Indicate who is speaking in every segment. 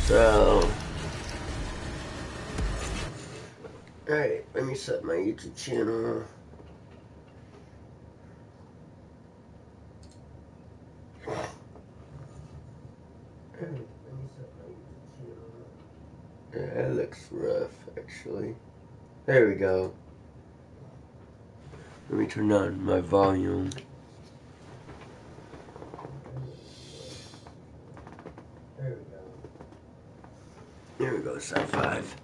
Speaker 1: So, alright, let me set my YouTube channel. Yeah, that looks rough, actually. There we go. Let me turn on my volume. There we go, side 5.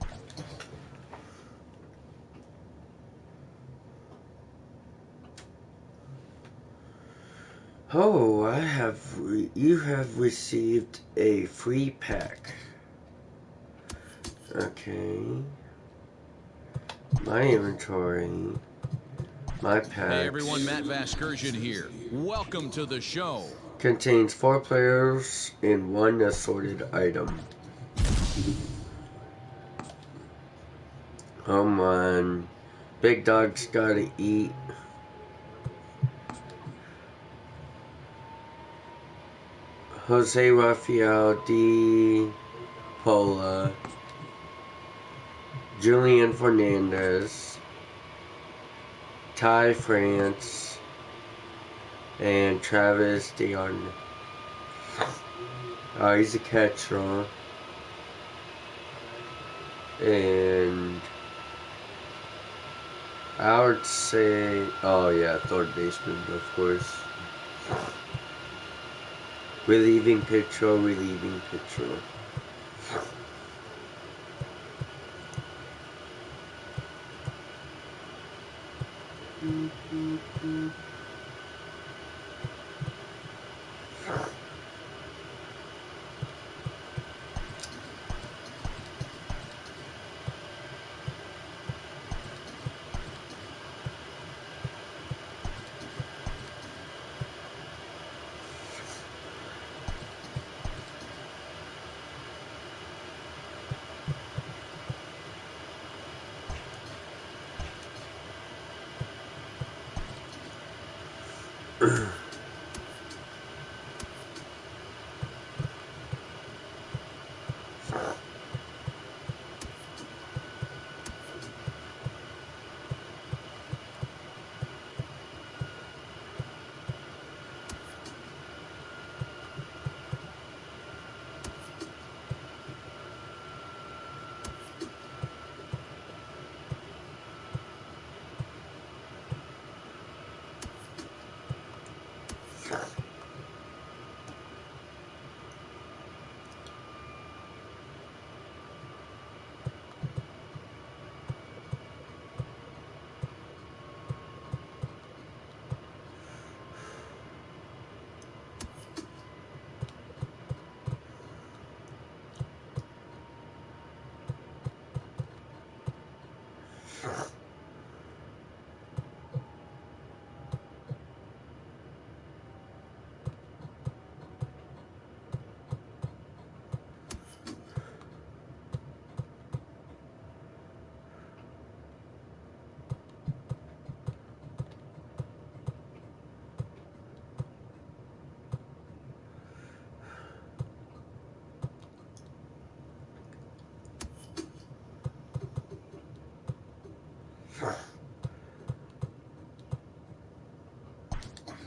Speaker 1: Oh, you have received a free pack. Okay. My inventory. My packs.
Speaker 2: Hey everyone, Matt Vaskersian here. Welcome to the show.
Speaker 1: Contains 4 players and 1 assorted item. Come on. Big dog's gotta eat. Jose Rafael de Pola. Julian Fernandez. Ty France. And Travis Dearden. He's a catcher. And I would say, oh yeah, third baseman, of course. Relieving pitcher.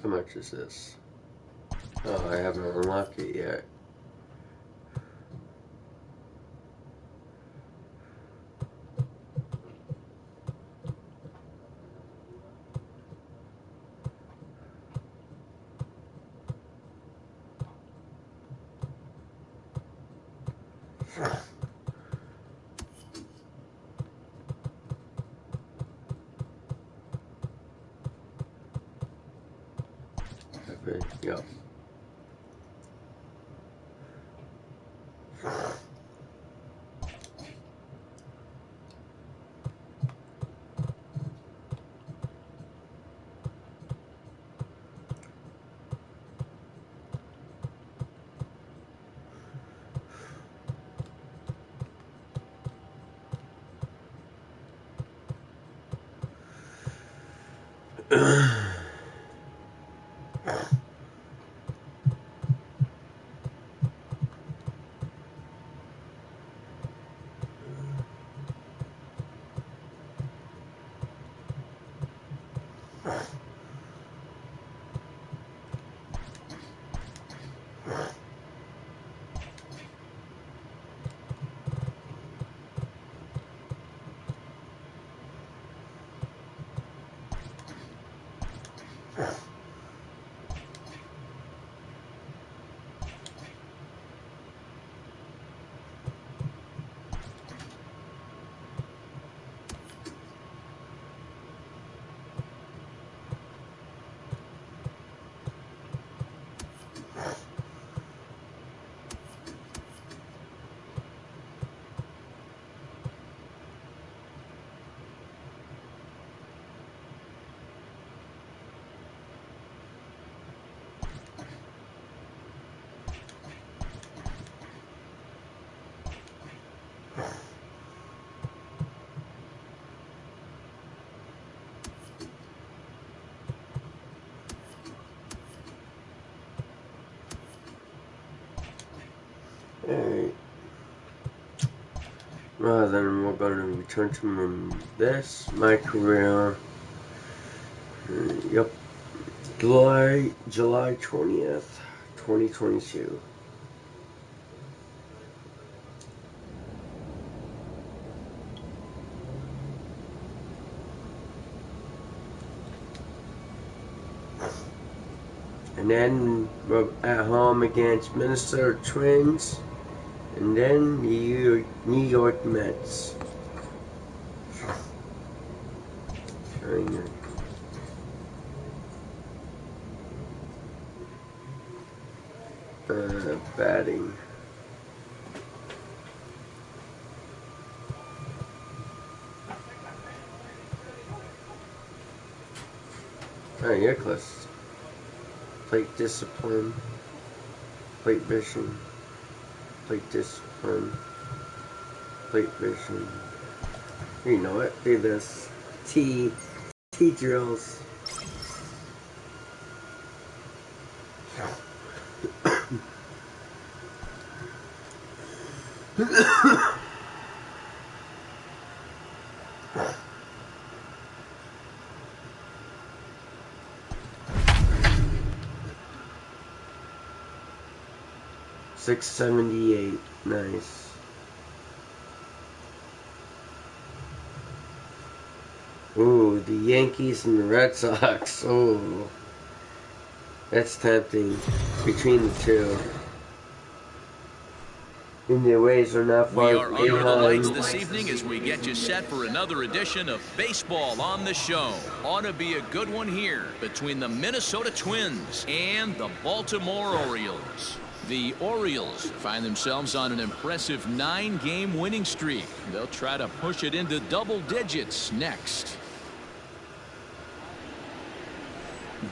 Speaker 1: How much is this? Oh, I haven't unlocked it yet. Yep. Alright. Well, then we're going to return to this, my career. Yep. July 20th, 2022. And then we're at home against Minnesota Twins. And then the New York Mets. Batting. Oh, yeah, close. Plate discipline. Plate vision. Plate discipline. Plate vision. You know it. Do this. T drills. 678. Nice. Ooh, the Yankees and the Red Sox. Oh, that's tempting between the two. And the Rays are not far
Speaker 2: behind. We are under the lights this evening as we get you set for another edition of Baseball on the Show. Ought to be a good one here between the Minnesota Twins and the Baltimore Orioles. The Orioles find themselves on an impressive 9-game winning streak. They'll try to push it into double digits next.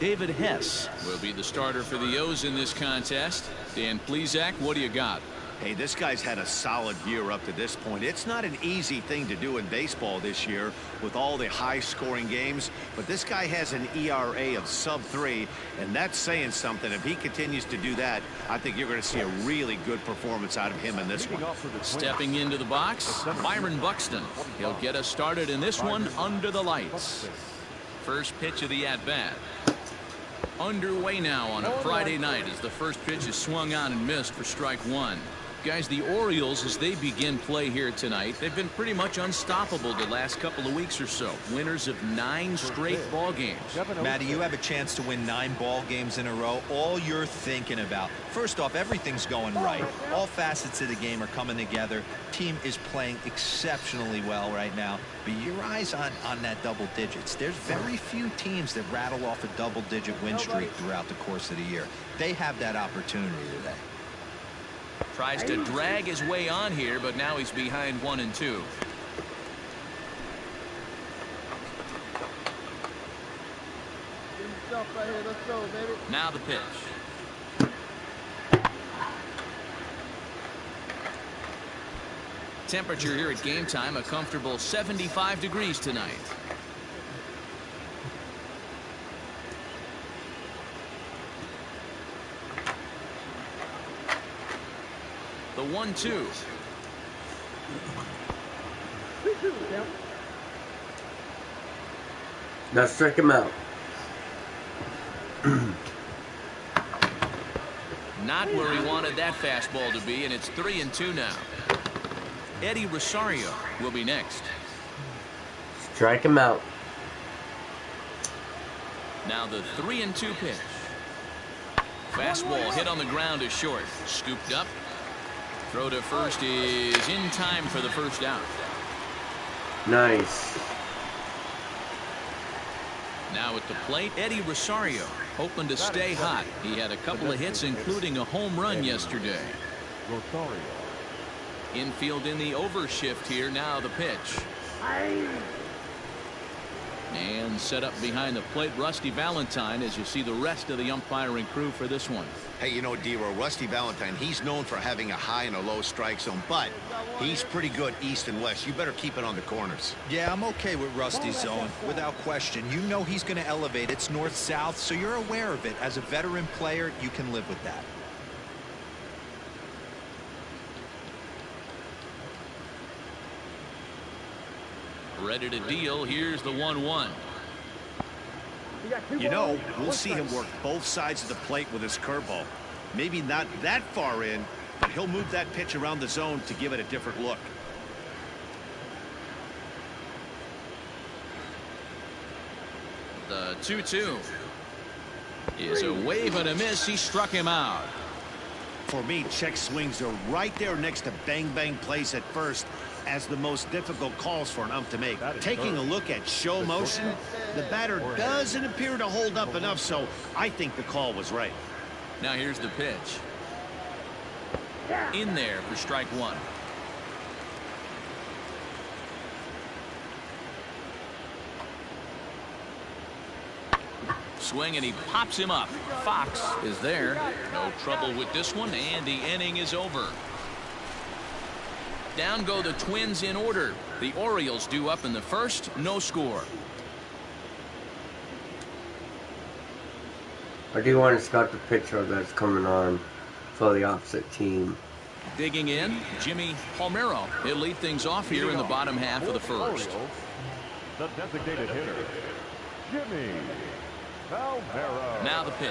Speaker 2: David Hess will be the starter for the O's in this contest. Dan Plesac, what do you got?
Speaker 3: Hey, this guy's had a solid year up to this point. It's not an easy thing to do in baseball this year with all the high-scoring games, but this guy has an ERA of sub-3, and that's saying something. If he continues to do that, I think you're going to see a really good performance out of him in this one.
Speaker 2: Stepping into the box, Byron Buxton. He'll get us started in this one under the lights. First pitch of the at-bat. Underway now on a Friday night as the first pitch is swung on and missed for strike one. Guys, the Orioles, as they begin play here tonight, they've been pretty much unstoppable the last couple of weeks or so. Winners of 9 straight ball games.
Speaker 4: Matty, you have a chance to win 9 ball games in a row. All you're thinking about, first off, everything's going right. All facets of the game are coming together. Team is playing exceptionally well right now. But your eyes on that double digits. There's very few teams that rattle off a double-digit win streak throughout the course of the year. They have that opportunity today.
Speaker 2: Tries to drag his way on here, but now he's behind 1-2. Now the pitch. Temperature here at game time, a comfortable 75 degrees tonight. The 1-2.
Speaker 1: Now strike him out.
Speaker 2: Not where he wanted that fastball to be, and it's 3-2 now. Eddie Rosario will be next.
Speaker 1: Strike him out.
Speaker 2: Now the 3-2 pitch. Fastball hit on the ground is short. Scooped up. Throw to first is in time for the first out.
Speaker 1: Nice.
Speaker 2: Now at the plate, Eddie Rosario, hoping to stay hot. He had a couple of hits, including a home run yesterday. Infield in the overshift here. Now the pitch. And set up behind the plate, Rusty Valentine, as you see the rest of the umpiring crew for this one.
Speaker 3: Hey, you know, D-Row, Rusty Valentine, he's known for having a high and a low strike zone, but he's pretty good east and west. You better keep it on the corners.
Speaker 4: Yeah, I'm okay with Rusty's zone, without question. You know he's going to elevate. It's north-south, so you're aware of it. As a veteran player, you can live with that.
Speaker 2: Ready to deal. Here's the 1-1.
Speaker 3: You know, we'll see him work both sides of the plate with his curveball. Maybe not that far in, but he'll move that pitch around the zone to give it a different look.
Speaker 2: The 2-2 is a wave and a miss. He struck him out.
Speaker 3: For me, check swings are right there next to bang-bang plays at first as the most difficult calls for an ump to make. Taking a look at show motion, the batter doesn't appear to hold up enough, so I think the call was right.
Speaker 2: Now here's the pitch. In there for strike one. Swing, and he pops him up. Fox is there. No trouble with this one, and the inning is over. Down go the Twins in order. The Orioles due up in the first. No score.
Speaker 1: I do want to scout the pitcher that's coming on for the opposite team.
Speaker 2: Digging in, Jimmy Palmero. He'll lead things off here in the bottom half of the first.
Speaker 5: The designated hitter, Jimmy Palmero.
Speaker 2: Now the pitch.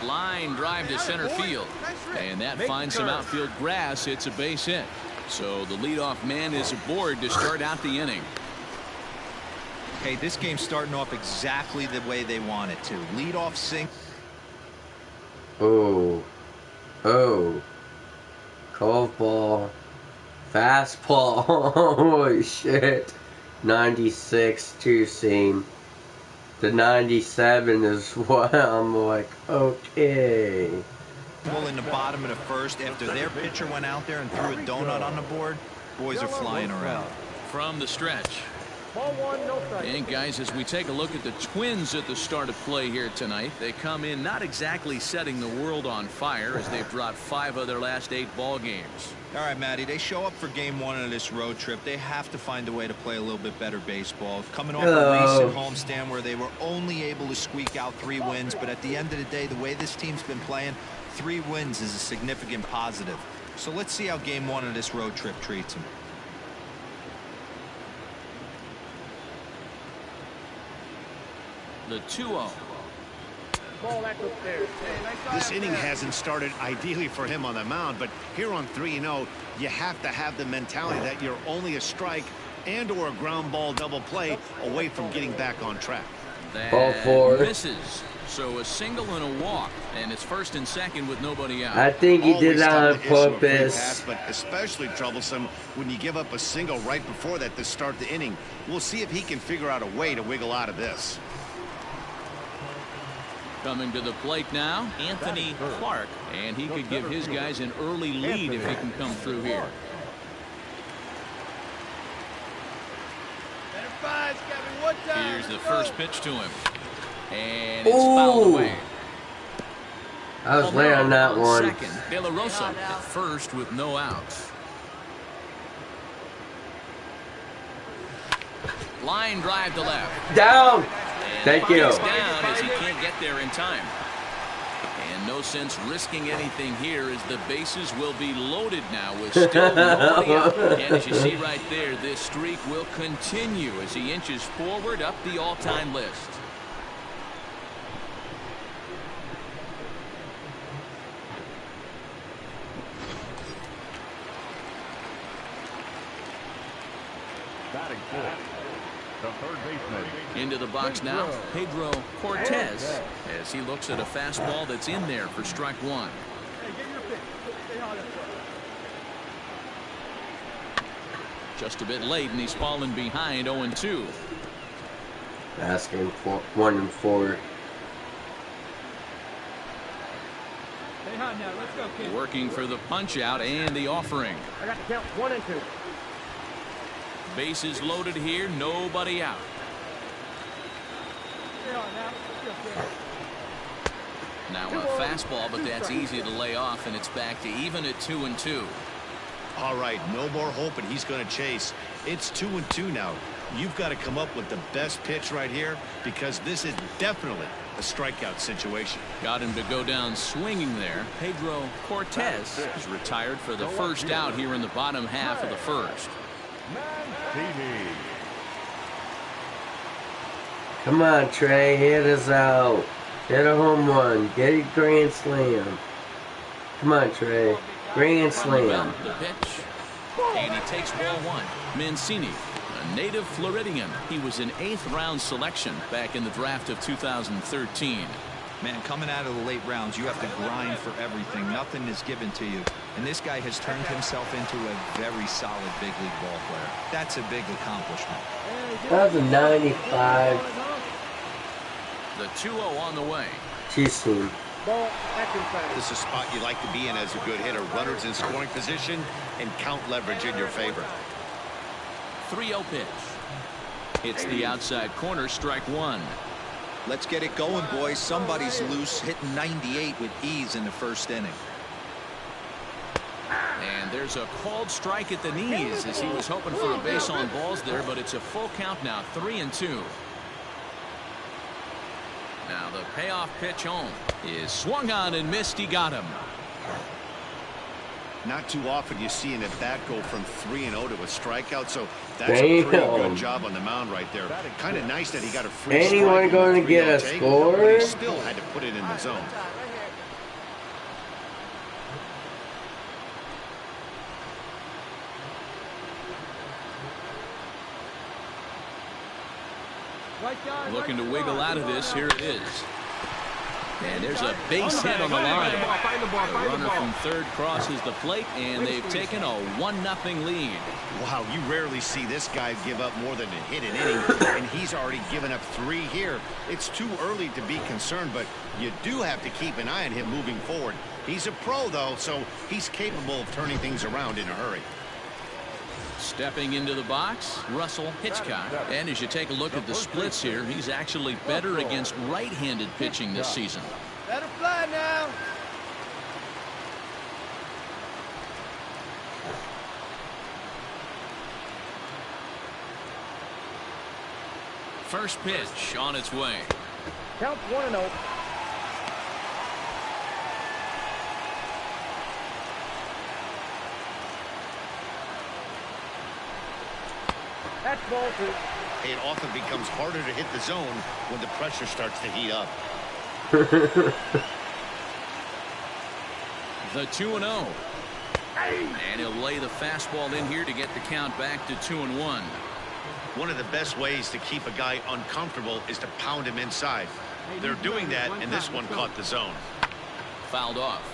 Speaker 2: Line drive to center field. And that finds some outfield grass. It's a base hit. So the leadoff man is aboard to start out the inning.
Speaker 4: Okay, this game's starting off exactly the way they want it to. Leadoff sink.
Speaker 1: Oh. Oh. Curveball. Fastball. Holy shit. 96 two seam. The 97 is what I'm like, okay.
Speaker 4: In the bottom of the first, after their pitcher went out there and threw a donut on the board, boys are flying around.
Speaker 2: From the stretch. And guys, as we take a look at the Twins at the start of play here tonight, they come in not exactly setting the world on fire as they've dropped 5 of their last 8 ball games.
Speaker 4: All right, Matty, they show up for game 1 of this road trip. They have to find a way to play a little bit better baseball. Coming off a recent homestand where they were only able to squeak out 3 wins, but at the end of the day, the way this team's been playing, 3 wins is a significant positive. So let's see how game 1 of this road trip treats them.
Speaker 2: The 2-0.
Speaker 3: This inning hasn't started ideally for him on the mound, but here on 3-0, you have to have the mentality that you're only a strike and or a ground ball double play away from getting back on track.
Speaker 1: Ball 4
Speaker 2: misses. So a single and a walk, and it's first and second with nobody out.
Speaker 1: I think he did that on
Speaker 3: Always tough to issue a free
Speaker 1: purpose.
Speaker 3: pass, but especially troublesome when you give up a single right before that to start the inning. We'll see if he can figure out a way to wiggle out of this.
Speaker 2: Coming to the plate now, Anthony Clark, and he could give his guys an early lead if he can come through here. Here's the first pitch to him, and it's fouled away.
Speaker 1: I was late on that one.
Speaker 2: Second, De La Rosa at first with no outs. Line drive to left.
Speaker 1: Down.
Speaker 2: And
Speaker 1: Thank you.
Speaker 2: Down as he can't get there in time. And no sense risking anything here as the bases will be loaded now with still nobody out. And as you see right there, this streak will continue as he inches forward up the all-time list.
Speaker 5: Batting fourth, the third baseman.
Speaker 2: Into the box now, Pedro Cortez, as he looks at a fastball that's in there for strike one. Just a bit late, and he's fallen behind 0-2.
Speaker 1: Asking for 1 and 4.
Speaker 2: Working for the punch out and the offering.
Speaker 6: I got to count 1 and 2.
Speaker 2: Bases loaded here, nobody out. Now a fastball, but that's easy to lay off, and it's back to even at 2-2.
Speaker 3: All right, no more hoping he's going to chase. It's 2-2 now. You've got to come up with the best pitch right here because this is definitely a strikeout situation.
Speaker 2: Got him to go down swinging there. Pedro Cortez is retired for the first out here in the bottom half of the first.
Speaker 5: Mancini.
Speaker 1: Come on, Trey, hit us out. Hit a home run. Get a grand slam. Come on, Trey. Grand slam.
Speaker 2: The pitch. And he takes ball one. Mancini, a native Floridian. He was an 8th round selection back in the draft of 2013.
Speaker 4: Man, coming out of the late rounds, you have to grind for everything. Nothing is given to you. And this guy has turned himself into a very solid big league ball player. That's a big accomplishment.
Speaker 1: That was a 95.
Speaker 2: The 2-0 on the way.
Speaker 1: Too soon.
Speaker 3: This is a spot you like to be in as a good hitter. Runners in scoring position and count leverage in your favor.
Speaker 2: 3-0 pitch. It's the outside corner, strike one.
Speaker 4: Let's get it going, boys. Somebody's loose, hitting 98 with ease in the first inning.
Speaker 2: And there's a called strike at the knees as he was hoping for a base on balls there, but it's a full count now, 3-2. Now the payoff pitch home is swung on and missed. He got him.
Speaker 3: Not too often you see an at-bat go from 3-0 to a strikeout, so that's a pretty good job on the mound right there. Kind of nice that he got a free strike.
Speaker 1: Anyone going to get a score?
Speaker 3: But he still had to put it in the zone.
Speaker 2: Looking to wiggle out of this. Here it is. And there's a base hit on the line. The runner from third crosses the plate, and they've taken a 1-0 lead.
Speaker 3: Wow, you rarely see this guy give up more than a hit an inning, and he's already given up 3 here. It's too early to be concerned, but you do have to keep an eye on him moving forward. He's a pro, though, so he's capable of turning things around in a hurry.
Speaker 2: Stepping into the box, Russell Hitchcock. And as you take a look at the splits here, he's actually better against right-handed pitching this season.
Speaker 6: Let her fly now.
Speaker 2: First pitch on its way.
Speaker 6: Count 1-0. That's ball 2.
Speaker 3: It often becomes harder to hit the zone when the pressure starts to heat up.
Speaker 2: The 2-0. And he'll lay the fastball in here to get the count back to 2-1.
Speaker 3: One of the best ways to keep a guy uncomfortable is to pound him inside. They're doing that, and this one caught the zone.
Speaker 2: Fouled off.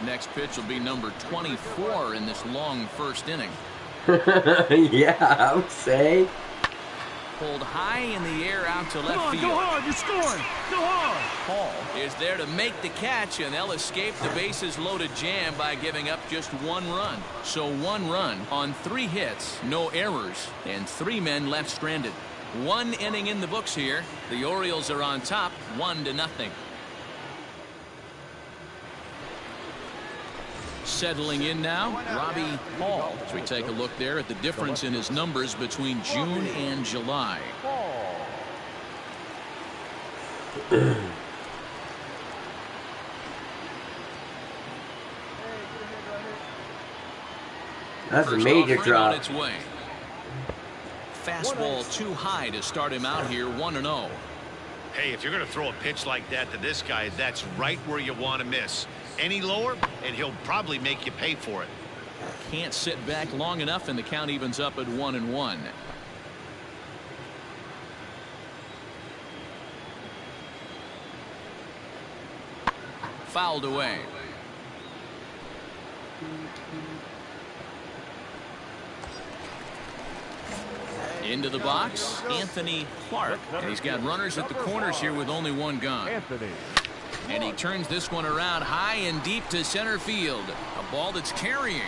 Speaker 2: Next pitch will be number 24 in this long first inning.
Speaker 1: Yeah, I would say.
Speaker 2: Pulled high in the air out to left field.
Speaker 6: Go hard, you're scoring. Go hard.
Speaker 2: Paul is there to make the catch, and they'll escape the bases loaded jam by giving up just 1 run. So 1 run on 3 hits, no errors, and 3 men left stranded. 1 inning in the books here. The Orioles are on top, 1-0. Settling in now, Robbie Hall, as we take a look there at the difference in his numbers between June and July.
Speaker 1: That's a major drop.
Speaker 2: On its way. Fastball too high to start him out here, 1-0.
Speaker 3: Hey, if you're going to throw a pitch like that to this guy, that's right where you want to miss. Any lower, and he'll probably make you pay for it.
Speaker 2: Can't sit back long enough, and the count evens up at 1-1. Fouled away. Into the box, Anthony Clark, and he's got runners at the corners here with only 1 gone. And he turns this one around high and deep to center field. A ball that's carrying.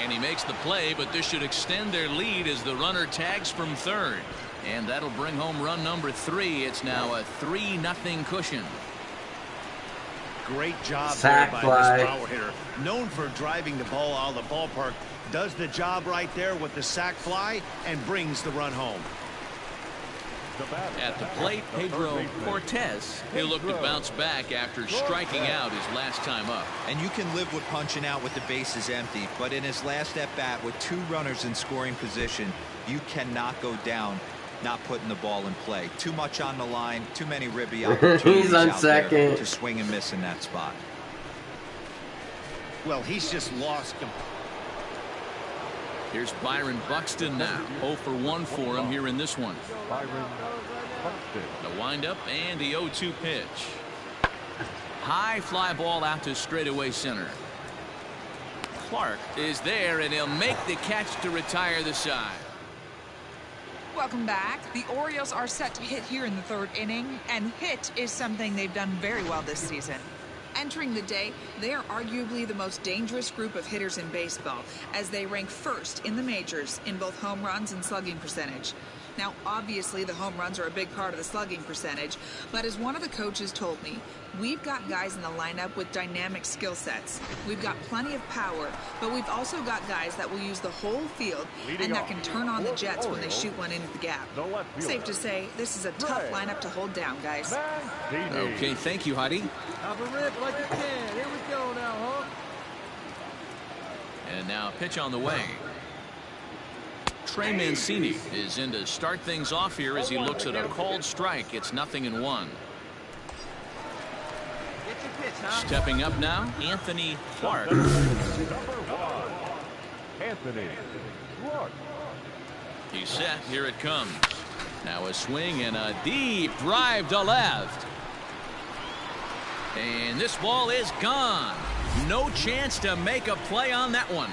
Speaker 2: And he makes the play, but this should extend their lead as the runner tags from third. And that'll bring home run number 3. It's now a 3-0 cushion.
Speaker 3: Great job
Speaker 1: Sack
Speaker 3: there by
Speaker 1: fly.
Speaker 3: this power hitter. Known for driving the ball out of the ballpark. Does the job right there with the sack fly and brings the run home.
Speaker 5: The batter.
Speaker 2: At the plate,
Speaker 5: The third
Speaker 2: Pedro
Speaker 5: baseman.
Speaker 2: Cortez. He looked to bounce back after striking out his last time up.
Speaker 4: And you can live with punching out with the bases empty, but in his last at-bat with 2 runners in scoring position, you cannot go down not putting the ball in play. Too much on the line, too many ribby opportunities
Speaker 1: He's on
Speaker 4: out there
Speaker 1: second.
Speaker 4: to swing and miss in that spot.
Speaker 3: Well, he's just lost.
Speaker 2: Here's Byron Buxton now. 0 for 1 for him here in this one.
Speaker 5: Byron Buxton.
Speaker 2: The windup and the 0-2 pitch. High fly ball out to straightaway center. Clark is there, and he'll make the catch to retire the side.
Speaker 7: Welcome back. The Orioles are set to hit here in the 3rd inning, and hit is something they've done very well this season. Entering the day, they are arguably the most dangerous group of hitters in baseball, as they rank 1st in the majors in both home runs and slugging percentage. Now, obviously, the home runs are a big part of the slugging percentage, but as one of the coaches told me, we've got guys in the lineup with dynamic skill sets. We've got plenty of power, but we've also got guys that will use the whole field and that can turn on the jets when they shoot one into the gap. Safe to say, this is a tough lineup to hold down, guys.
Speaker 2: Okay, thank you, Heidi.
Speaker 6: Have a rip like you can. Here we go now, huh?
Speaker 2: And now pitch on the way. Trey Mancini is in to start things off here as he looks at a called strike. It's 0-1. Stepping up now, Anthony Clark.
Speaker 5: Number 1, Anthony Clark.
Speaker 2: He's set. Here it comes. Now a swing and a deep drive to left. And this ball is gone. No chance to make a play on that one.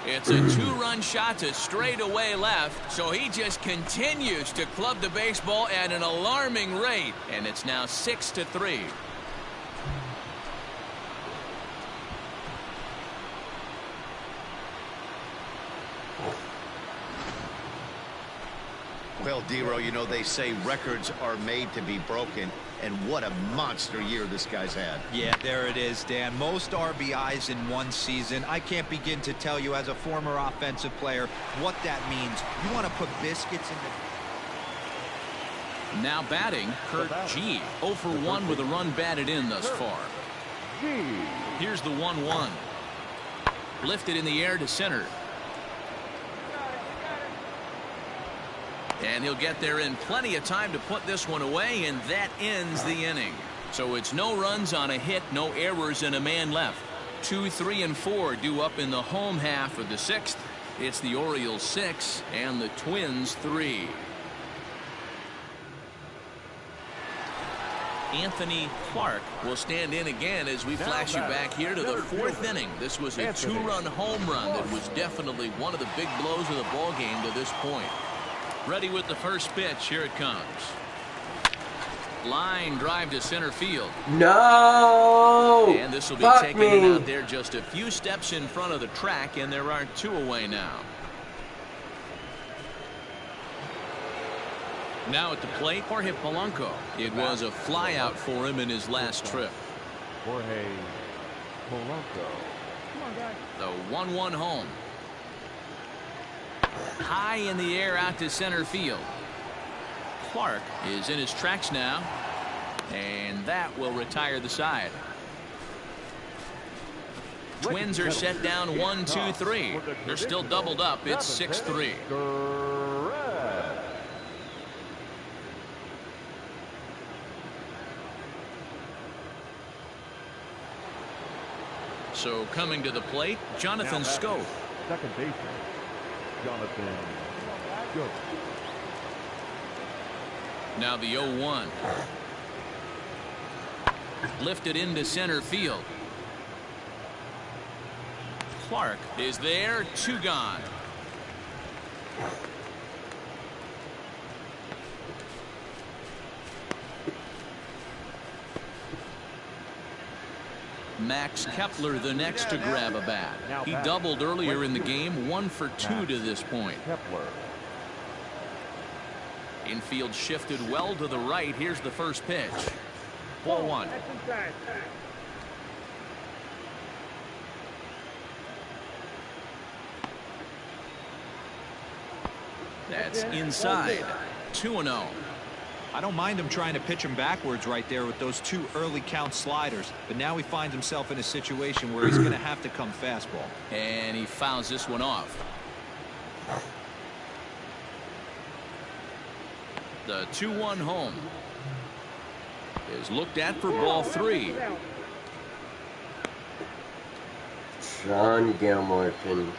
Speaker 2: It's a 2-run shot to straightaway left, so he just continues to club the baseball at an alarming rate, and it's now 6-3.
Speaker 3: Well, Dero, you know, they say records are made to be broken, and what a monster year this guy's had.
Speaker 4: Yeah, there it is, Dan. Most RBIs in one season. I can't begin to tell you as a former offensive player what that means. You want to put biscuits in the...
Speaker 2: Now batting, Kurt G. 0 for 1 with a run batted in thus far. Here's the 1-1. Lifted in the air to center. And he'll get there in plenty of time to put this one away, and that ends the inning. So it's no runs on a hit, no errors, and a man left. 2, 3, and 4 due up in the home half of the 6th. It's the Orioles 6 and the Twins 3. Anthony Clark will stand in again as we flash you back here to the 4th inning. This was a 2-run home run that was definitely one of the big blows of the ball game to this point. Ready with the first pitch. Here it comes. Line drive to center field.
Speaker 1: No!
Speaker 2: And this will be
Speaker 1: Fuck
Speaker 2: taken
Speaker 1: me.
Speaker 2: out there just a few steps in front of the track, and there are 2 away now. Now at the plate, Jorge Polanco. It was a fly out for him in his last trip.
Speaker 5: Jorge Polanco.
Speaker 2: The 1-1 home. High in the air out to center field. Clark is in his tracks now, and that will retire the side. Twins are set down 1-2-3. They're still doubled up. It's 6-3. So coming to the plate, Jonathan Scope.
Speaker 5: Second baseman, Jonathan Scope.
Speaker 2: Now the 0-1. Lifted into center field. Clark is there, 2 gone. Max Kepler the next to grab a bat. He doubled earlier in the game, 1 for 2 to this point.
Speaker 5: Kepler.
Speaker 2: Infield shifted well to the right. Here's the first pitch. Ball 1. That's inside. 2-0.
Speaker 4: I don't mind him trying to pitch him backwards right there with those 2 early count sliders, but now he finds himself in a situation where he's going to have to come fastball.
Speaker 2: And he fouls this one off. The 2-1 home is looked at for ball 3.
Speaker 1: Sean Gilmorton.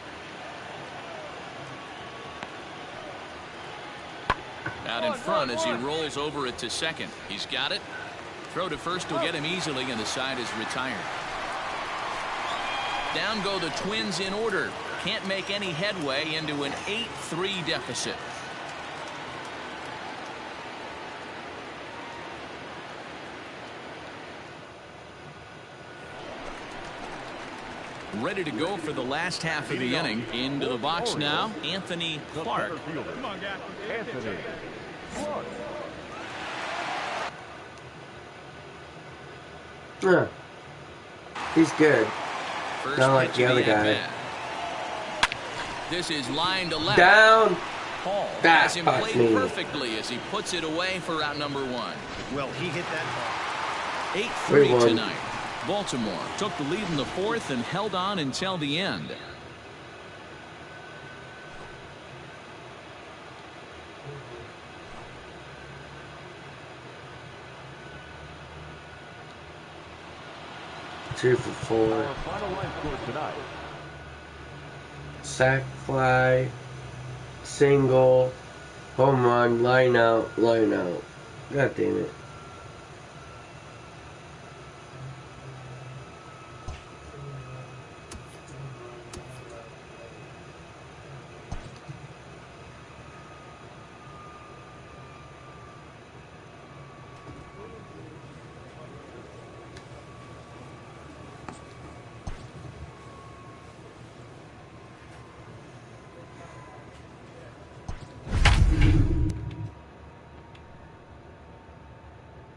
Speaker 2: Out in front as he rolls over it to second. He's got it. Throw to first will get him easily, and the side is retired. Down go the Twins in order. Can't make any headway into an 8-3 deficit. Ready to go for the last half of the inning. Into the box now, Anthony Clark.
Speaker 5: Anthony Clark.
Speaker 1: He's good.
Speaker 2: First
Speaker 1: Not like
Speaker 2: pitch
Speaker 1: the
Speaker 2: of
Speaker 1: other guy.
Speaker 2: at-bat. This is line to left.
Speaker 1: Down.
Speaker 2: Paul
Speaker 1: That
Speaker 2: has him
Speaker 1: fucked
Speaker 2: played
Speaker 1: me.
Speaker 2: perfectly as he puts it away for out number 1.
Speaker 3: Well, he hit that ball.
Speaker 2: 8-3
Speaker 1: 3-1.
Speaker 2: tonight. Baltimore took the lead in the 4th and held on until the end.
Speaker 1: Two for 4.
Speaker 5: Our final line score tonight.
Speaker 1: Sack fly. Single. Home run. Line out. Line out. God damn it.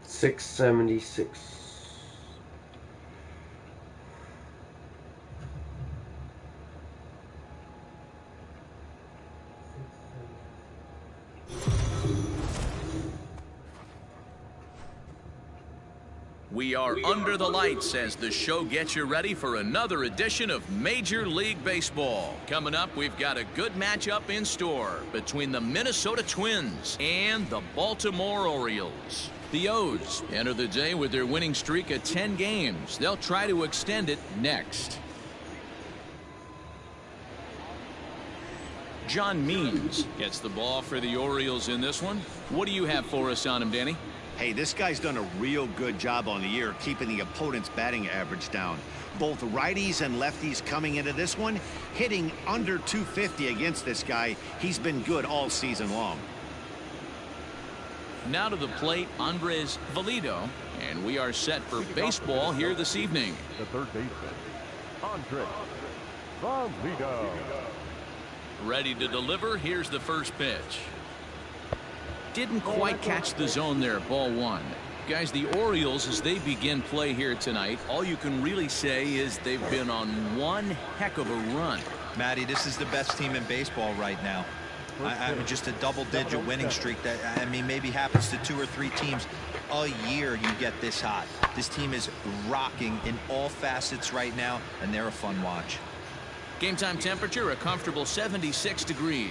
Speaker 1: $6.76.
Speaker 2: We are under the lights as the show gets you ready for another edition of Major League Baseball. Coming up, we've got a good matchup in store between the Minnesota Twins and the Baltimore Orioles. The O's enter the day with their winning streak at 10 games. They'll try to extend it next. John Means gets the ball for the Orioles in this one. What do you have for us on him, Danny?
Speaker 3: Hey, this guy's done a real good job on the year keeping the opponent's batting average down. Both righties and lefties coming into this one, hitting under 250 against this guy. He's been good all season long.
Speaker 2: Now to the plate, Andres Valido, and we are set for baseball here this evening.
Speaker 5: The third baseman, Andres Valido.
Speaker 2: Ready to deliver. Here's the first pitch. Didn't quite catch the zone there. Ball 1. Guys, the Orioles, as they begin play here tonight, all you can really say is they've been on one heck of a run.
Speaker 4: Matty, this is the best team in baseball right now. I mean, just a double-digit winning streak that, I mean, maybe happens to 2 or 3 teams a year. You get this hot. This team is rocking in all facets right now, and they're a fun watch.
Speaker 2: Game time temperature, a comfortable 76 degrees.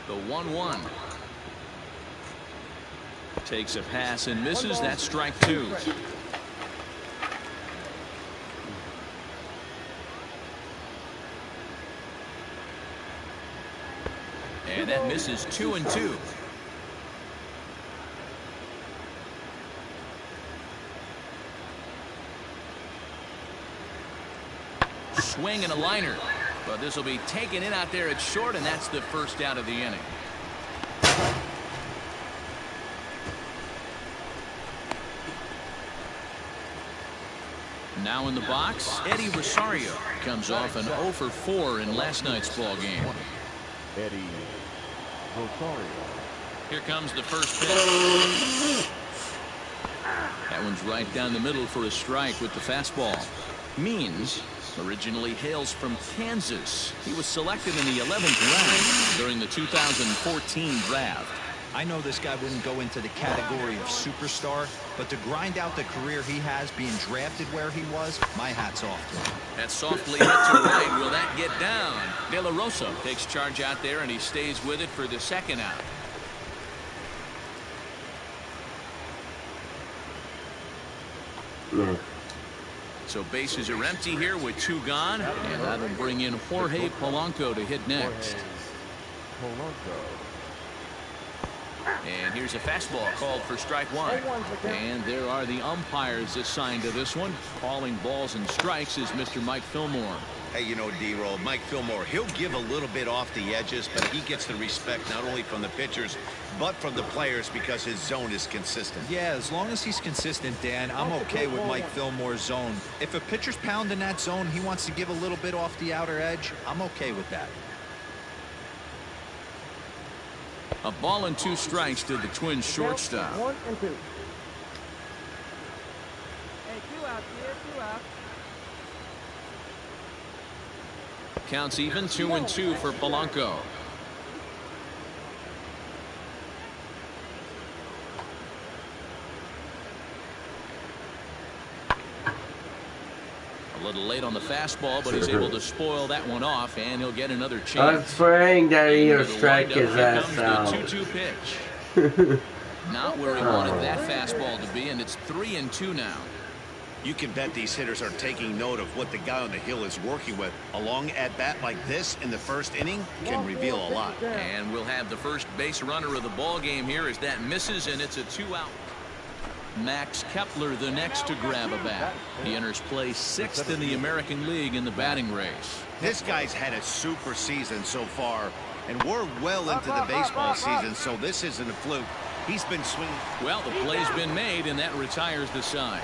Speaker 2: The 1-1. Takes a pass and misses. That's strike 2. And that misses 2-2. Swing and a liner. But this will be taken in out there at short, and that's the first out of the inning. Now in the box, Eddie Rosario comes off an 0 for 4 in last night's ball game.
Speaker 5: Eddie Rosario.
Speaker 2: Here comes the first pitch. That one's right down the middle for a strike with the fastball. Means originally hails from Kansas. He was selected in the 11th round during the 2014 draft.
Speaker 4: I know this guy wouldn't go into the category of superstar, but to grind out the career he has being drafted where he was, my hat's off to him.
Speaker 2: That's softly hit to right. Will that get down? De La Rosa takes charge out there, and he stays with it for the second out.
Speaker 1: Yeah.
Speaker 2: So bases are empty here with 2 gone, and that'll bring in Jorge Polanco to hit next.
Speaker 5: Polanco.
Speaker 2: And here's a fastball called for strike 1. And there are the umpires assigned to this one. Calling balls and strikes is Mr. Mike Fillmore.
Speaker 3: Hey, you know, D-Roll, Mike Fillmore, he'll give a little bit off the edges, but he gets the respect not only from the pitchers, but from the players because his zone is consistent.
Speaker 4: Yeah, as long as he's consistent, Dan, I'm okay with Mike Fillmore's zone. If a pitcher's pounding that zone, he wants to give a little bit off the outer edge, I'm okay with that.
Speaker 2: A ball and 2 strikes to the Twins shortstop.
Speaker 6: 1 and 2. Hey, 2 out, kid, 2 out.
Speaker 2: Counts even, 2-2 for Polanco. A little late on the fastball, but he's able to spoil that one off, and he'll get another
Speaker 1: I
Speaker 2: chance.
Speaker 1: was praying that he'll
Speaker 2: Into the
Speaker 1: strike
Speaker 2: windup,
Speaker 1: his
Speaker 2: here
Speaker 1: ass
Speaker 2: comes
Speaker 1: out.
Speaker 2: the 2-2 pitch. Not where he wanted that fastball to be, and it's 3-2 now.
Speaker 3: You can bet these hitters are taking note of what the guy on the hill is working with. A long at-bat like this in the first inning can reveal a lot.
Speaker 2: And we'll have the first base runner of the ball game here as that misses, and it's a 2-out. Max Kepler the next to grab a bat. He enters play 6th in the American League in the batting race.
Speaker 3: This guy's had a super season so far, and we're well into the baseball season, so this isn't a fluke. He's been swinging.
Speaker 2: Well, the play's been made, and that retires the side.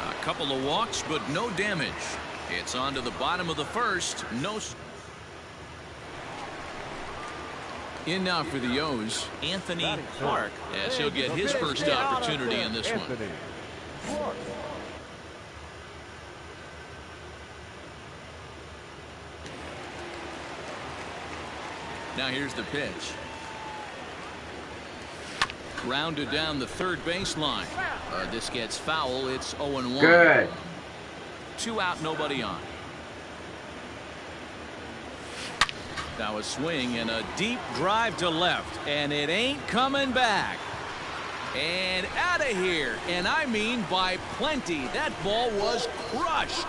Speaker 2: A couple of walks, but no damage. It's on to the bottom of the first. In now for the O's, Anthony Clark, as he'll get his first opportunity in this one. Now here's the pitch. Grounded down the third baseline. This gets foul. It's 0-1.
Speaker 1: Good.
Speaker 2: 2 out, nobody on. Now a swing and a deep drive to left, and it ain't coming back. And out of here, and I mean by plenty. That ball was crushed.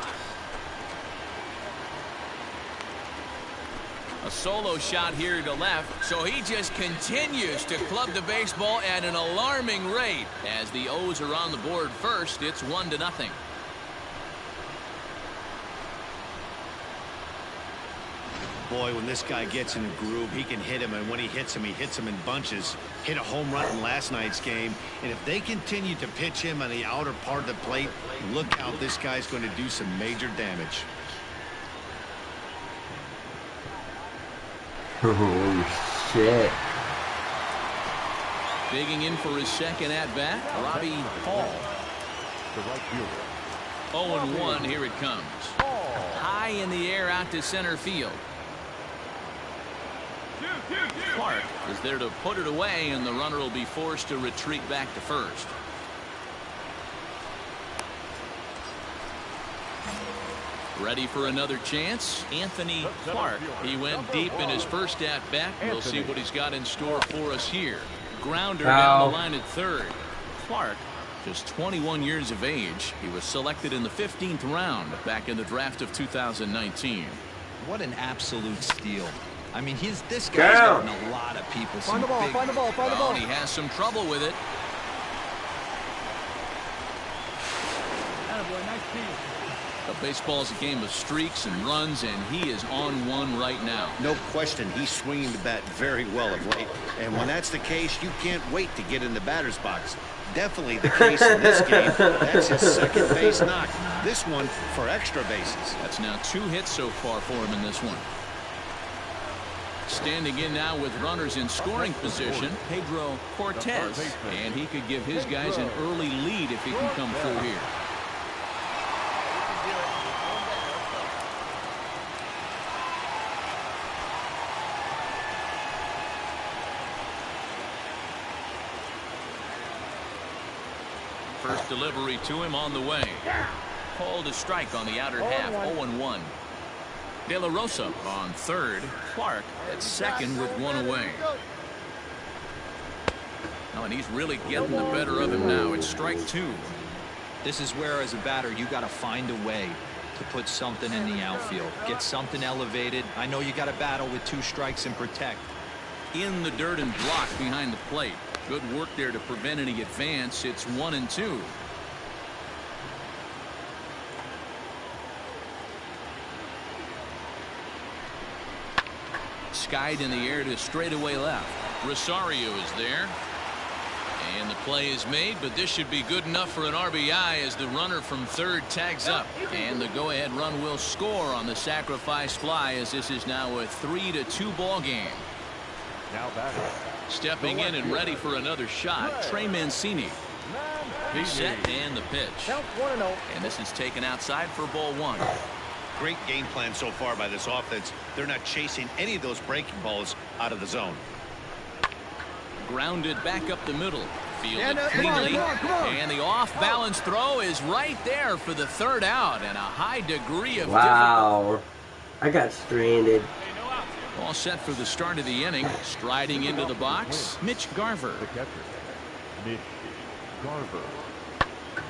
Speaker 2: A solo shot here to left, so he just continues to club the baseball at an alarming rate. As the O's are on the board first, it's 1-0.
Speaker 3: Boy, when this guy gets in a groove, he can hit him, and when he hits him in bunches. Hit a home run in last night's game, and if they continue to pitch him on the outer part of the plate, look out, this guy's going to do some major damage.
Speaker 1: Holy shit.
Speaker 2: Digging in for his second at-bat, Robbie Hall.
Speaker 5: The right fielder.
Speaker 2: 0-1, here it comes. High in the air out to center field. Clark is there to put it away, and the runner will be forced to retreat back to first. Ready for another chance? Anthony Clark. He went deep in his first at-bat. We'll see what he's got in store for us here. Grounder down the line at third. Clark, just 21 years of age. He was selected in the 15th round back in the draft of 2019.
Speaker 4: What an absolute steal. I mean, this guy's gotten a lot of people some
Speaker 6: Find the ball,
Speaker 4: big...
Speaker 6: find the ball, find the ball.
Speaker 2: And he has some trouble with it.
Speaker 6: Attaboy, nice team.
Speaker 2: The baseball's a game of streaks and runs, and he is on one right now.
Speaker 3: No question, he's swinging the bat very well of late. And when that's the case, you can't wait to get in the batter's box. Definitely the case in this game. That's his second base knock. This one for extra bases.
Speaker 2: That's now 2 hits so far for him in this one. Standing in now with runners in scoring position, Pedro Cortez. And he could give his guys an early lead if he can come through here. First delivery to him on the way. Called a strike on the outer half. 0-1. De La Rosa on third. Clark at second with one away. Oh, and he's really getting the better of him now. It's strike 2.
Speaker 4: This is where, as a batter, you got to find a way to put something in the outfield. Get something elevated. I know you got to battle with 2 strikes and protect.
Speaker 2: In the dirt and blocked behind the plate. Good work there to prevent any advance. It's 1-2. Skied in the air to straightaway left. Rosario is there. And the play is made, but this should be good enough for an RBI as the runner from third tags up. And the go-ahead run will score on the sacrifice fly as this is now a 3-2 ball game.
Speaker 5: Now batting.
Speaker 2: Stepping in and ready for another shot, Trey Mancini. He's set and the pitch. And this is taken outside for ball 1.
Speaker 3: Great game plan so far by this offense. They're not chasing any of those breaking balls out of the zone.
Speaker 2: Grounded back up the middle. Fielded cleanly. And the off-balance throw is right there for the third out. And a high degree of
Speaker 1: wow. I got stranded.
Speaker 2: All set for the start of the inning. Striding into the box, Mitch Garver.
Speaker 5: The catcher, Mitch Garver.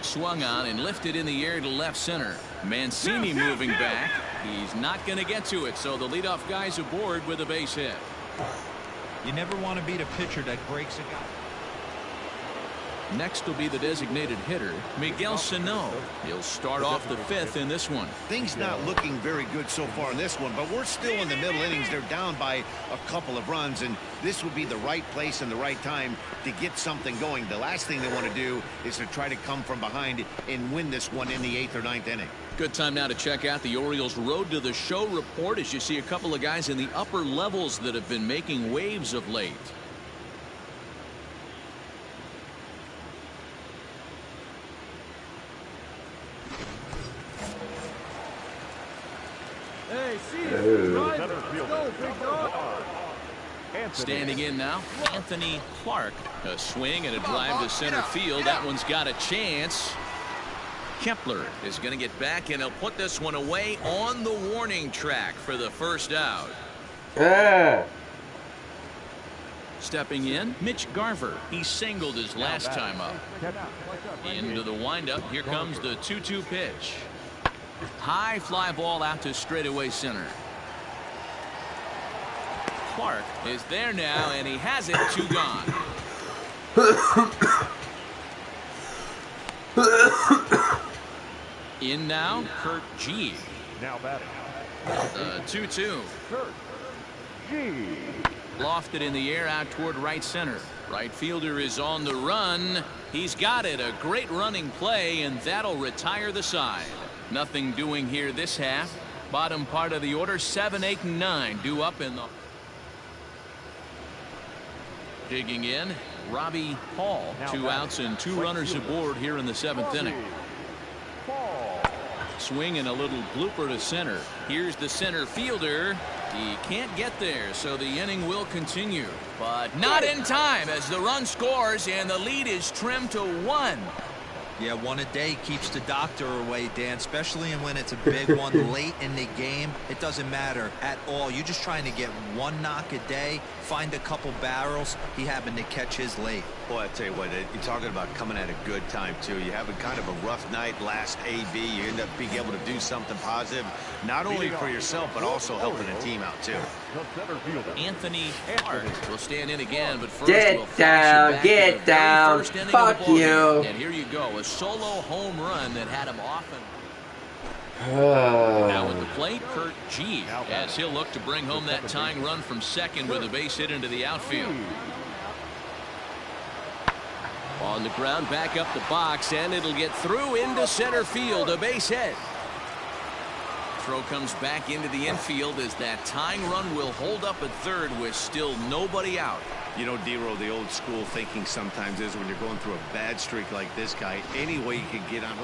Speaker 2: Swung on and lifted in the air to left center. Mancini moving back. He's not going to get to it, so the leadoff guy's aboard with a base hit.
Speaker 4: You never want to beat a pitcher that breaks a guy.
Speaker 2: Next will be the designated hitter, Miguel Sano. He'll start off the 5th in this one.
Speaker 3: Things not looking very good so far in this one, but we're still in the middle innings. They're down by a couple of runs, and this would be the right place and the right time to get something going. The last thing they want to do is to try to come from behind and win this one in the 8th or 9th inning.
Speaker 2: Good time now to check out the Orioles Road to the Show report as you see a couple of guys in the upper levels that have been making waves of late.
Speaker 6: Hey, see you. Let's go, big dog.
Speaker 2: Standing in now, Anthony Clark. A swing and a drive to center field. That one's got a chance. Kepler is going to get back, and he'll put this one away on the warning track for the first out. Stepping in, Mitch Garver. He singled his last time up. Into the windup. Here comes the 2-2 pitch. High fly ball out to straightaway center. Clark is there now, and he has it. 2 gone. In now, Kurt G.
Speaker 5: Now batting.
Speaker 2: 2-2.
Speaker 5: Kurt G.
Speaker 2: Lofted in the air out toward right center. Right fielder is on the run. He's got it. A great running play, and that'll retire the side. Nothing doing here this half. Bottom part of the order, 7, 8, and 9 due up in the... Digging in, Robbie Hall. 2 outs and 2 runners aboard here in the 7th inning. Swing and a little blooper to center. Here's the center fielder. He can't get there, so the inning will continue. But not in time as the run scores and the lead is trimmed to 1.
Speaker 4: Yeah, 1 a day keeps the doctor away, Dan, especially when it's a big one late in the game. It doesn't matter at all. You're just trying to get 1 knock a day, find a couple barrels. He happened to catch his late.
Speaker 3: Boy, I tell you what, you're talking about coming at a good time, too. You're having kind of a rough night last AB. You end up being able to do something positive, not only for yourself, but also helping the team out, too.
Speaker 2: Anthony Clark will stand in again, but first
Speaker 1: Get
Speaker 2: we'll
Speaker 1: down, get down. Fuck you.
Speaker 2: And here you go, a solo home run that had him off. Now at the plate, Kurt G. as he'll look to bring home that tying run from second with a base hit into the outfield. On the ground, back up the box, and it'll get through into center field, a base hit. Throw comes back into the infield as that tying run will hold up at third with still nobody out.
Speaker 3: You know, D-Row, the old school thinking sometimes is when you're going through a bad streak like this guy, any way you can get on.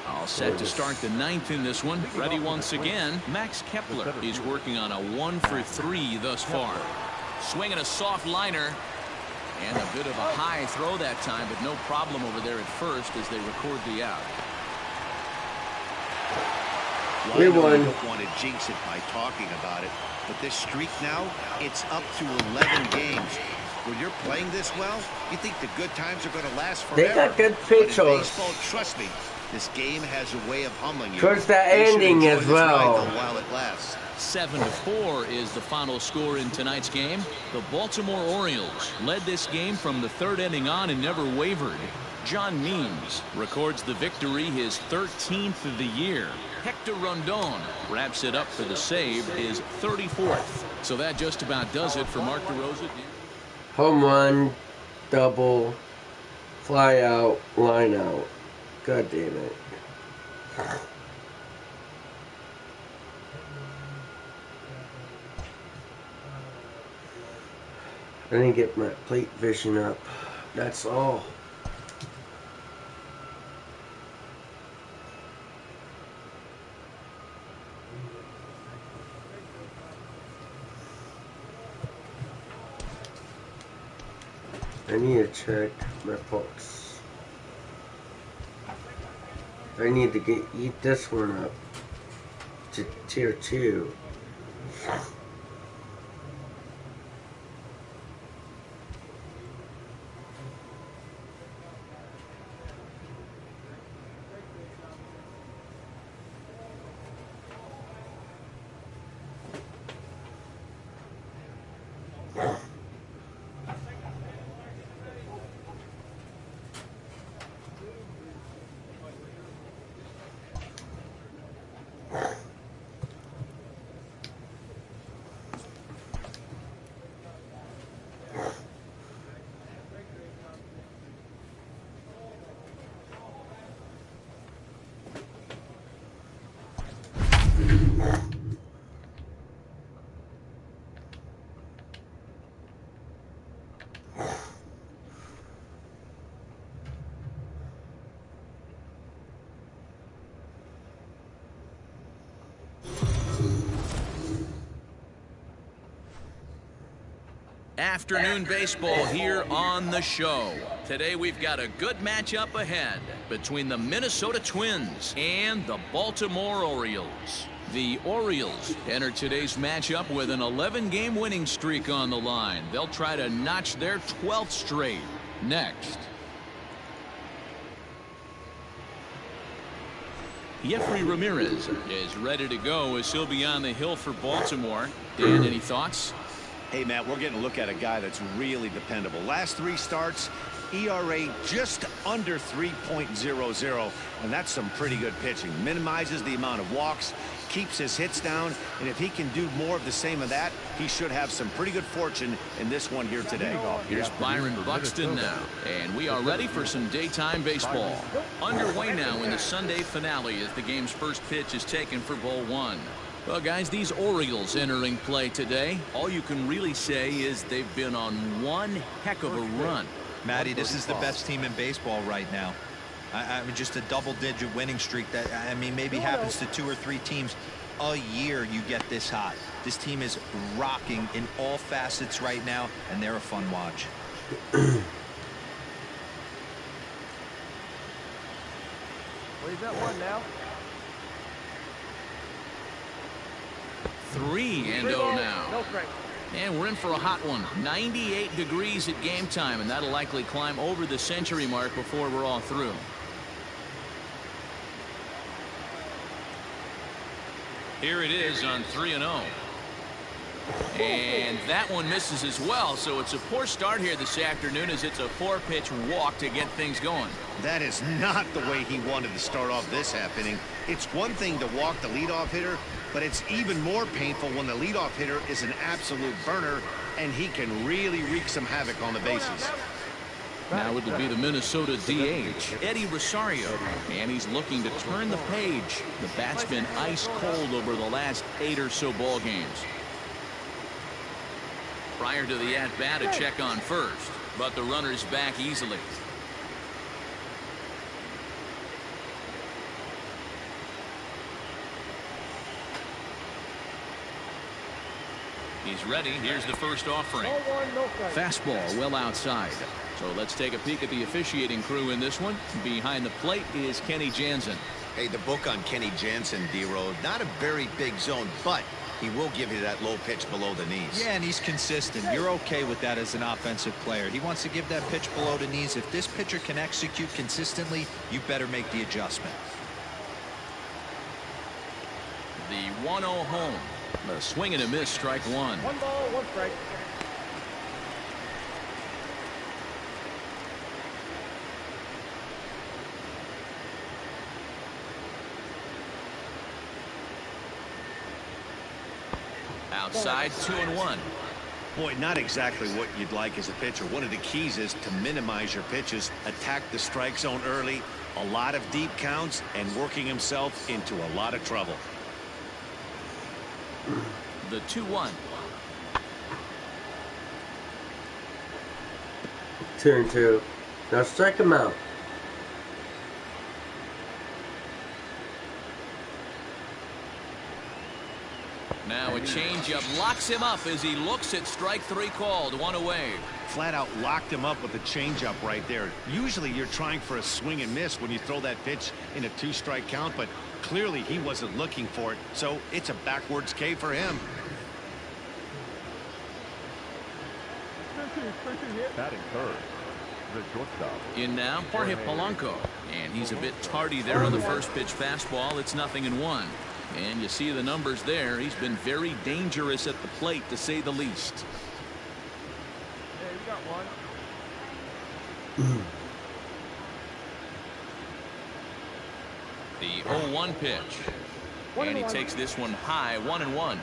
Speaker 2: All set to start the 9th in this one. Ready once again, Max Kepler. He's working on a 1 for 3 thus far. Swinging a soft liner. And a bit of a high throw that time, but no problem over there at first as they record the out.
Speaker 3: Well, I know you don't want to jinx it by talking about it, but this streak now, it's up to 11 games. When you're playing this well, you think the good times are going to last forever.
Speaker 1: They got good
Speaker 3: But in
Speaker 1: pitchers.
Speaker 3: baseball, trust me, this game has a way of humbling you.
Speaker 1: Towards that
Speaker 3: They should
Speaker 1: ending
Speaker 3: enjoy
Speaker 1: as
Speaker 3: this ride,
Speaker 1: well.
Speaker 3: though, while it lasts.
Speaker 2: 7-4 is the final score in tonight's game. The Baltimore Orioles led this game from the third inning on and never wavered. John Means records the victory, his 13th of the year. Hector Rondon wraps it up for the save, his 34th. So that just about does it for Mark DeRosa.
Speaker 1: Home run, double, fly out, line out. God damn it. I didn't get my plate vision up. That's all. I need to check my pulse. I need to eat this one up to tier 2.
Speaker 2: Afternoon baseball here on the show. Today we've got a good matchup ahead between the Minnesota Twins and the Baltimore Orioles. The Orioles enter today's matchup with an 11-game winning streak on the line. They'll try to notch their 12th straight. Next. Yefry Ramirez is ready to go as he'll be on the hill for Baltimore. Dan, any thoughts?
Speaker 3: Hey, Matt, we're getting a look at a guy that's really dependable. Last 3 starts, ERA just under 3.00, and that's some pretty good pitching. Minimizes the amount of walks, keeps his hits down, and if he can do more of the same of that, he should have some pretty good fortune in this one here today.
Speaker 2: Here's Byron Buxton now, and we are ready for some daytime baseball. Underway now in the Sunday finale as the game's first pitch is taken for ball 1. Well, guys, these Orioles entering play today, all you can really say is they've been on one heck of a run.
Speaker 4: Matty, this is the best team in baseball right now. I mean, just a double-digit winning streak that, I mean, maybe happens to 2 or 3 teams a year you get this hot. This team is rocking in all facets right now, and they're a fun watch.
Speaker 5: Well, he's got one now.
Speaker 2: 3-0 now. And we're in for a hot one. 98 degrees at game time, and that'll likely climb over the century mark before we're all through. Here it is on 3-0. And that one misses as well, so it's a poor start here this afternoon as it's a 4-pitch walk to get things going.
Speaker 3: That is not the way he wanted to start off this half inning. It's one thing to walk the leadoff hitter, but it's even more painful when the leadoff hitter is an absolute burner and he can really wreak some havoc on the bases.
Speaker 2: Now it'll be the Minnesota DH, Eddie Rosario, and he's looking to turn the page. The bat's been ice cold over the last 8 or so ball games. Prior to the at-bat, a check on first, but the runner's back easily. He's ready. Here's the first offering. Fastball well outside. So let's take a peek at the officiating crew in this one. Behind the plate is Kenny Jansen.
Speaker 3: Hey, the book on Kenny Jansen, D-Road, not a very big zone, but he will give you that low pitch below the knees.
Speaker 4: Yeah, and he's consistent. You're okay with that as an offensive player. He wants to give that pitch below the knees. If this pitcher can execute consistently, you better make the adjustment.
Speaker 2: The 1-0 home. A swing and a miss, strike one.
Speaker 5: 1 ball, 1 strike.
Speaker 2: Outside, 2-1.
Speaker 3: Boy, not exactly what you'd like as a pitcher. One of the keys is to minimize your pitches, attack the strike zone early, a lot of deep counts, and working himself into a lot of trouble.
Speaker 2: The 2-1.
Speaker 1: 2-2. Now strike him out.
Speaker 2: Now a changeup locks him up as he looks at strike three called. One away.
Speaker 3: Flat out locked him up with a changeup right there. Usually you're trying for a swing and miss when you throw that pitch in a 2-strike count, but clearly he wasn't looking for it, so it's a backwards K for him.
Speaker 6: Batting third, the shortstop.
Speaker 2: In now, Jorge Polanco. And he's a bit tardy there on the first pitch fastball. It's 0-1. And you see the numbers there. He's been very dangerous at the plate, to say the least.
Speaker 5: Hey, we got one.
Speaker 2: The 0-1 pitch. And he takes this one high, 1-1.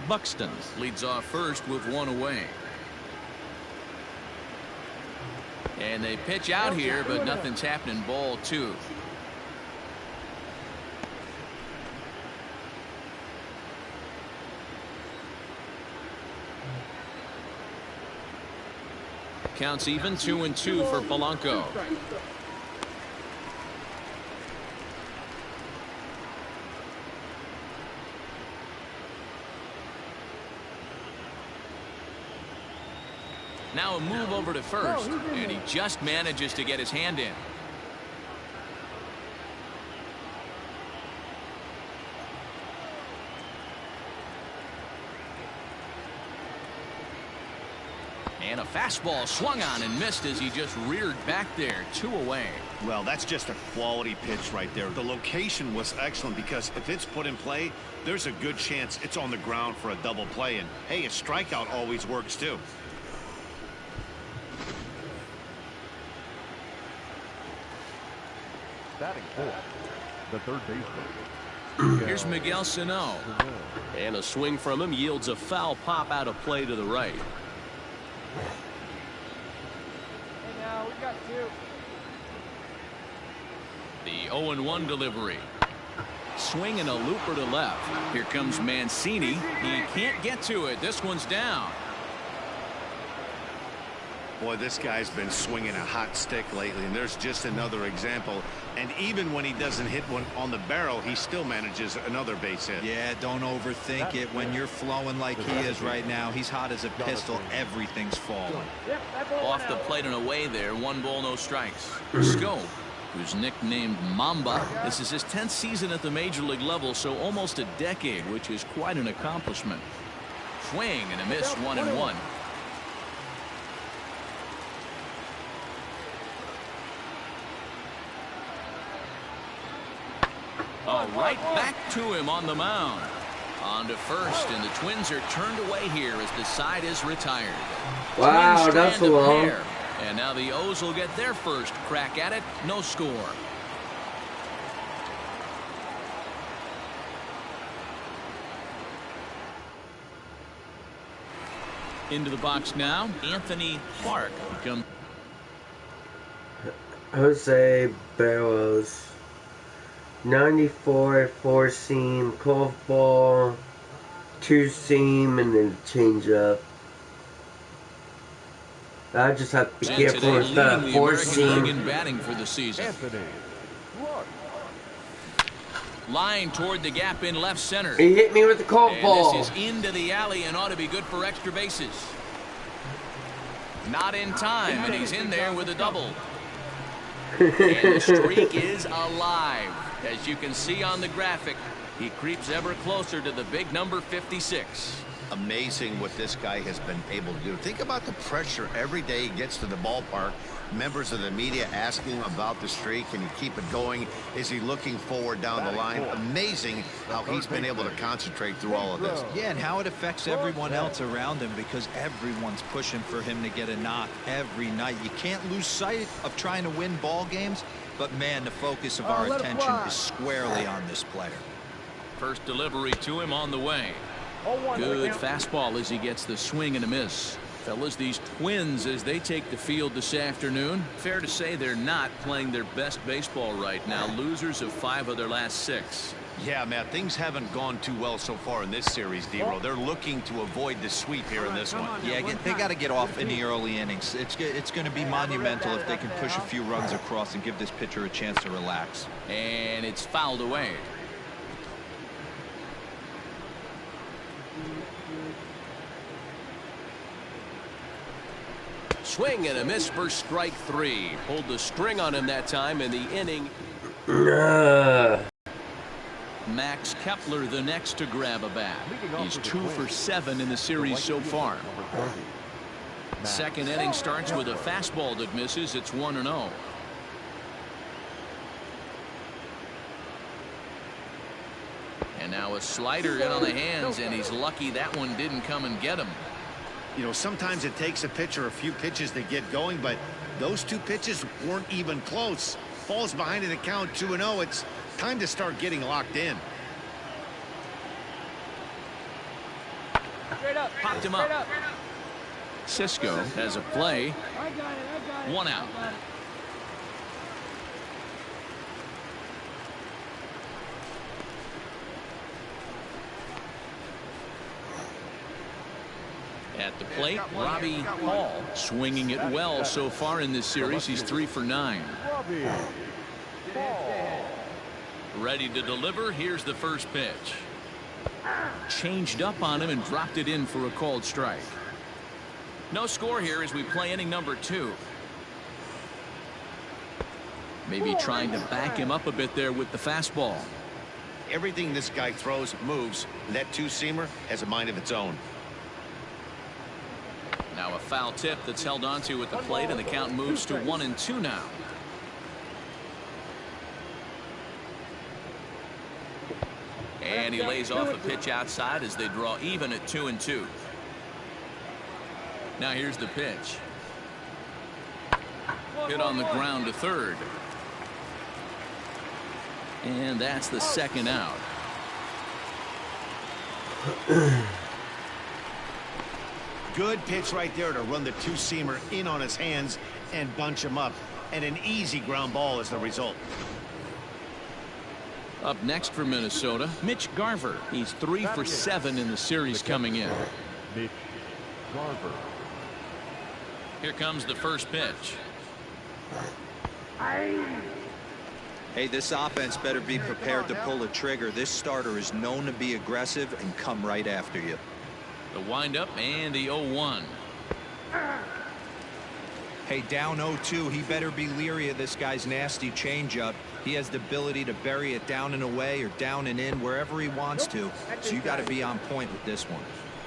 Speaker 2: Buxton leads off first with one away. And they pitch out here, but nothing's happening. Ball 2. Counts even, 2-2 for Polanco. Now a move over to first, and he just manages to get his hand in. And a fastball swung on and missed as he just reared back there. 2 away.
Speaker 3: Well, that's just a quality pitch right there. The location was excellent because if it's put in play, there's a good chance it's on the ground for a double play. And hey, a strikeout always works too.
Speaker 6: Batting fourth, the third baseman.
Speaker 2: Here's Miguel Sano. And a swing from him yields a foul pop out of play to the right.
Speaker 5: Hey, now we got 2.
Speaker 2: The 0-1 delivery. Swing and a looper to left. Here comes Mancini. He can't get to it. This one's down.
Speaker 3: Boy, this guy's been swinging a hot stick lately, and there's just another example. And even when he doesn't hit one on the barrel, he still manages another base hit.
Speaker 4: Yeah, don't overthink it. When you're flowing like he is right now, he's hot as a pistol. Everything's falling.
Speaker 5: Yep, that's all.
Speaker 2: Off the plate and away there. 1 ball, no strikes. Scope, who's nicknamed Mamba. This is his 10th season at the major league level, so almost a decade, which is quite an accomplishment. Swing and a miss, 1-1. Right back to him on the mound. On to first, and the Twins are turned away here as the side is retired.
Speaker 1: Wow, that's a long.
Speaker 2: And now the O's will get their first crack at it. No score. Into the box now, Anthony Clark.
Speaker 1: Jose Barros. 94 4-seam, curveball, 2-seam, and then change-up. I just have to be careful with that 4-seam.
Speaker 2: In batting for the season. Line toward the gap in left center.
Speaker 1: He hit me with the cold
Speaker 2: And
Speaker 1: ball.
Speaker 2: this is into the alley and ought to be good for extra bases. Not in time, and he's in there with a double. And the streak is alive. As you can see on the graphic, he creeps ever closer to the big number 56.
Speaker 3: Amazing what this guy has been able to do. Think about the pressure every day he gets to the ballpark. Members of the media asking him about the streak. Can he keep it going? Is he looking forward down the line? Amazing how he's been able to concentrate through all of this.
Speaker 4: Yeah, and how it affects everyone else around him, because everyone's pushing for him to get a knock every night. You can't lose sight of trying to win ball games, but man, the focus of our attention is squarely on this player.
Speaker 2: First delivery to him on the way. Good fastball as he gets the swing and a miss. Fellas, these Twins, as they take the field this afternoon, fair to say they're not playing their best baseball right now. Losers of 5 of their last 6.
Speaker 3: Yeah, Matt, things haven't gone too well so far in this series, D-Row. They're looking to avoid the sweep here in this one.
Speaker 4: Yeah, they got to get off in the early innings. It's going to be monumental if they can push a few runs across and give this pitcher a chance to relax.
Speaker 2: And it's fouled away. Swing and a miss for strike 3. Pulled the string on him that time in the inning. Max Kepler the next to grab a bat. He's 2 for 7 in the series so far. Second inning starts with a fastball that misses. It's 1-0. And now a slider in on the hands, and he's lucky that one didn't come and get him.
Speaker 3: You know, sometimes it takes a pitcher a few pitches to get going, but those 2 pitches weren't even close. Falls behind in the count 2-0. It's time to start getting locked in.
Speaker 2: Popped him up. Cisco has a play. 1 out. At the plate, Robbie Hall swinging it well so far in this series. He's 3 for 9. Ready to deliver. Here's the first pitch. Changed up on him and dropped it in for a called strike. No score here as we play inning number 2. Maybe trying to back him up a bit there with the fastball.
Speaker 3: Everything this guy throws moves. That 2-seamer has a mind of its own.
Speaker 2: Now a foul tip that's held onto at the plate, and the count moves to 1-2 now. And he lays off a pitch outside as they draw even at 2-2. Now here's the pitch. Hit on the ground to third. And that's the second out.
Speaker 3: Good pitch right there to run the 2-seamer in on his hands and bunch him up. And an easy ground ball is the result.
Speaker 2: Up next for Minnesota, Mitch Garver. He's 3 for 7 in the series coming in.
Speaker 6: Mitch Garver.
Speaker 2: Here comes the first pitch.
Speaker 4: Hey, this offense better be prepared to pull the trigger. This starter is known to be aggressive and come right after you.
Speaker 2: The windup and the 0-1.
Speaker 4: Hey, down 0-2, he better be leery of this guy's nasty changeup. He has the ability to bury it down and away or down and in wherever he wants to. So you got to be on point with this one.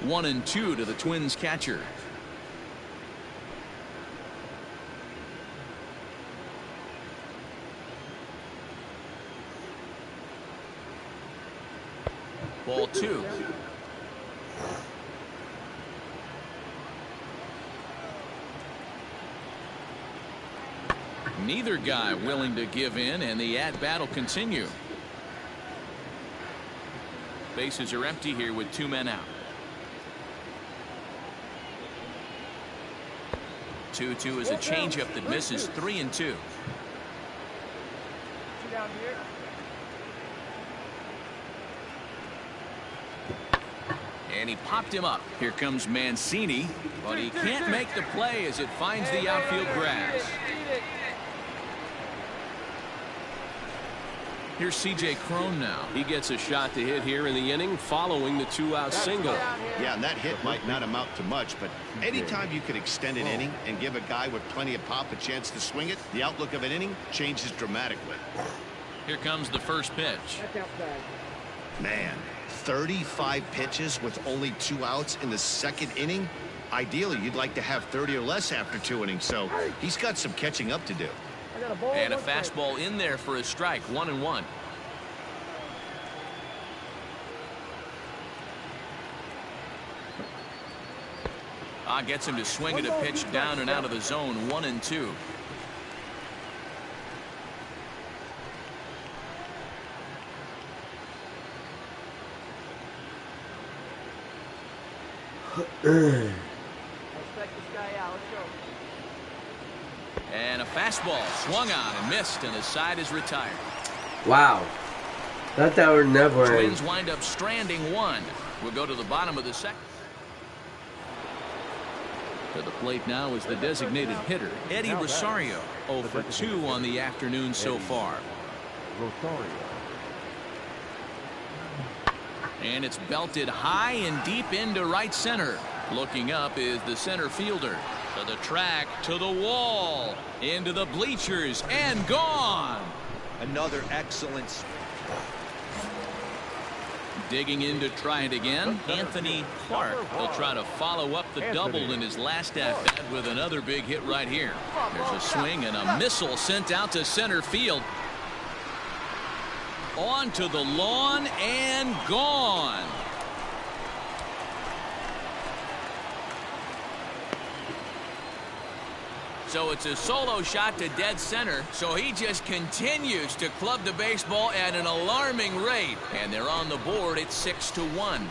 Speaker 2: 1-2 to the Twins catcher. Ball 2. Neither guy willing to give in, and the at-bat will continue. Bases are empty here with 2 men out. 2-2 is a changeup that misses. 3-2.
Speaker 5: 2 down here.
Speaker 2: And he popped him up. Here comes Mancini, but he can't make the play as it finds the outfield grass. Here's C.J. Cron now.
Speaker 6: He gets a shot to hit here in the inning following the 2-out single.
Speaker 3: Yeah, and that hit might not amount to much, but anytime you can extend an inning and give a guy with plenty of pop a chance to swing it, the outlook of an inning changes dramatically.
Speaker 2: Here comes the first pitch.
Speaker 3: Man, 35 pitches with only 2 outs in the second inning. Ideally, you'd like to have 30 or less after 2 innings, so he's got some catching up to do.
Speaker 2: And a fastball in there for a strike, 1-1. Gets him to swing at a pitch down and out of the zone, 1-2. And a fastball swung on and missed, and the side is retired.
Speaker 1: Wow. Thought that would never end.
Speaker 2: Twins wind up stranding 1. We'll go to the bottom of the second. To the plate now is the designated hitter, Eddie Rosario, 0 for 2 on the afternoon so far. And it's belted high and deep into right center. Looking up is the center fielder. To the track, to the wall, into the bleachers, and gone.
Speaker 4: Another excellent.
Speaker 2: Digging in to try it again, Anthony Clark. He'll try to follow up the double in his last at-bat with another big hit right here. There's a swing and a missile sent out to center field. Onto the lawn and gone. So it's a solo shot to dead center. So he just continues to club the baseball at an alarming rate. And they're on the board at 6-1.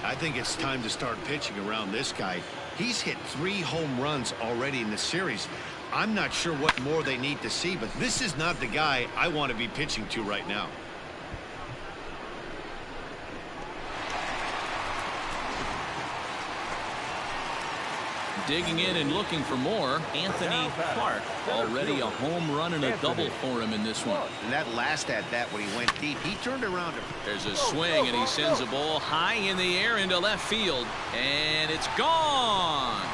Speaker 3: I think it's time to start pitching around this guy. He's hit 3 home runs already in the series. I'm not sure what more they need to see, but this is not the guy I want to be pitching to right now.
Speaker 2: Digging in and looking for more, Anthony Clark. Already a home run and a double for him in this one.
Speaker 3: And that last at-bat when he went deep, he turned around.
Speaker 2: There's a swing, and he sends a ball high in the air into left field. And it's gone.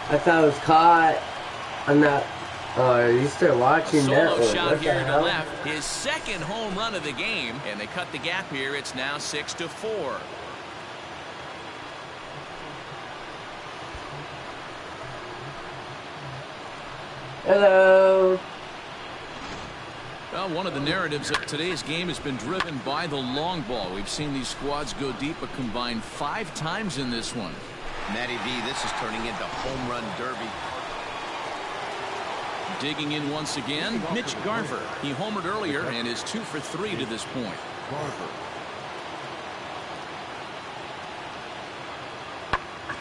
Speaker 1: I thought it was caught. I'm not. Oh, you still watching that
Speaker 2: Solo
Speaker 1: one?
Speaker 2: shot
Speaker 1: What the
Speaker 2: here to
Speaker 1: hell?
Speaker 2: left. His second home run of the game. And they cut the gap here. It's now 6-4.
Speaker 1: Hello.
Speaker 2: Well, one of the narratives of today's game has been driven by the long ball. We've seen these squads go deep a combined 5 times in this one.
Speaker 3: Matty V, this is turning into home run derby.
Speaker 2: Digging in once again, Mitch Garver. He homered earlier and is 2 for 3 to this point.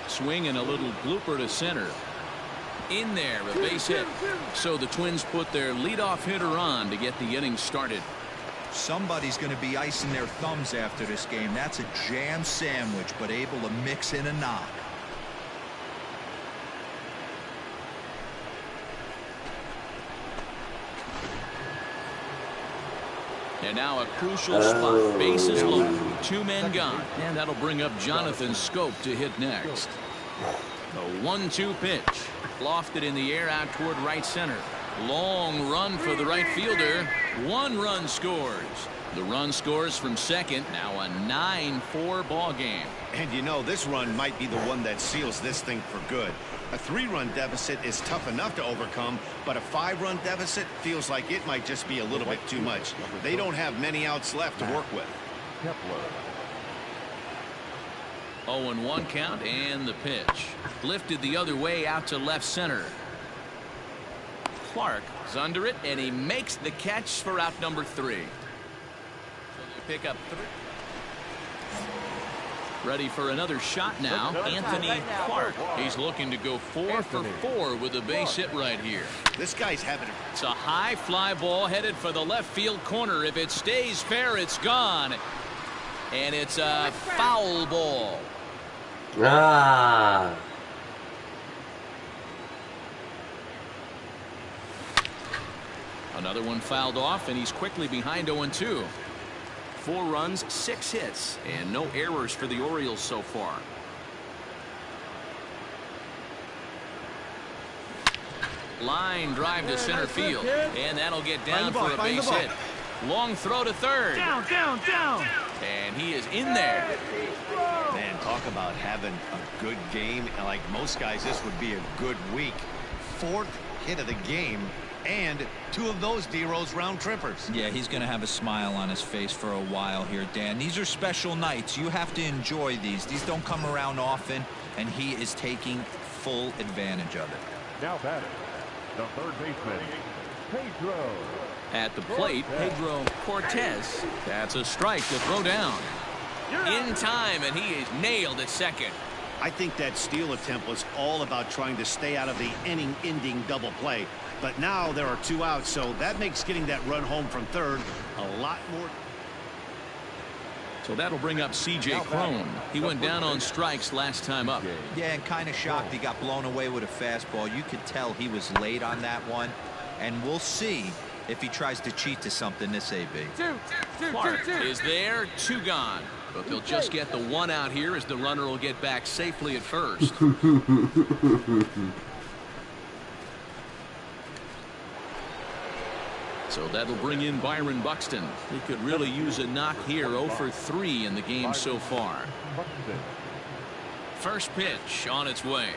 Speaker 2: Swing and a little blooper to center. In there, a base hit. So the Twins put their leadoff hitter on to get the inning started.
Speaker 4: Somebody's going to be icing their thumbs after this game. That's a jam sandwich, but able to mix in a knock.
Speaker 2: And now a crucial spot. Bases loaded. 2 men gone. And that'll bring up Jonathan Scope to hit next. A 1-2 pitch. Lofted in the air out toward right center. Long run for the right fielder. 1 run scores. The run scores from second. Now a 9-4 ball game.
Speaker 3: And you know, this run might be the one that seals this thing for good. A 3-run deficit is tough enough to overcome, but a 5-run deficit feels like it might just be a little bit too much. They don't have many outs left to work with.
Speaker 2: 0-1 count and the pitch. Lifted the other way out to left center. Clark is under it, and he makes the catch for out number 3. So they pick up 3. Ready for another shot now, Anthony Clark. He's looking to go 4 for 4 with a base hit right here.
Speaker 3: This guy's having it.
Speaker 2: It's a high fly ball headed for the left field corner. If it stays fair, it's gone. And it's a foul ball.
Speaker 1: Ah.
Speaker 2: Another one fouled off, and he's quickly behind 0-2.
Speaker 8: 4 runs, 6 hits, and no errors for the Orioles so far.
Speaker 2: Line drive to center field, and that'll get down for a base hit. Long throw to third.
Speaker 8: Down.
Speaker 2: And he is in there.
Speaker 3: Man, talk about having a good game. And like most guys, this would be a good week. 4th hit of the game, and 2 of those D-Rose round trippers.
Speaker 4: Yeah, he's going to have a smile on his face for a while here, Dan. These are special nights. You have to enjoy these. These don't come around often, and he is taking full advantage of it.
Speaker 6: Now batting, the third baseman, Pedro.
Speaker 2: At the plate, Pedro Cortez. That's a strike to throw down. In time, and he is nailed at second.
Speaker 3: I think that steal attempt was all about trying to stay out of the inning-ending double play. But now there are 2 outs, so that makes getting that run home from third a lot more.
Speaker 2: So that'll bring up C.J. Cron. He went down on strikes last time up.
Speaker 4: Yeah, and kind of shocked he got blown away with a fastball. You could tell he was late on that one, and we'll see if he tries to cheat to something this AB.
Speaker 2: Clark is there, 2 gone. But they'll just get the 1 out here as the runner will get back safely at first. So that'll bring in Byron Buxton. He could really use a knock here. 0 for 3 in the game so far. First pitch on its way.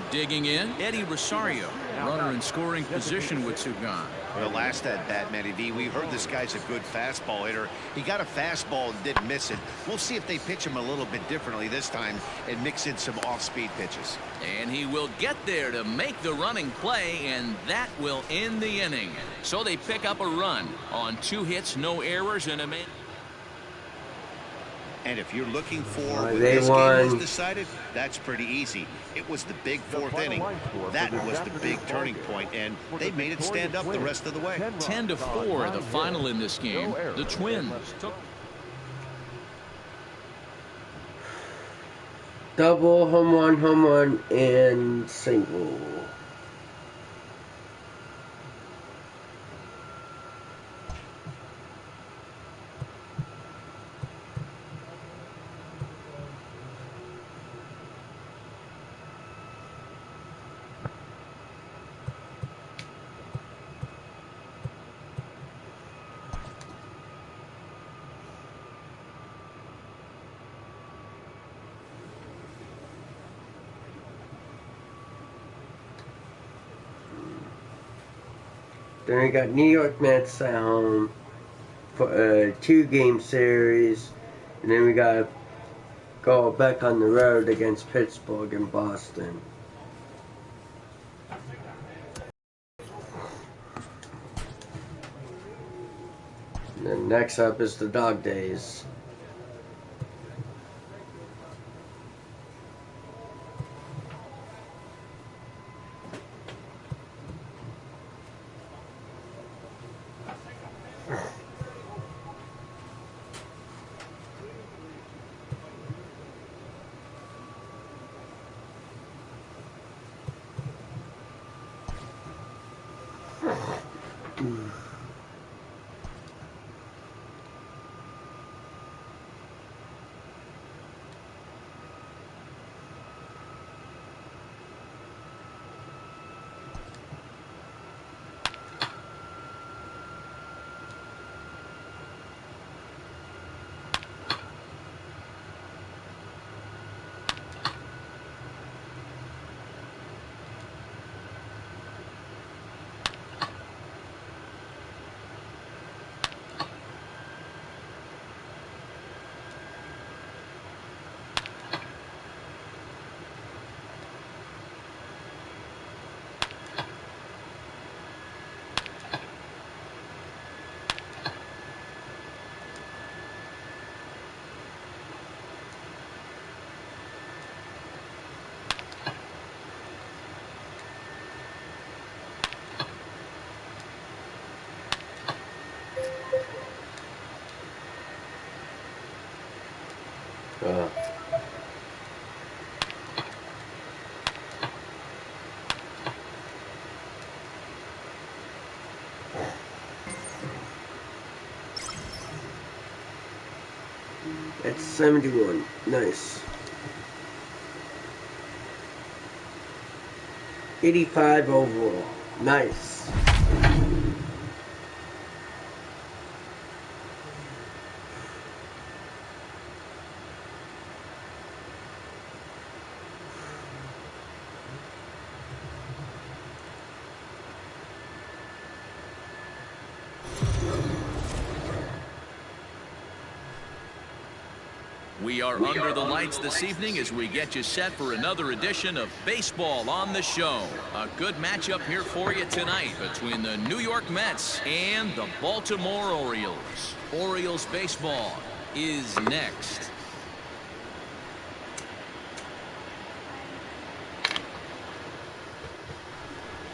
Speaker 2: Digging in, Eddie Rosario. Runner in scoring position with 2 gone.
Speaker 3: The last at bat, Matty V, we heard this guy's a good fastball hitter. He got a fastball and didn't miss it. We'll see if they pitch him a little bit differently this time and mix in some off-speed pitches.
Speaker 2: And he will get there to make the running play, and that will end the inning. So they pick up a run on 2 hits, no errors, and a man.
Speaker 3: And if you're looking for when
Speaker 1: they
Speaker 3: this game was
Speaker 1: won.
Speaker 3: decided, that's pretty easy. It was the big 4th inning. That was the big turning point, and they made it stand up the rest of the way.
Speaker 2: 10-4 the final in this game. The Twins took.
Speaker 1: Double, home run, and single. Then we got New York Mets at home for a 2-game series. And then we got to go back on the road against Pittsburgh and Boston. And then next up is the Dog Days. That's 71. Nice. 85 overall. Nice.
Speaker 2: We are under the lights this evening as we get you set for another edition of Baseball on the Show. A good matchup here for you tonight between the New York Mets and the Baltimore Orioles. Orioles baseball is next.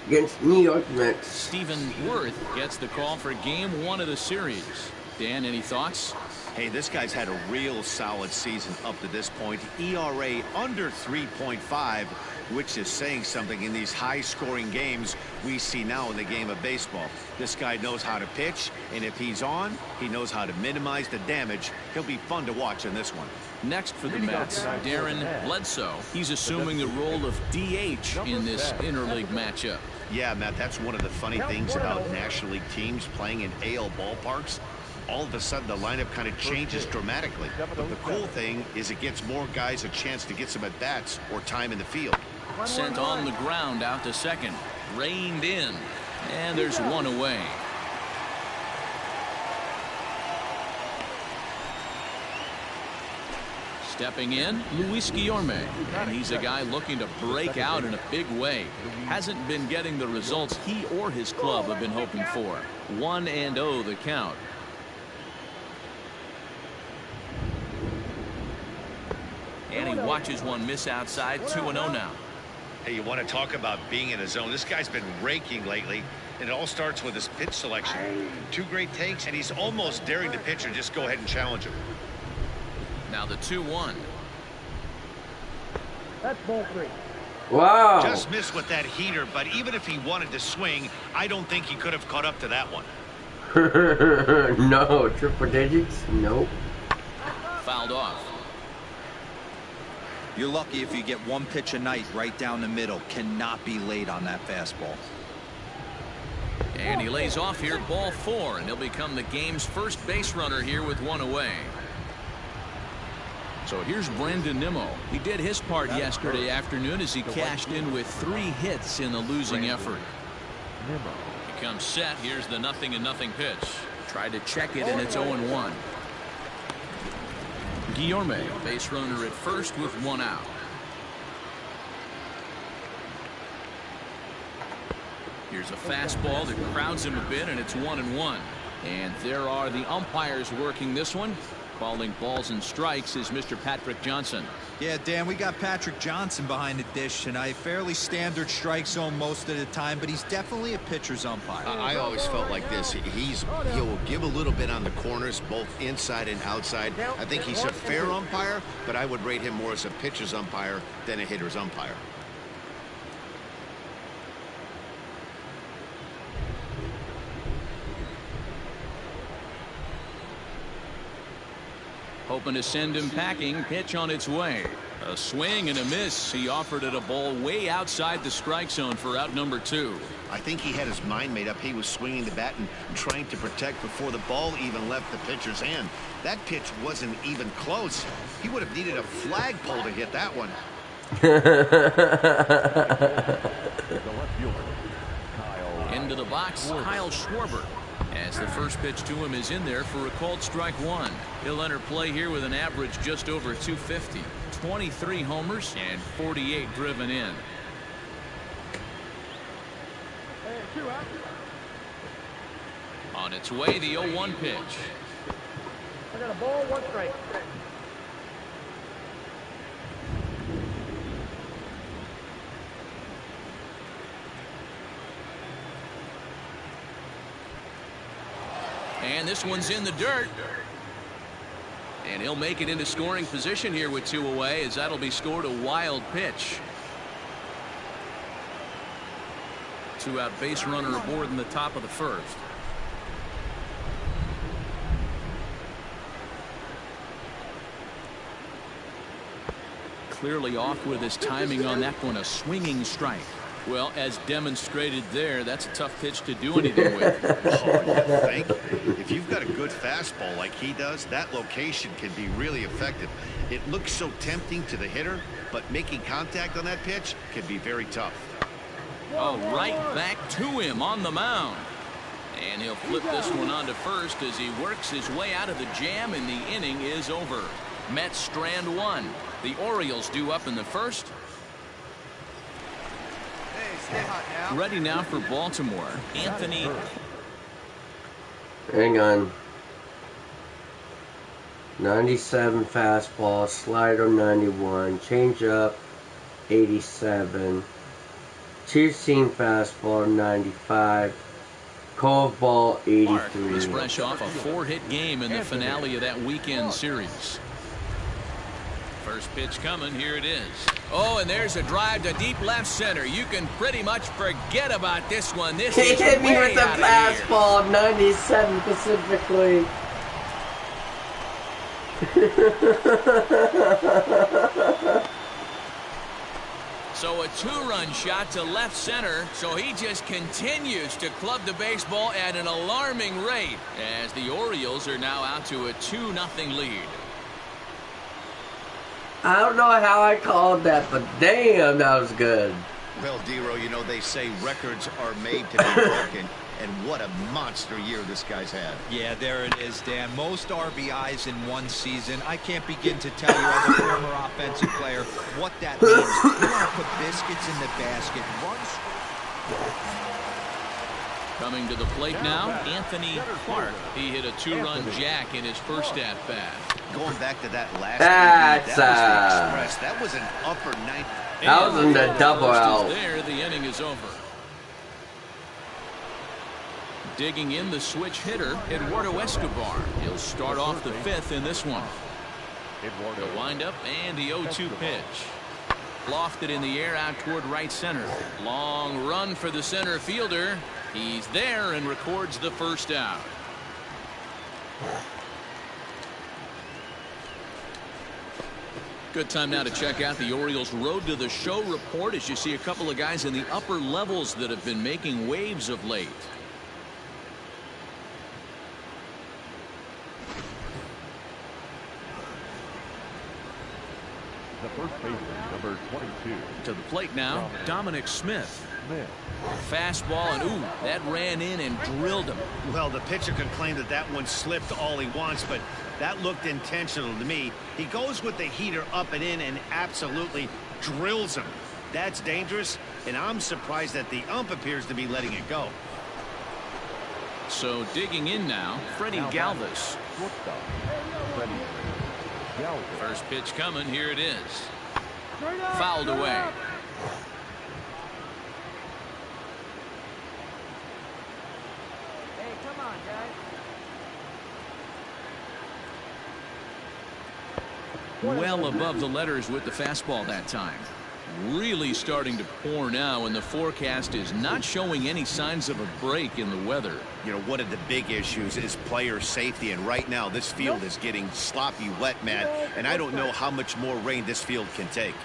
Speaker 1: Against New York Mets.
Speaker 2: Stephen Worth gets the call for game 1 of the series. Dan, any thoughts?
Speaker 3: Hey, this guy's had a real solid season up to this point. ERA under 3.5, which is saying something in these high-scoring games we see now in the game of baseball. This guy knows how to pitch, and if he's on, he knows how to minimize the damage. He'll be fun to watch in this one.
Speaker 2: Next for the Mets, Darren Bledsoe. He's assuming the role of DH in this interleague matchup.
Speaker 3: Yeah, Matt, that's one of the funny things about National League teams playing in AL ballparks. All of a sudden, the lineup kind of changes dramatically. But the cool thing is it gives more guys a chance to get some at-bats or time in the field.
Speaker 2: Sent on the ground out to second. Reined in. And there's one away. Stepping in, Luis Guillorme. And he's a guy looking to break out in a big way. Hasn't been getting the results he or his club have been hoping for. 1-0 the count. And he watches one miss outside. 2-0 now.
Speaker 3: Hey, you want to talk about being in a zone? This guy's been raking lately, and it all starts with his pitch selection. 2 great takes, and he's almost daring the pitcher just go ahead and challenge him.
Speaker 2: Now the 2-1.
Speaker 5: That's ball 3.
Speaker 1: Wow.
Speaker 3: Just missed with that heater, but even if he wanted to swing, I don't think he could have caught up to that one.
Speaker 1: No, triple digits? Nope.
Speaker 2: Fouled off.
Speaker 4: You're lucky if you get one pitch a night right down the middle. Cannot be late on that fastball.
Speaker 2: And he lays off here, ball 4, and he'll become the game's first base runner here with 1 away. So here's Brandon Nimmo. He did his part yesterday afternoon as he cashed in with 3 hits in the losing effort. He comes set. Here's the 0-0 pitch. Tried to check it, and it's 0-1. Guillorme, base runner at first with 1 out. Here's a fastball that crowds him a bit, and it's 1-1. And there are the umpires working this one. Calling balls and strikes is Mr. Patrick Johnson.
Speaker 4: Yeah, Dan, we got Patrick Johnson behind the dish tonight. Fairly standard strike zone most of the time, but he's definitely a pitcher's umpire.
Speaker 3: I always felt like this. He'll give a little bit on the corners, both inside and outside. I think he's a fair umpire, but I would rate him more as a pitcher's umpire than a hitter's umpire.
Speaker 2: Hoping to send him packing. Pitch on its way. A swing and a miss. He offered it a ball way outside the strike zone for out number 2.
Speaker 3: I think he had his mind made up. He was swinging the bat and trying to protect before the ball even left the pitcher's hand. That pitch wasn't even close. He would have needed a flagpole to hit that one.
Speaker 2: Into the box, Kyle Schwarber. As the first pitch to him is in there for a called strike 1. He'll enter play here with an average just over 250. 23 homers and 48 driven in. On its way, the 0-1 pitch.
Speaker 5: I got a ball, 1 strike.
Speaker 2: And this one's in the dirt. And he'll make it into scoring position here with 2 away, as that'll be scored a wild pitch. 2-out base runner aboard in the top of the first. Clearly off with his timing on that one, a swinging strike. Well, as demonstrated there, that's a tough pitch to do anything with.
Speaker 3: Oh, you think? If you've got a good fastball like he does, that location can be really effective. It looks so tempting to the hitter, but making contact on that pitch can be very tough.
Speaker 2: Oh, right back to him on the mound. And he'll flip this one onto first as he works his way out of the jam, and the inning is over. Mets strand 1. The Orioles due up in the first. Ready now for Baltimore. Anthony.
Speaker 1: Hang on. 97 fastball, slider 91, changeup 87, two-seam fastball 95, curveball 83.
Speaker 2: He's fresh off a 4-hit game in the finale of that weekend series. First pitch coming. Here it is. Oh, and there's a drive to deep left center. You can pretty much forget about this one. This
Speaker 1: he
Speaker 2: is
Speaker 1: hit me
Speaker 2: way
Speaker 1: with the
Speaker 2: out of
Speaker 1: fastball, 97 specifically.
Speaker 2: So a 2-run shot to left center. So he just continues to club the baseball at an alarming rate, as the Orioles are now out to a 2-0 lead.
Speaker 1: I don't know how I called that, but damn, that was good.
Speaker 3: Well, Dero, you know, they say records are made to be broken, and what a monster year this guy's had.
Speaker 4: Yeah, there it is, Dan. Most RBIs in one season. I can't begin to tell you, as a former offensive player, what that means. You want to put biscuits in the basket.
Speaker 2: Coming to the plate now, Anthony Clark. He hit a 2-run jack in his first at-bat.
Speaker 3: Going back to that last
Speaker 1: That's
Speaker 3: inning, that was the Express. That was an upper 9th.
Speaker 1: That was in the double out.
Speaker 2: There, the inning is over. Digging in the switch hitter, Eduardo Escobar. He'll start off the 5th in this one. The windup and the 0-2 pitch. Lofted in the air out toward right center. Long run for the center fielder. He's there and records the first out. Good time now to check out the Orioles' Road to the Show report, as you see a couple of guys in the upper levels that have been making waves of late.
Speaker 6: The first baseman, number 22.
Speaker 2: To the plate now, Dominic Smith. Fastball, and ooh, that ran in and drilled him.
Speaker 3: Well, the pitcher can claim that that one slipped all he wants, but that looked intentional to me. He goes with the heater up and in and absolutely drills him. That's dangerous, and I'm surprised that the ump appears to be letting it go.
Speaker 2: So digging in now, Freddie Galvis. First pitch coming. Here it is. Fouled away.
Speaker 5: Hey, come on, guys.
Speaker 2: Well above the letters with the fastball that time. Really starting to pour now, and the forecast is not showing any signs of a break in the weather.
Speaker 3: You know, one of the big issues is player safety, and right now this field is getting sloppy wet, Matt, and I don't know how much more rain this field can take.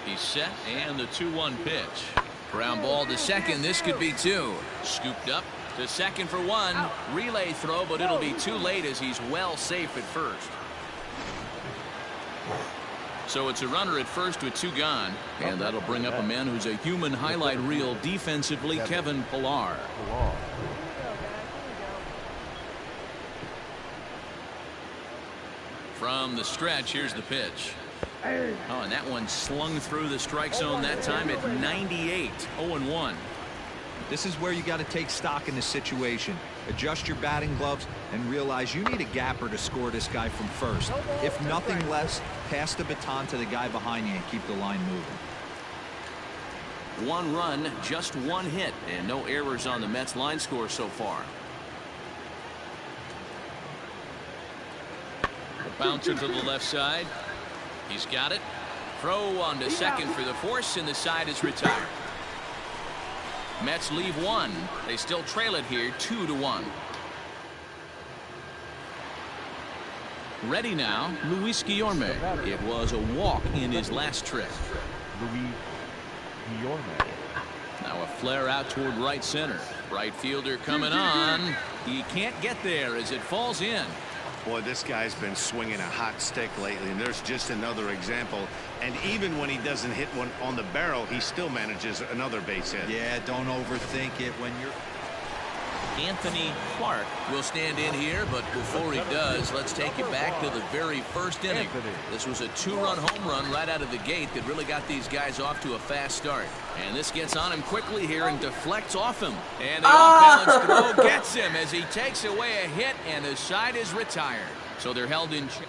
Speaker 2: He's set, and the 2-1 pitch. Ground ball to second. This could be 2. Scooped up to second for 1. Relay throw, but it'll be too late as he's well safe at first. So it's a runner at first with 2 gone, and that'll bring up a man who's a human highlight reel defensively, Kevin Pillar. From the stretch, here's the pitch. Oh, and that one slung through the strike zone that time at 98, 0-1.
Speaker 4: This is where you got to take stock in the situation. Adjust your batting gloves and realize you need a gapper to score this guy from first. If nothing less, pass the baton to the guy behind you and keep the line moving.
Speaker 2: 1 run, just 1 hit, and no errors on the Mets line score so far. bouncer to the left side. He's got it. Throw on to second for the force, and the side is retired. Mets leave one. They still trail it here 2-1. Ready now, Luis Guillorme. It was a walk in his last trip.
Speaker 6: Luis Guillorme.
Speaker 2: Now a flare out toward right center. Right fielder coming on. He can't get there as it falls in.
Speaker 3: Boy, this guy's been swinging a hot stick lately, and there's just another example. And even when he doesn't hit one on the barrel, he still manages another base hit.
Speaker 4: Yeah, don't overthink it when you're...
Speaker 2: Anthony Clark will stand in here, but before he does, let's take you back to the very first inning. This was a 2-run home run right out of the gate that really got these guys off to a fast start. And this gets on him quickly here and deflects off him. And the off-balance throw gets him as he takes away a hit, and the side is retired. So they're held in check.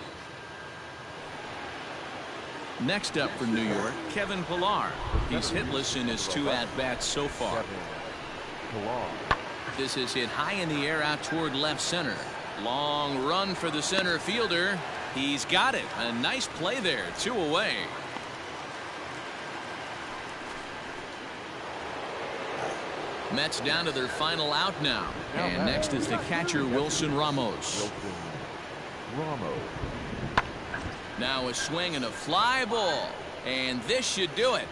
Speaker 2: Next up for New York, Kevin Pillar. He's hitless in his 2 at-bats so far. This is hit high in the air out toward left center. Long run for the center fielder. He's got it. A nice play there. 2 away. Mets down to their final out now. And next is the catcher, Wilson Ramos. Now a swing and a fly ball. And this should do it.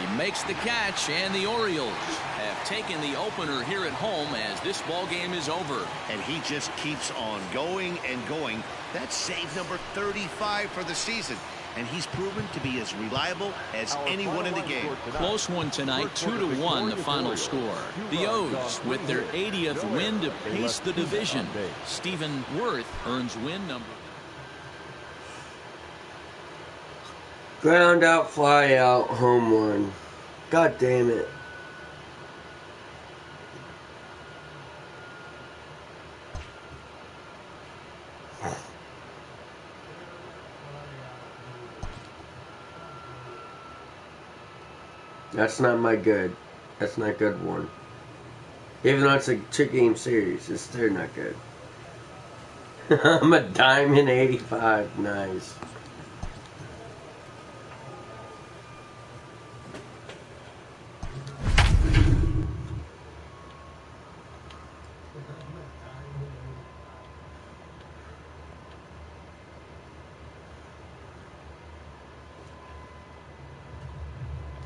Speaker 2: He makes the catch, and the Orioles have taken the opener here at home as this ball game is over.
Speaker 3: And he just keeps on going and going. That's save number 35 for the season. And he's proven to be as reliable as anyone in the game.
Speaker 2: Close one tonight, 2-1 the final score. The O's with their 80th win to pace the division. Stephen Worth earns win number.
Speaker 1: Ground out, fly out, home run. God damn it. That's not my good. That's not good one. Even though it's a 2-game series, it's still not good. I'm a diamond 85. Nice.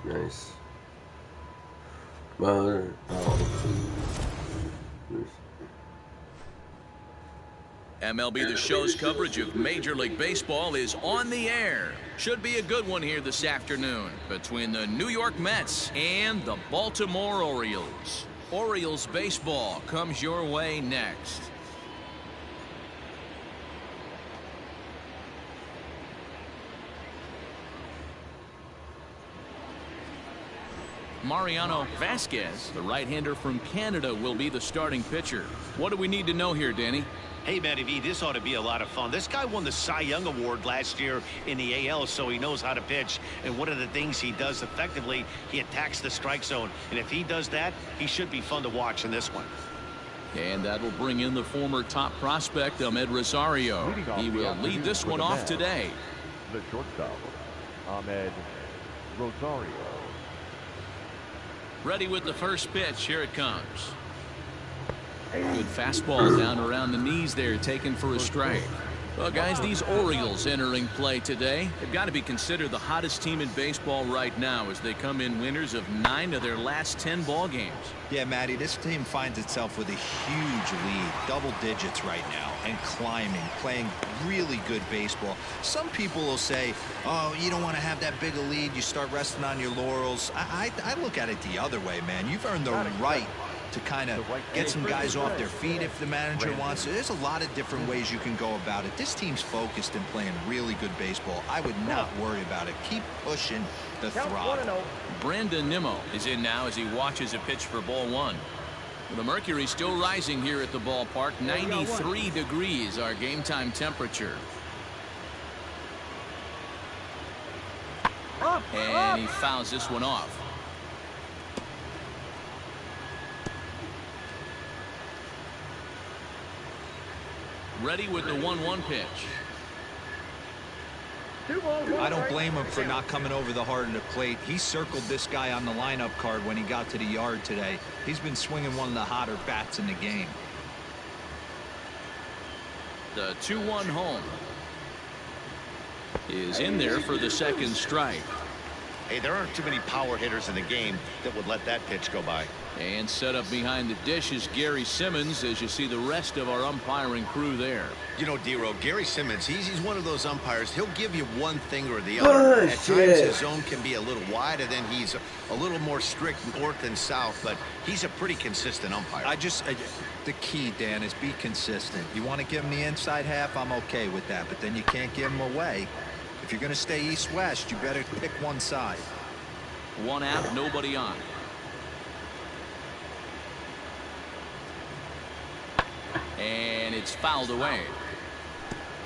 Speaker 1: Nice. Mother.
Speaker 2: MLB The Show's coverage of Major League Baseball is on the air. Should be a good one here this afternoon between the New York Mets and the Baltimore Orioles. Orioles baseball comes your way next. Mariano Vasquez, the right-hander from Canada, will be the starting pitcher. What do we need to know here, Danny?
Speaker 3: Hey, Matty V, this ought to be a lot of fun. This guy won the Cy Young Award last year in the AL, so he knows how to pitch. And one of the things he does effectively, he attacks the strike zone. And if he does that, he should be fun to watch in this one.
Speaker 2: And that will bring in the former top prospect, Ahmed Rosario. He will lead this one off today.
Speaker 6: The shortstop, Ahmed Rosario.
Speaker 2: Ready with the first pitch. Here it comes. Good fastball down around the knees there, taken for a strike. Well, guys, these Orioles entering play today, they've got to be considered the hottest team in baseball right now as they come in winners of 9 of their last 10 ball games.
Speaker 4: Yeah, Matty, this team finds itself with a huge lead, double digits right now, and climbing, playing really good baseball. Some people will say, oh, you don't want to have that big a lead, you start resting on your laurels. I look at it the other way, man. You've earned the right to kind of get some guys off their feet if the manager wants to. There's a lot of different ways you can go about it. This team's focused and playing really good baseball. I would not worry about it. Keep pushing the throttle.
Speaker 2: Brandon Nimmo is in now as he watches a pitch for ball 1. The mercury still rising here at the ballpark. 93 degrees our game time temperature. And he fouls this one off. Ready with the 1-1 pitch.
Speaker 5: 2 balls, 1
Speaker 4: I don't
Speaker 5: strike.
Speaker 4: blame him for not coming over the heart of the plate. He circled this guy on the lineup card when he got to the yard today. He's been swinging one of the hotter bats in the game.
Speaker 2: The 2-1 home is in there for the second strike.
Speaker 3: Hey, there aren't too many power hitters in the game that would let that pitch go by.
Speaker 2: And set up behind the dish is Gary Simmons as you see the rest of our umpiring crew there.
Speaker 3: You know, D-Row, Gary Simmons, he's one of those umpires. He'll give you one thing or the other. At times his zone can be a little wide, and then he's a little more strict north and south, but he's a pretty consistent umpire.
Speaker 4: The key, Dan, is be consistent. You want to give him the inside half, I'm okay with that, but then you can't give him away. If you're going to stay east-west, you better pick one side.
Speaker 2: 1 out, nobody on. And it's fouled away.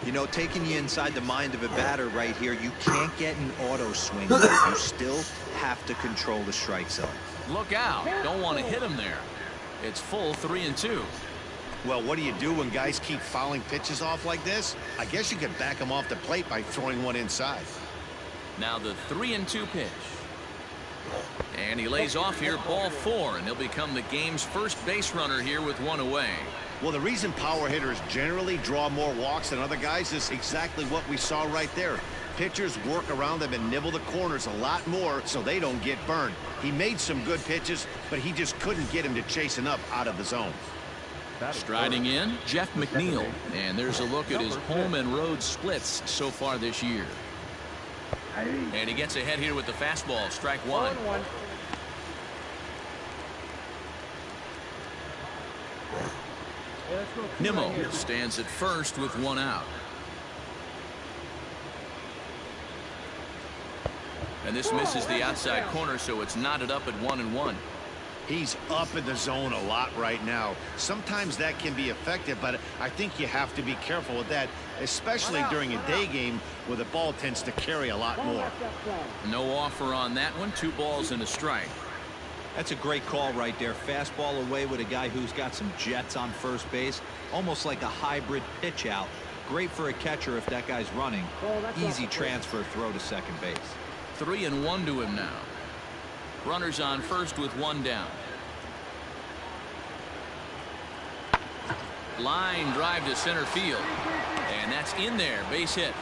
Speaker 4: You know, taking you inside the mind of a batter right here, you can't get an auto swing. You still have to control the strike zone.
Speaker 2: Look out. Don't want to hit him there. It's full 3-2.
Speaker 3: Well, what do you do when guys keep fouling pitches off like this? I guess you could back them off the plate by throwing one inside.
Speaker 2: Now the 3-2 pitch. And he lays off here, ball 4, and he'll become the game's first base runner here with 1 away.
Speaker 3: Well, the reason power hitters generally draw more walks than other guys is exactly what we saw right there. Pitchers work around them and nibble the corners a lot more so they don't get burned. He made some good pitches, but he just couldn't get him to chase enough out of the zone.
Speaker 2: Striding in, Jeff McNeil, and there's a look at his home and road splits so far this year. And he gets ahead here with the fastball, strike 1.
Speaker 5: 1-1.
Speaker 2: Nimmo stands at first with 1 out. And this misses the outside corner, so it's knotted up at 1-1.
Speaker 3: He's up in the zone a lot right now. Sometimes that can be effective, but I think you have to be careful with that, especially during a day game where the ball tends to carry a lot more.
Speaker 2: No offer on that one. 2 balls and a strike.
Speaker 4: That's a great call right there. Fastball away with a guy who's got some jets on first base. Almost like a hybrid pitch out. Great for a catcher if that guy's running. Easy transfer throw to second base.
Speaker 2: 3-1 to him now. Runners on first with 1 down. Line drive to center field. And that's in there. Base hit.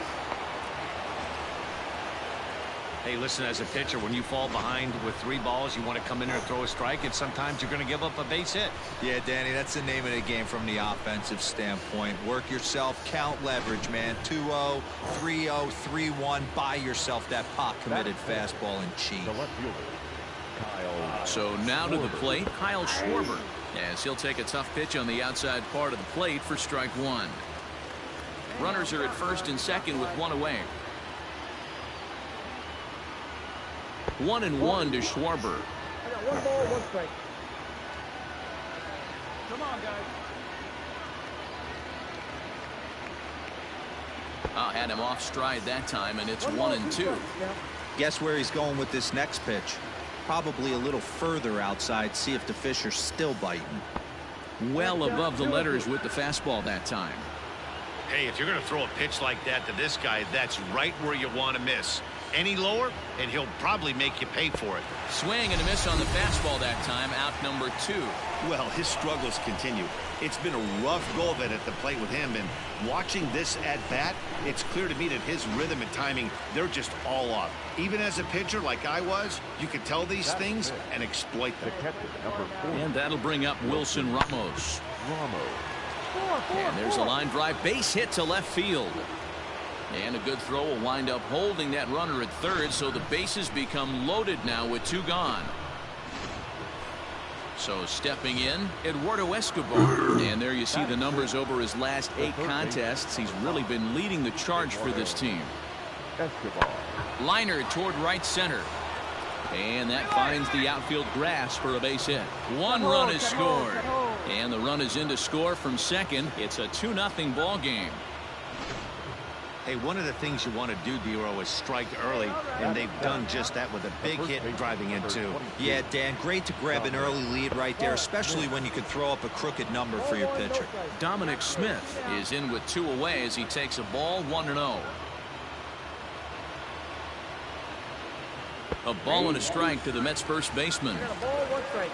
Speaker 3: Hey, listen, as a pitcher, when you fall behind with 3 balls, you want to come in there and throw a strike, and sometimes you're going to give up a base hit.
Speaker 4: Yeah, Danny, that's the name of the game from the offensive standpoint. Work yourself, count leverage, man. 2-0, 3-0, 3-1. Buy yourself that pot-committed fastball and cheat.
Speaker 2: So now to the plate, Kyle Schwarber, as he'll take a tough pitch on the outside part of the plate for strike 1. Runners are at first and second with 1 away. 1-1 to Schwarber.
Speaker 5: I got 1 ball, 1 strike. Come on, guys.
Speaker 2: Had him off stride that time, and it's 1-2.
Speaker 4: Guess where he's going with this next pitch? Probably a little further outside. See if the fish are still biting.
Speaker 2: Well above the letters with the fastball that time.
Speaker 3: Hey, if you're going to throw a pitch like that to this guy, that's right where you want to miss. Any lower, and he'll probably make you pay for it.
Speaker 2: Swing and a miss on the fastball that time, out number 2.
Speaker 3: Well, his struggles continue. It's been a rough go of it at the plate with him, and watching this at bat, it's clear to me that his rhythm and timing, they're just all off. Even as a pitcher like I was, you could tell these things and exploit them.
Speaker 2: And that'll bring up Wilson Ramos. And there's a line drive base hit to left field. And a good throw will wind up holding that runner at third, so the bases become loaded now with 2 gone. So stepping in, Eduardo Escobar. And there you see the numbers over his last 8 contests. He's really been leading the charge for this team. Liner toward right center. And that finds the outfield grass for a base hit. 1 run is scored. And the run is in to score from second. It's a 2-0 ball game.
Speaker 3: Hey, one of the things you want to do, D-Row, is strike early, and they've done just that with a big hit driving in 2.
Speaker 4: Yeah, Dan, great to grab an early lead right there, especially when you can throw up a crooked number for your pitcher.
Speaker 2: Dominic Smith is in with 2 away as he takes a ball 1-0. A ball and a strike to the Mets first baseman.
Speaker 5: I got a ball, 1 strike.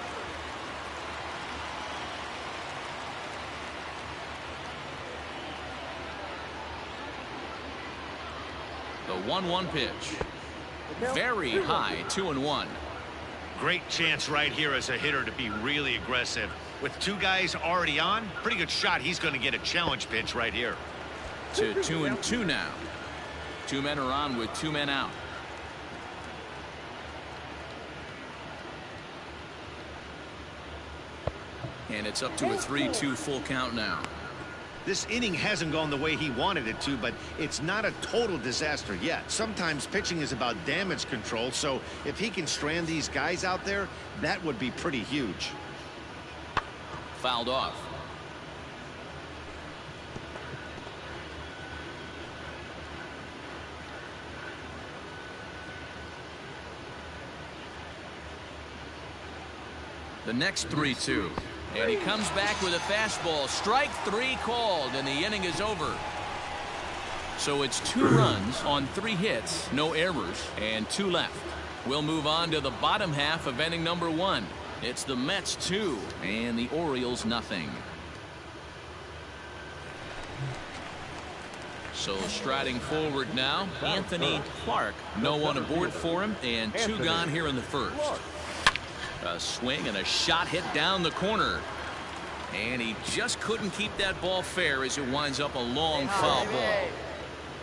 Speaker 2: The 1-1 pitch. Very high, 2-1.
Speaker 3: Great chance right here as a hitter to be really aggressive. With 2 guys already on, pretty good shot. He's going to get a challenge pitch right here.
Speaker 2: To 2-2 now. 2 men are on with 2 men out. And it's up to a 3-2 full count now.
Speaker 3: This inning hasn't gone the way he wanted it to, but it's not a total disaster yet. Sometimes pitching is about damage control, so if he can strand these guys out there, that would be pretty huge.
Speaker 2: Fouled off. The next 3-2. And he comes back with a fastball. Strike 3 called, and the inning is over. So it's 2 runs on 3 hits, no errors, and 2 left. We'll move on to the bottom half of inning number 1. It's the Mets 2 and the Orioles nothing. So striding forward now, Anthony Clark. No one aboard for him, and 2 gone here in the first. A swing and a shot hit down the corner. And he just couldn't keep that ball fair as it winds up a long foul ball.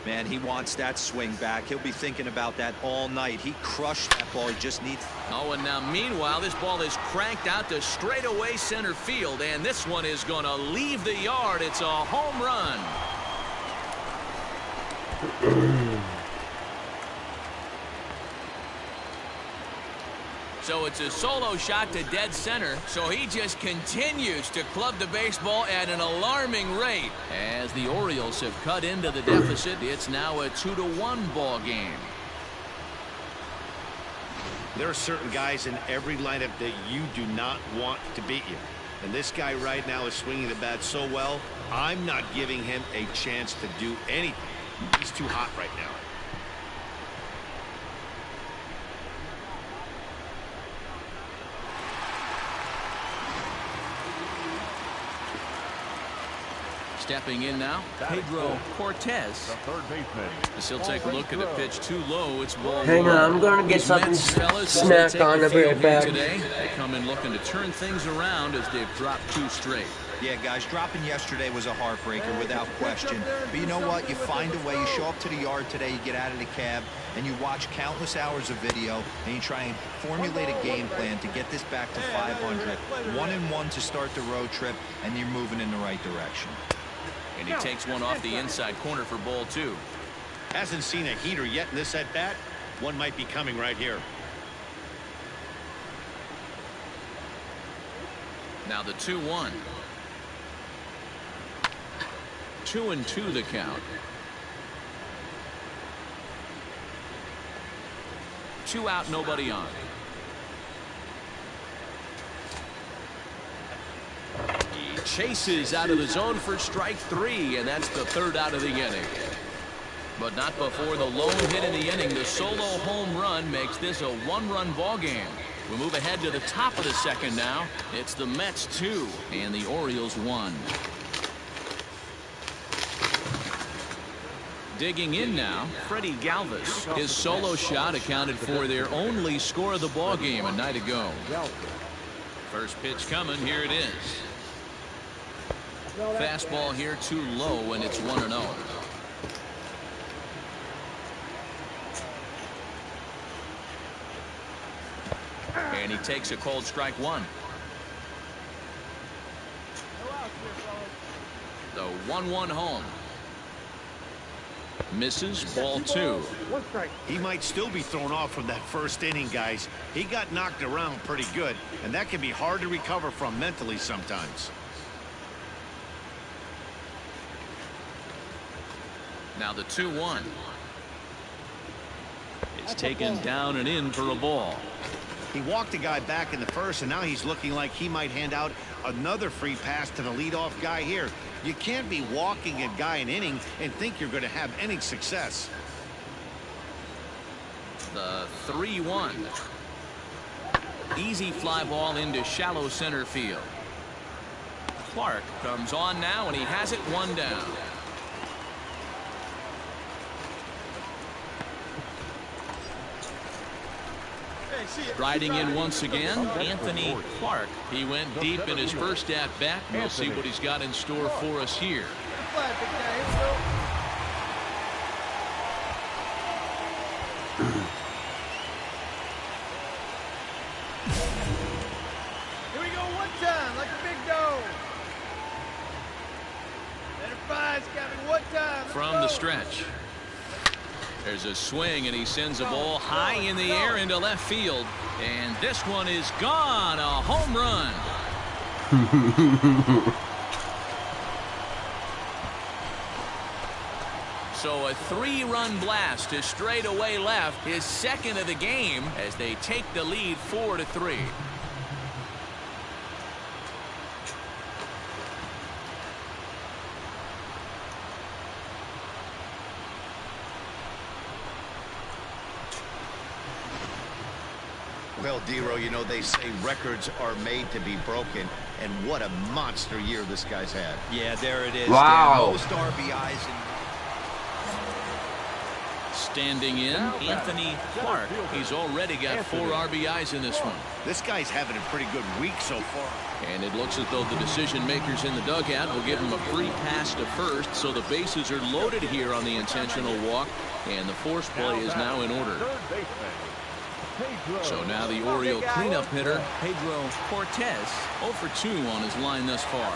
Speaker 4: Man, he wants that swing back. He'll be thinking about that all night. He crushed that ball. He just needs...
Speaker 2: Oh, and now meanwhile, this ball is cranked out to straightaway center field, and this one is going to leave the yard. It's a home run. So it's a solo shot to dead center. So he just continues to club the baseball at an alarming rate. As the Orioles have cut into the deficit, it's now a 2-1 ball game.
Speaker 3: There are certain guys in every lineup that you do not want to beat you. And this guy right now is swinging the bat so well, I'm not giving him a chance to do anything. He's too hot right now.
Speaker 2: Stepping in now, Pedro Cortez.
Speaker 6: The third baseman.
Speaker 2: As he'll take a look at a pitch too low. It's ball
Speaker 1: Hang on, I'm going to get
Speaker 2: These
Speaker 1: something
Speaker 2: Mets fellas,
Speaker 1: snack on
Speaker 2: the
Speaker 1: a bit back.
Speaker 2: Today. They come in looking to turn things around as they've dropped 2 straight.
Speaker 4: Yeah, guys, dropping yesterday was a heartbreaker without question. But you know what? You find a way. You show up to the yard today, you get out of the cab, and you watch countless hours of video, and you try and formulate a game plan to get this back to 500. 1-1 to start the road trip, and you're moving in the right direction.
Speaker 2: And he takes one off the inside corner for ball 2.
Speaker 3: Hasn't seen a heater yet in this at bat. One might be coming right here.
Speaker 2: Now the 2-1. 2-2 the count. 2 out, nobody on. He chases out of the zone for strike 3, and that's the 3rd out of the inning. But not before the lone hit in the inning. The solo home run makes this a 1-run ball game. We move ahead to the top of the 2nd now. It's the Mets 2 and the Orioles 1. Digging in now, Freddie Galvis. His solo shot accounted for their only score of the ball game a night ago. First pitch coming. Here it is. Fastball here too low, and it's 1-0. And he takes a cold strike 1. The 1-1 home. Misses, ball 2.
Speaker 3: He might still be thrown off from that first inning, guys. He got knocked around pretty good, and that can be hard to recover from mentally sometimes.
Speaker 2: Now the 2-1. It's taken down and in for a ball.
Speaker 3: He walked a guy back in the first, and now he's looking like he might hand out another free pass to the leadoff guy here. You can't be walking a guy an inning and think you're going to have any success.
Speaker 2: the 3-1. Easy fly ball into shallow center field. Clark comes on now, and he has it 1 down. Riding in once again, Anthony Clark. He went deep in his first at-bat. We'll see what he's got in store for us here.
Speaker 5: Here we go one time, like a big dog. Let it fly, Scabby, one time.
Speaker 2: From the stretch. There's a swing, and he sends a ball high in the air into left field. And this one is gone. A home run. So a 3-run blast to straightaway left, his second of the game, as they take the lead 4-3.
Speaker 3: Well, Dero, you know, they say records are made to be broken, and what a monster year this guy's had.
Speaker 4: Yeah, there it is.
Speaker 1: Wow.
Speaker 4: Most RBIs in
Speaker 2: Standing in, Anthony Clark. He's already got 4 RBIs in this one.
Speaker 3: This guy's having a pretty good week so far.
Speaker 2: And it looks as though the decision makers in the dugout will give him a free pass to first, so the bases are loaded here on the intentional walk, and the force play is now in order. So now the Oriole cleanup hitter, Pedro Cortez, 0 for 2 on his line thus far.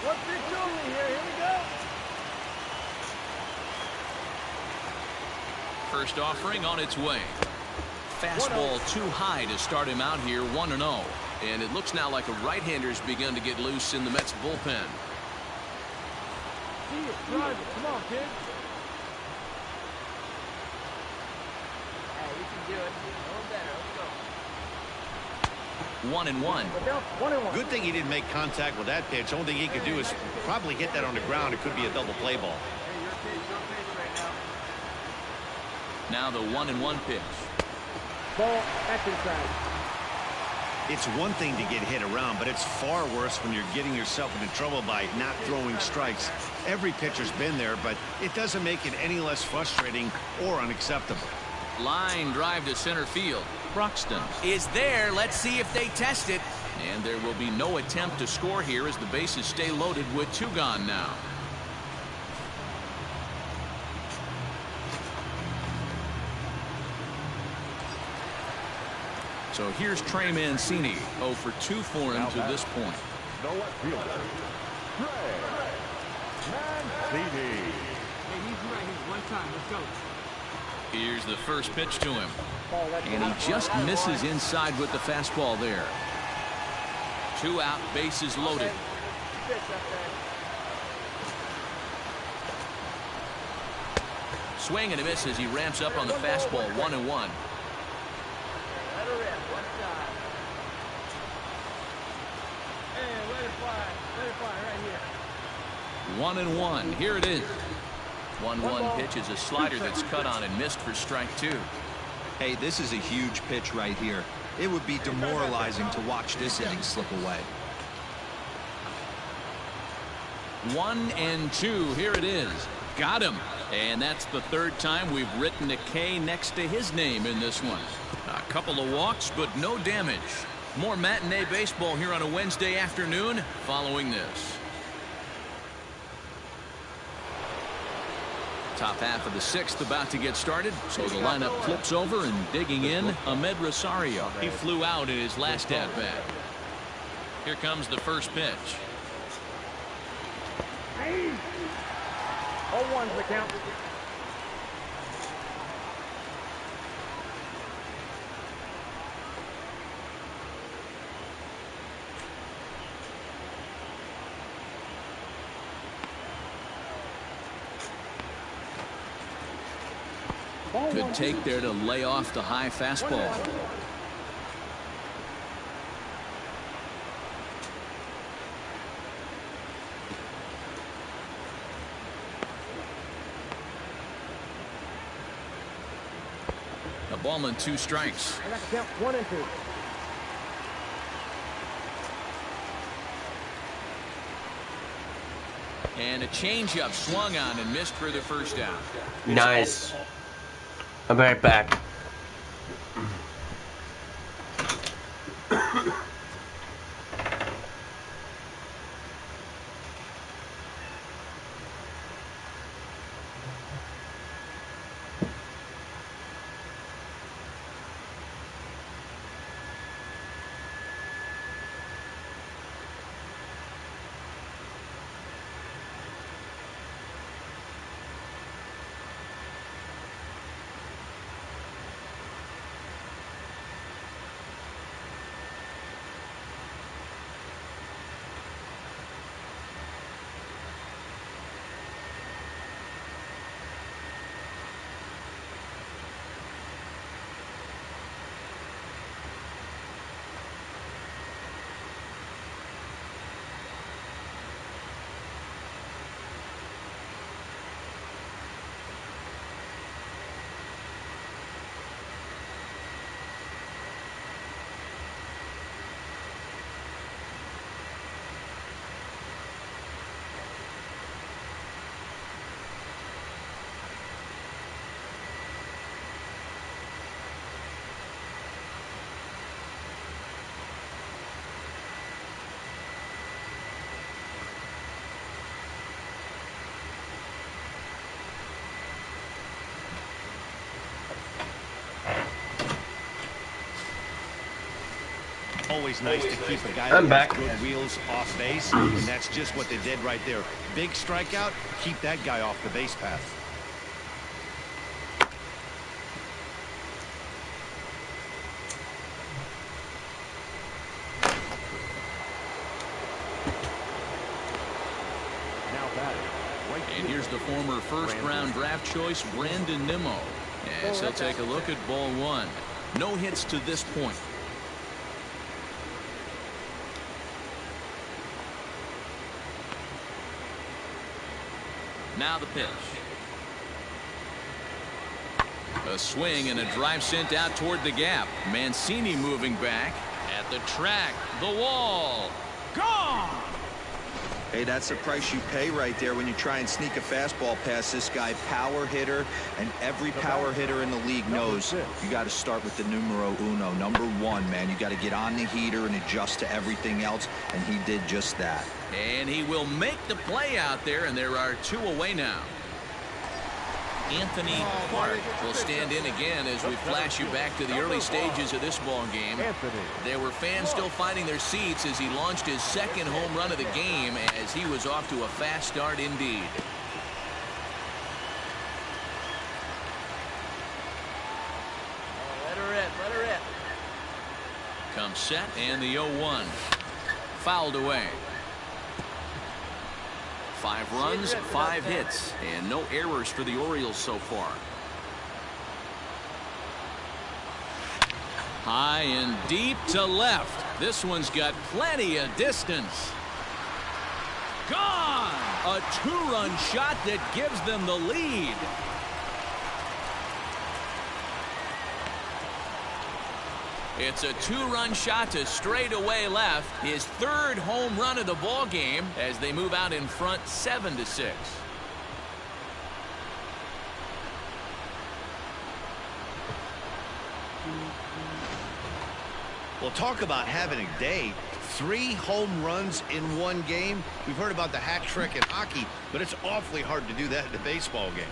Speaker 5: One pitch only here. Here we go.
Speaker 2: First offering on its way. Fastball too high to start him out here, 1-0. And it looks now like a right-hander's begun to get loose in the Mets bullpen.
Speaker 5: See it, drive it. Come on, kid. Hey, you can do it. A little better. Let's go.
Speaker 2: 1-1.
Speaker 5: Look out. 1-1.
Speaker 3: Good thing he didn't make contact with that pitch. Only thing he could do is probably hit that on the ground. It could be a double play ball.
Speaker 5: Hey, your pitch right now.
Speaker 2: Now the 1-1 pitch.
Speaker 5: Ball back inside.
Speaker 3: It's one thing to get hit around, but it's far worse when you're getting yourself into trouble by not throwing strikes. Every pitcher's been there, but it doesn't make it any less frustrating or unacceptable.
Speaker 2: Line drive to center field. Broxton is there. Let's see if they test it. And there will be no attempt to score here as the bases stay loaded with 2 gone now. So here's Trey Mancini, 0 for 2 for him to this point.
Speaker 6: No left fielder. Trey Mancini.
Speaker 5: Hey, he's right. He's one time. Let's go.
Speaker 2: Here's the first pitch to him.
Speaker 5: Ball, that's
Speaker 2: And he just misses inside with the fastball there. 2 out, bases loaded.
Speaker 5: Pitch up there.
Speaker 2: Swing and a miss as he ramps up on the fastball, 1-1.
Speaker 5: Let her rip. One time. Hey, let it fly. Let it fly right here.
Speaker 2: 1-1. Here it is. 1-1 pitch is a slider that's cut on and missed for strike 2.
Speaker 4: Hey, this is a huge pitch right here. It would be demoralizing to watch this inning slip away.
Speaker 2: 1-2. Here it is. Got him. And that's the 3rd time we've written a K next to his name in this one. A couple of walks, but no damage. More matinee baseball here on a Wednesday afternoon following this. Top half of the 6th about to get started, so the lineup flips over, and digging in, Ahmed Rosario. He flew out in his last at-bat. Here comes the first pitch.
Speaker 5: 0-1's the count.
Speaker 2: Good take there to lay off the high fastball. Ball and 2 strikes.
Speaker 5: I got to count 1 and 2.
Speaker 2: And a changeup swung on and missed for the first down.
Speaker 1: Nice. I'm right back.
Speaker 3: Always nice to keep a guy
Speaker 1: I'm
Speaker 3: that
Speaker 1: back.
Speaker 3: has good wheels off base, and that's just what they did right there. Big strikeout, keep that guy off the base path.
Speaker 2: And here's the former first-round draft choice, Brandon Nimmo. As he'll take a look at ball 1. No hits to this point. Now the pitch. A swing and a drive sent out toward the gap. Mancini moving back. At the track, the wall. Gone!
Speaker 4: Hey, that's the price you pay right there when you try and sneak a fastball past this guy. Power hitter, and every power hitter in the league knows you got to start with the numero uno. Number 1, man. You got to get on the heater and adjust to everything else, and he did just that.
Speaker 2: And he will make the play out there, and there are 2 away now. Anthony Clark will stand in again as we flash you back to the early stages of this ball game. There were fans still finding their seats as he launched his 2nd home run of the game, as he was off to a fast start indeed.
Speaker 5: Let her rip, let her rip.
Speaker 2: Comes set, and the 0-1. Fouled away. 5 runs, 5 hits, and no errors for the Orioles so far. High and deep to left. This one's got plenty of distance. Gone! A 2-run shot that gives them the lead. It's a 2-run shot to straightaway left. His 3rd home run of the ball game as they move out in front 7-6.
Speaker 3: Well, talk about having a day. 3 home runs in 1 game. We've heard about the hat trick in hockey, but it's awfully hard to do that in a baseball game.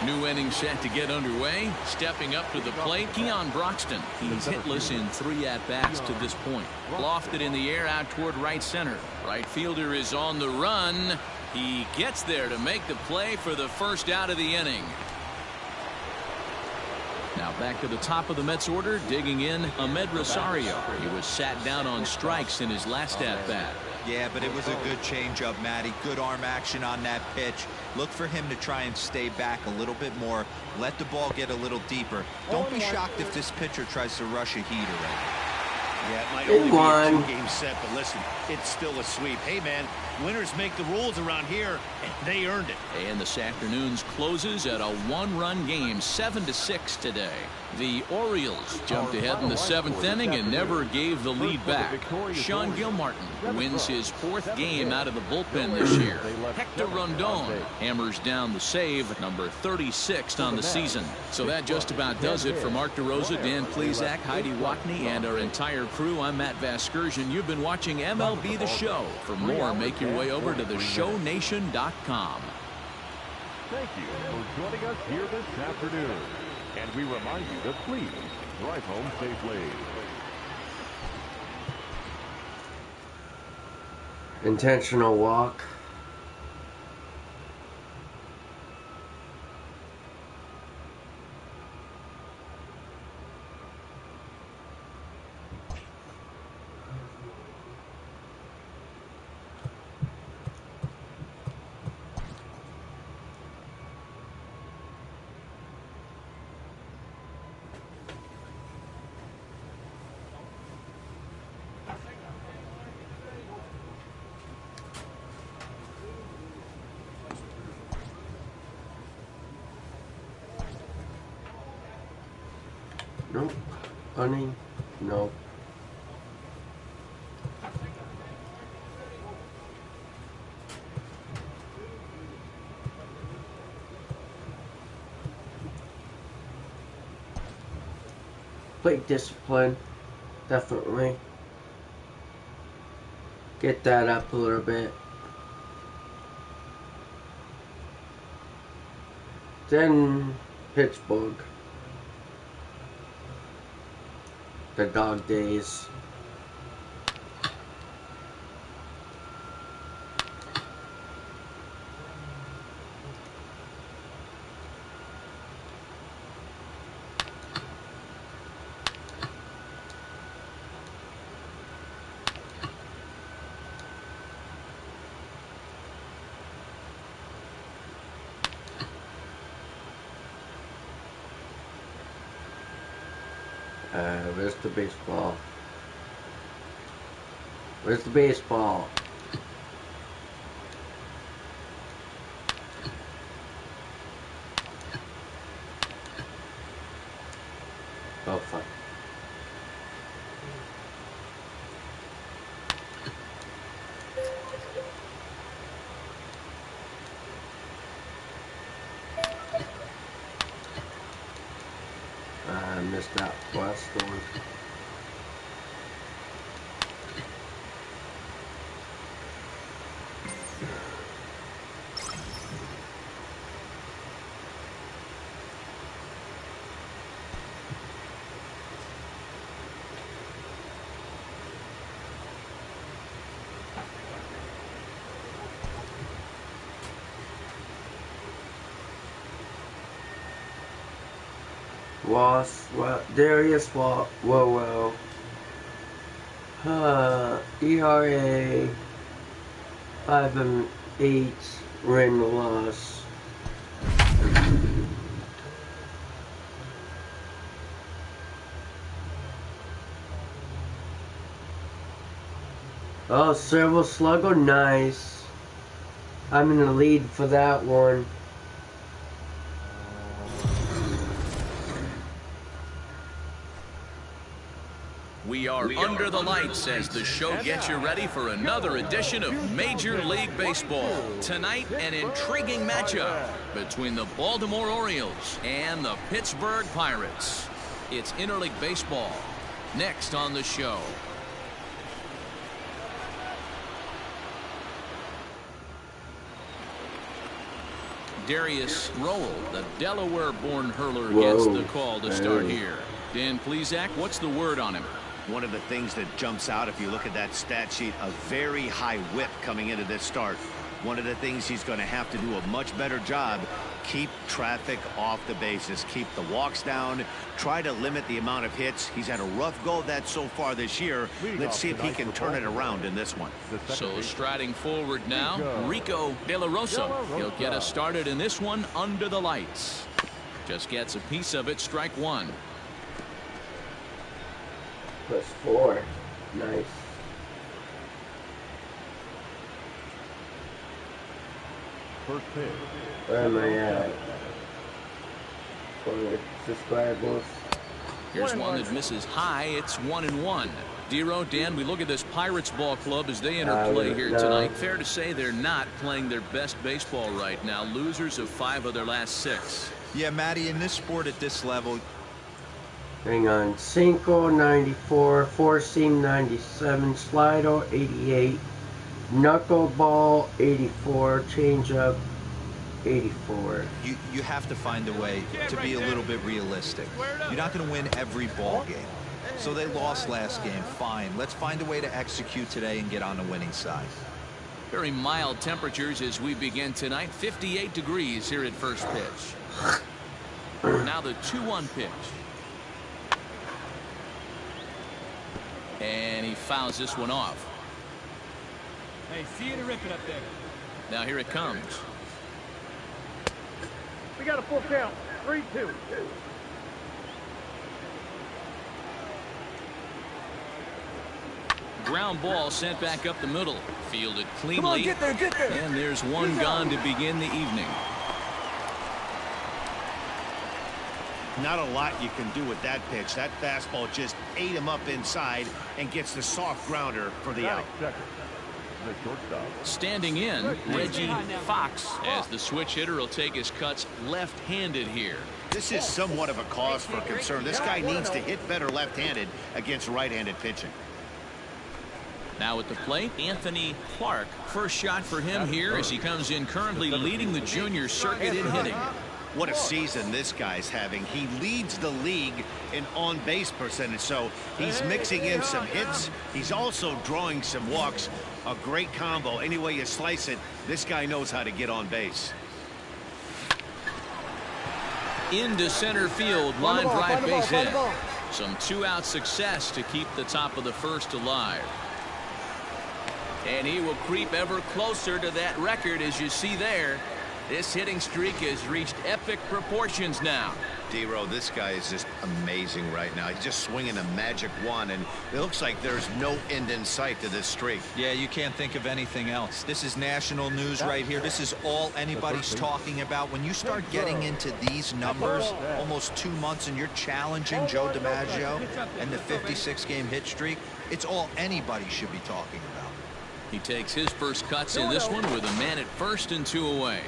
Speaker 2: New inning set to get underway. Stepping up to the plate, Keon Broxton. He's hitless in 3 at-bats to this point. Lofted in the air out toward right center. Right fielder is on the run. He gets there to make the play for the first out of the inning. Now back to the top of the Mets order, digging in Ahmed Rosario. He was sat down on strikes in his last at-bat.
Speaker 4: Yeah, but it was a good changeup, Matty. Good arm action on that pitch. Look for him to try and stay back a little bit more. Let the ball get a little deeper. Don't be shocked if this pitcher tries to rush a heater right now.
Speaker 3: Yeah, it might
Speaker 1: They
Speaker 3: only
Speaker 1: won.
Speaker 3: be a 2-game set, but listen, it's still a sweep. Hey, man, winners make the rules around here, and they earned it.
Speaker 2: And this afternoon's closes at a 1-run game, 7-6 today. The Orioles jumped ahead in the 7th inning and never gave the lead back. Sean Gilmartin wins his 4th game out of the bullpen this year. Hector Rondon hammers down the save, number 36 on the season. So that just about does it for Mark DeRosa, Dan Plesac, Heidi Watney, and our entire crew. I'm Matt Vasgersian. You've been watching MLB The Show. For more, make your way over to theshownation.com.
Speaker 6: Thank you for joining us here this afternoon. And we remind you to please drive home safely.
Speaker 1: Intentional walk. Nope. Honey. Nope. Plate discipline. Definitely. Get that up a little bit. Then Pittsburgh. The dog days. Where's the baseball? Where's the baseball? Oh, fuck. I missed that last one. Darius whoa. ERA 5-8, win loss. Oh, Silver Slugger, nice. I'm in the lead for that one.
Speaker 2: We are under the lights as the show gets you ready for another edition of Major League Baseball. Tonight, an intriguing matchup between the Baltimore Orioles and the Pittsburgh Pirates. It's interleague baseball next on the show. Darius Rowell, the Delaware-born hurler, gets the call to start here. Dan Plesac, what's the word on him?
Speaker 3: One of the things that jumps out if you look at that stat sheet, a very high whip coming into this start. One of the things he's going to have to do a much better job, keep traffic off the bases, keep the walks down, try to limit the amount of hits. He's had a rough go of that so far this year. Let's see if he can turn it around in this one.
Speaker 2: So striding forward now, Rico De La Rosa. He'll get us started in this one under the lights. Just gets a piece of it, strike one.
Speaker 1: +4. Nice.
Speaker 6: First pitch.
Speaker 1: Where am I at? For the subscribers.
Speaker 2: Here's one that misses high. It's 1-1. Dero, Dan, we look at this Pirates ball club as they enter play here tonight. Fair to say they're not playing their best baseball right now. Losers of 5 of their last 6.
Speaker 4: Yeah, Matty, in this sport at this level.
Speaker 1: Hang on. Cinco, 94. Four seam, 97. Slido, 88. Knuckleball, 84. Changeup, 84.
Speaker 4: You have to find a way to be a little bit realistic. You're not going to win every ball game. So they lost last game. Fine. Let's find a way to execute today and get on the winning side.
Speaker 2: Very mild temperatures as we begin tonight. 58 degrees here at first pitch. Now the 2-1 pitch. And he fouls this one off.
Speaker 5: Hey, see you to rip it up there.
Speaker 2: Now here it comes.
Speaker 5: We got a full count. 3-2.
Speaker 2: Ground ball sent back up the middle. Fielded cleanly.
Speaker 5: Come on, get there, get there.
Speaker 2: And there's one gone to begin the evening.
Speaker 3: Not a lot you can do with that pitch. That fastball just ate him up inside and gets the soft grounder for the out.
Speaker 6: The shortstop.
Speaker 2: Standing in, Reggie Fox, as the switch hitter will take his cuts left-handed here.
Speaker 3: This is somewhat of a cause for concern. This guy needs to hit better left-handed against right-handed pitching.
Speaker 2: Now at the plate, Anthony Clark. First shot for him here as he comes in currently leading the junior circuit in hitting.
Speaker 3: What a season this guy's having. He leads the league in on-base percentage, so he's mixing in some hits. He's also drawing some walks. A great combo. Any way you slice it, this guy knows how to get on base.
Speaker 2: Into center field, line drive base hit. Some 2-out success to keep the top of the first alive. And he will creep ever closer to that record, as you see there. This hitting streak has reached epic proportions now.
Speaker 3: Dero, this guy is just amazing right now. He's just swinging a magic wand, and it looks like there's no end in sight to this streak.
Speaker 4: Yeah, you can't think of anything else. This is national news right here. This is all anybody's talking about. When you start getting into these numbers, almost 2 months, and you're challenging Joe DiMaggio and the 56-game hit streak, it's all anybody should be talking about.
Speaker 2: He takes his first cuts in this one with a man at first and 2 away.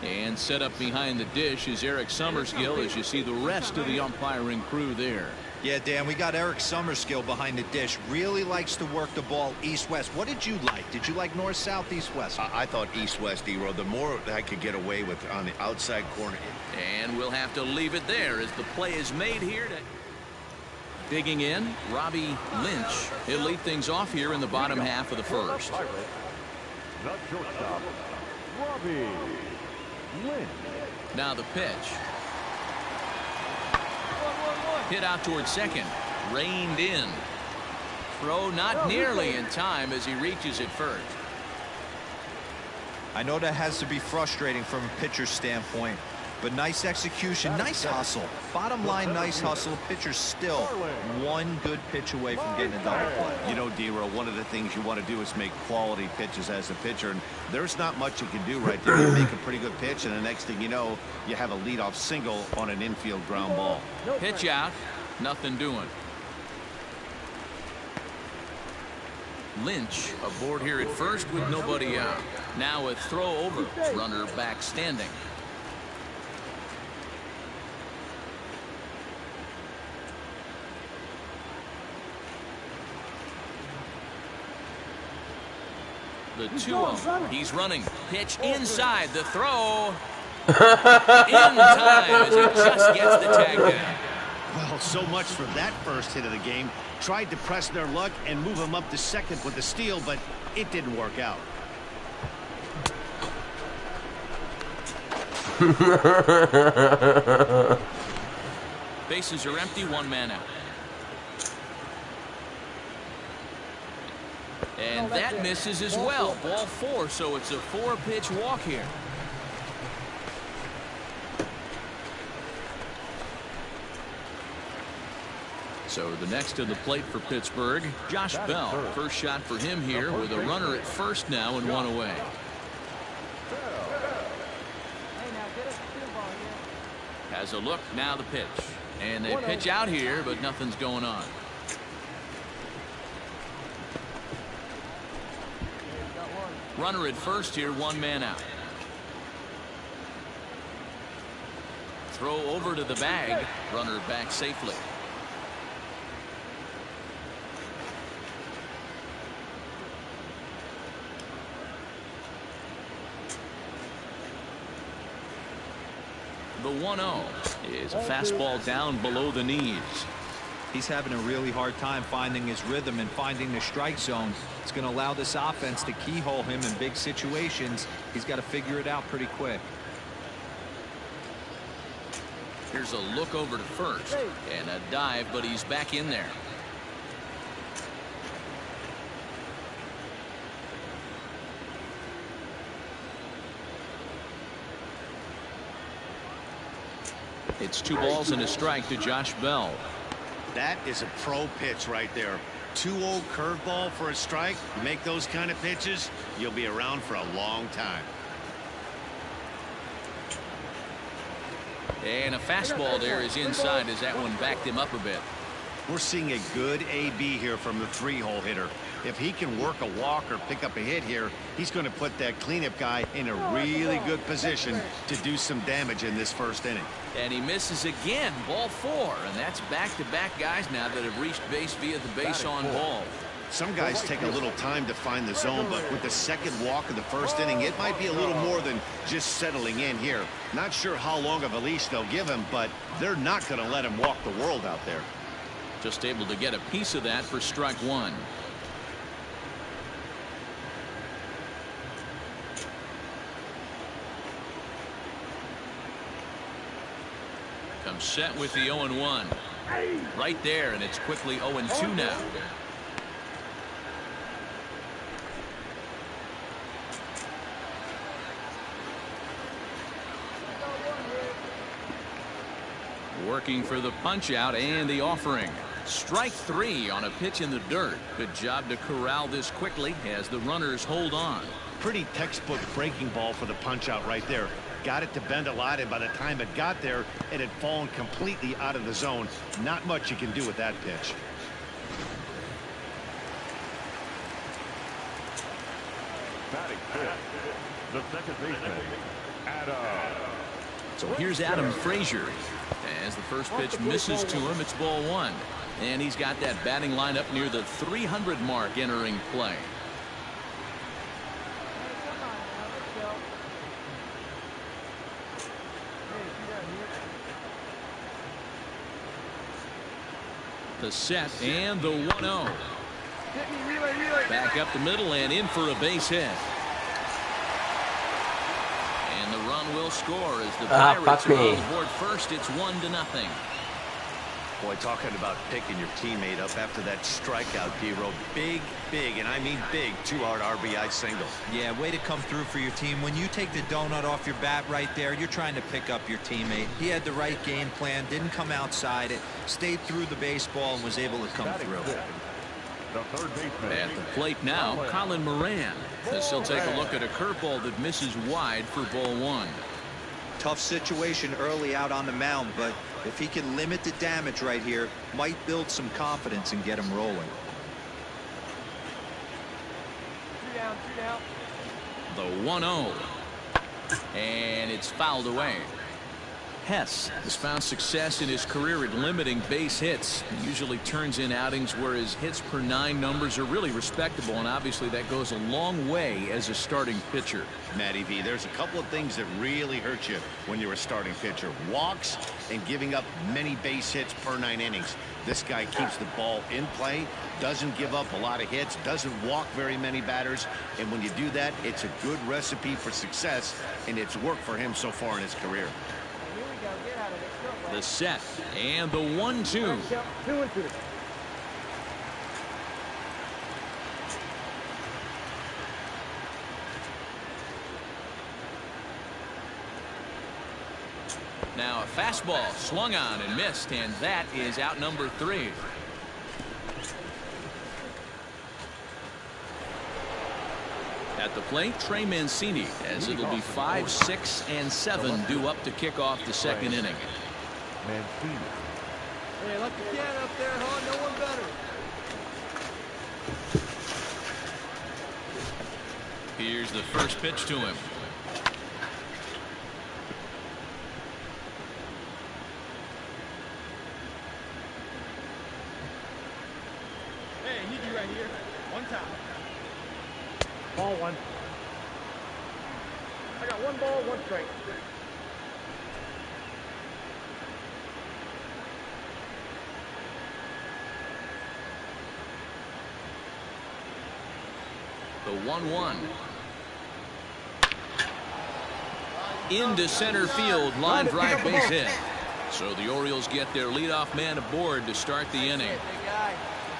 Speaker 2: And set up behind the dish is Eric Summerskill, as you see the rest of the umpiring crew there.
Speaker 4: Yeah, Dan, we got Eric Summerskill behind the dish. Really likes to work the ball east-west. What did you like? Did you like north, south, east, west?
Speaker 3: I thought east-west, Dero. The more I could get away with on the outside corner.
Speaker 2: And we'll have to leave it there as the play is made here. Digging in, Robbie Lynch. He'll lead things off here in the bottom half of the first.
Speaker 6: The shortstop, Robbie Lynch.
Speaker 2: Now the pitch. Hit out towards second. Reined in. Throw not nearly in time as he reaches it first.
Speaker 4: I know that has to be frustrating from a pitcher's standpoint, but nice execution, nice hustle. Bottom line, nice hustle. Pitcher's still one good pitch away from getting a double play.
Speaker 3: You know, Dero, one of the things you want to do is make quality pitches as a pitcher, and there's not much you can do right there. You make a pretty good pitch, and the next thing you know, you have a leadoff single on an infield ground ball.
Speaker 2: Pitch out, nothing doing. Lynch aboard here at first with nobody out. Now a throw over, runner back standing. The 2-0. He's running. Pitch inside. The throw. In time as he just gets the tag down.
Speaker 3: Well, so much for that first hit of the game. Tried to press their luck and move him up to second with the steal, but it didn't work out.
Speaker 2: Bases are empty, 1 man out. And that misses as well. Ball 4, so it's a 4-pitch walk here. So the next to the plate for Pittsburgh, Josh Bell. First shot for him here with a runner at first now and one away. Has a look, now the pitch. And they pitch out here, but nothing's going on. Runner at first here, one man out. Throw over to the bag. Runner back safely. The 1-0 is a fastball down below the knees.
Speaker 4: He's having a really hard time finding his rhythm and finding the strike zone. It's going to allow this offense to keyhole him in big situations. He's got to figure it out pretty quick.
Speaker 2: Here's a look over to first and a dive, but he's back in there. It's 2 balls and a strike to Josh Bell.
Speaker 3: That is a pro pitch right there. 2-0 curveball for a strike. You make those kind of pitches, you'll be around for a long time.
Speaker 2: And a fastball there is inside as that one backed him up a bit.
Speaker 3: We're seeing a good AB here from the 3-hole hitter. If he can work a walk or pick up a hit here, he's going to put that cleanup guy in a really good position to do some damage in this first inning.
Speaker 2: And he misses again, ball 4, and that's back-to-back guys now that have reached base via the base on ball.
Speaker 3: Some guys take a little time to find the zone, but with the second walk of the first inning, it might be a little more than just settling in here. Not sure how long of a leash they'll give him, but they're not going to let him walk the world out there.
Speaker 2: Just able to get a piece of that for strike 1. Comes set with the 0-1. Right there, and it's quickly 0-2 now. Working for the punch out and the offering. Strike 3 on a pitch in the dirt. Good job to corral this quickly as the runners hold on.
Speaker 3: Pretty textbook breaking ball for the punch out right there. Got it to bend a lot, and by the time it got there, it had fallen completely out of the zone. Not much you can do with that pitch.
Speaker 6: Batting fifth, the second baseman, Adam.
Speaker 2: So here's Adam Frazier. As the first pitch misses to him, it's ball 1. And he's got that batting lineup near the 300 mark entering play. The set and the 1-0. Back up the middle and in for a base hit. And the run will score as the Pirates are on the board first. It's 1-0.
Speaker 3: Boy, talking about picking your teammate up after that strikeout, D-Row. Big, and I mean big, 2-out RBI single.
Speaker 4: Yeah, way to come through for your team. When you take the donut off your bat right there, you're trying to pick up your teammate. He had the right game plan, didn't come outside it, stayed through the baseball, and was able to come through.
Speaker 6: The third baseman.
Speaker 2: At the plate now, Colin Moran. As he'll take a look at a curveball that misses wide for ball 1.
Speaker 4: Tough situation early out on the mound, but if he can limit the damage right here, might build some confidence and get him rolling.
Speaker 5: 2 down, 2 down.
Speaker 2: The 1-0. And it's fouled away. Hess has found success in his career at limiting base hits. He usually turns in outings where his hits per 9 numbers are really respectable, and obviously that goes a long way as a starting pitcher.
Speaker 3: Matty V, there's a couple of things that really hurt you when you're a starting pitcher. Walks and giving up many base hits per 9 innings. This guy keeps the ball in play, doesn't give up a lot of hits, doesn't walk very many batters, and when you do that, it's a good recipe for success, and it's worked for him so far in his career.
Speaker 2: The set and the 1-2.
Speaker 5: 2-2.
Speaker 2: Now a fastball swung on and missed, and that is out number 3. At the plate, Trey Mancini, as it'll be 5, 6, and 7 due up to kick off the second inning.
Speaker 6: Mancini.
Speaker 5: Hey, look again up there, huh? No one better.
Speaker 2: Here's the first pitch to him.
Speaker 5: Hey, I need you right here. One time.
Speaker 6: Ball one.
Speaker 5: I got one ball, one strike.
Speaker 2: The 1-1. Into center field, line drive, base hit. So the Orioles get their leadoff man aboard to start the inning.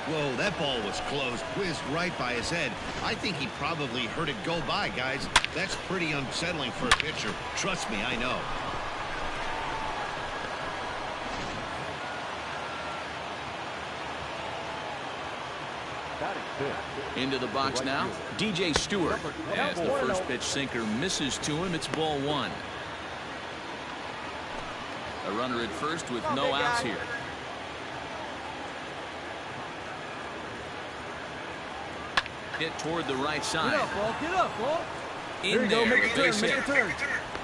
Speaker 3: Whoa, that ball was close. Whizzed right by his head. I think he probably heard it go by, guys. That's pretty unsettling for a pitcher. Trust me, I know.
Speaker 2: Into the box now, DJ Stewart. As the first pitch sinker misses to him, it's ball 1. A runner at first with no outs here. Hit toward the right side.
Speaker 5: Get up, ball. Get up, ball.
Speaker 2: In there,
Speaker 5: Make a turn,
Speaker 2: base
Speaker 5: make
Speaker 2: hit.
Speaker 5: a turn.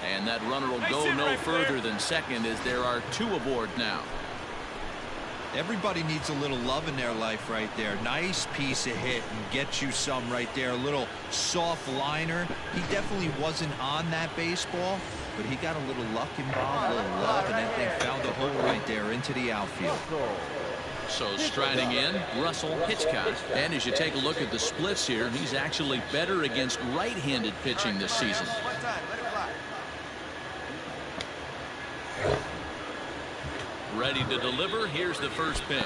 Speaker 2: And that runner will go no further than second as there are 2 aboard now.
Speaker 4: Everybody needs a little love in their life right there. Nice piece of hit and get you some right there. A little soft liner. He definitely wasn't on that baseball, but he got a little luck involved, a little love, and that thing found a hole right there into the outfield.
Speaker 2: So striding in, Russell Hitchcock. And as you take a look at the splits here, he's actually better against right-handed pitching this season. Ready to deliver. Here's the first pitch.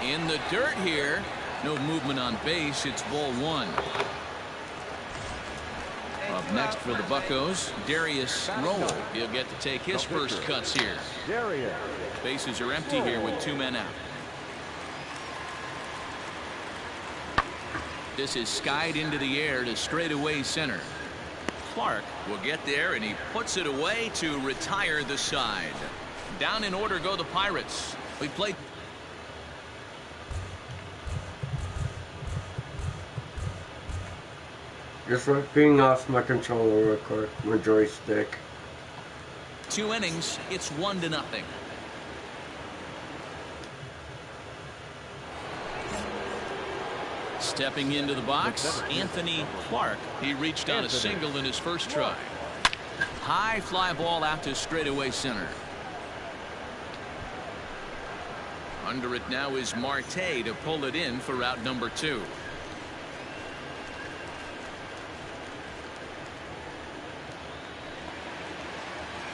Speaker 2: In the dirt here. No movement on base. It's ball 1. Up next for the Buccos, Darius Rowell. He'll get to take his first cuts here. Bases are empty here with 2 men out. This is skied into the air to straightaway center. Clark will get there, and he puts it away to retire the side. Down in order go the Pirates. We played.
Speaker 1: Just ripping off my controller real quick, my joystick.
Speaker 2: 2 innings, it's 1-0. Stepping into the box, Anthony Clark. He reached on a single in his first try. High fly ball out to straightaway center. Under it now is Marte to pull it in for out number 2.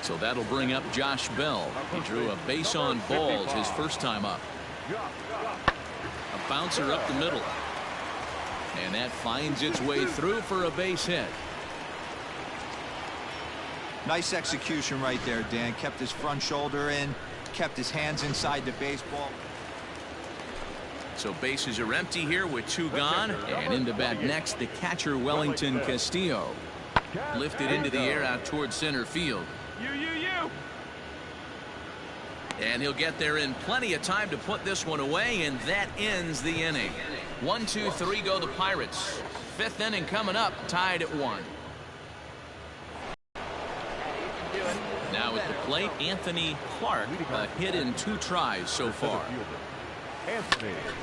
Speaker 2: So that'll bring up Josh Bell. He drew a base on balls his first time up. A bouncer up the middle. And that finds its way through for a base hit.
Speaker 4: Nice execution right there, Dan. Kept his front shoulder in, kept his hands inside the baseball.
Speaker 2: So bases are empty here with 2 gone. And into bat next, the catcher Wellington Castillo. Lifted into the air out towards center field. And he'll get there in plenty of time to put this one away, and that ends the inning. 1, 2, 3 go the Pirates. 5th inning coming up, tied at 1. Now at the plate, Anthony Clark, a hit in 2 tries so far.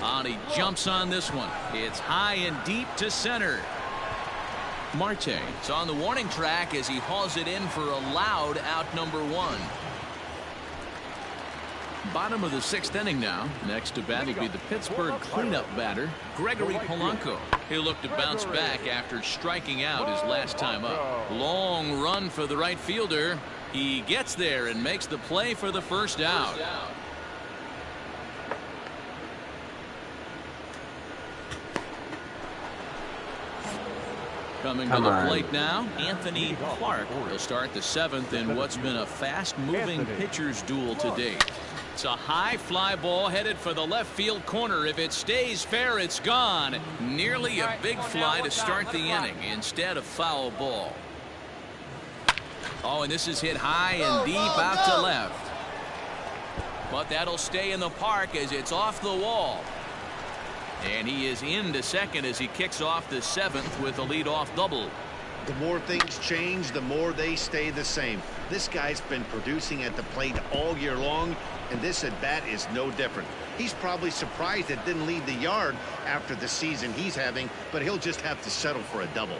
Speaker 2: And he jumps on this one. It's high and deep to center. Marte is on the warning track as he hauls it in for a loud out number 1. Bottom of the 6th inning now. Next to bat will be the Pittsburgh cleanup batter, Gregory Polanco. He'll look to bounce back after striking out his last time up. Long run for the right fielder. He gets there and makes the play for the first out. Coming to the plate now, Anthony Clark. He'll start the 7th in what's been a fast-moving pitcher's duel to date. It's a high fly ball headed for the left field corner. If it stays fair, it's gone. Nearly a big fly to start the inning instead of foul ball. Oh, and this is hit high and deep out to left. But that'll stay in the park as it's off the wall. And he is into second as he kicks off the 7th with a leadoff double.
Speaker 3: The more things change, the more they stay the same. This guy's been producing at the plate all year long, and this at-bat is no different. He's probably surprised it didn't leave the yard after the season he's having, but he'll just have to settle for a double.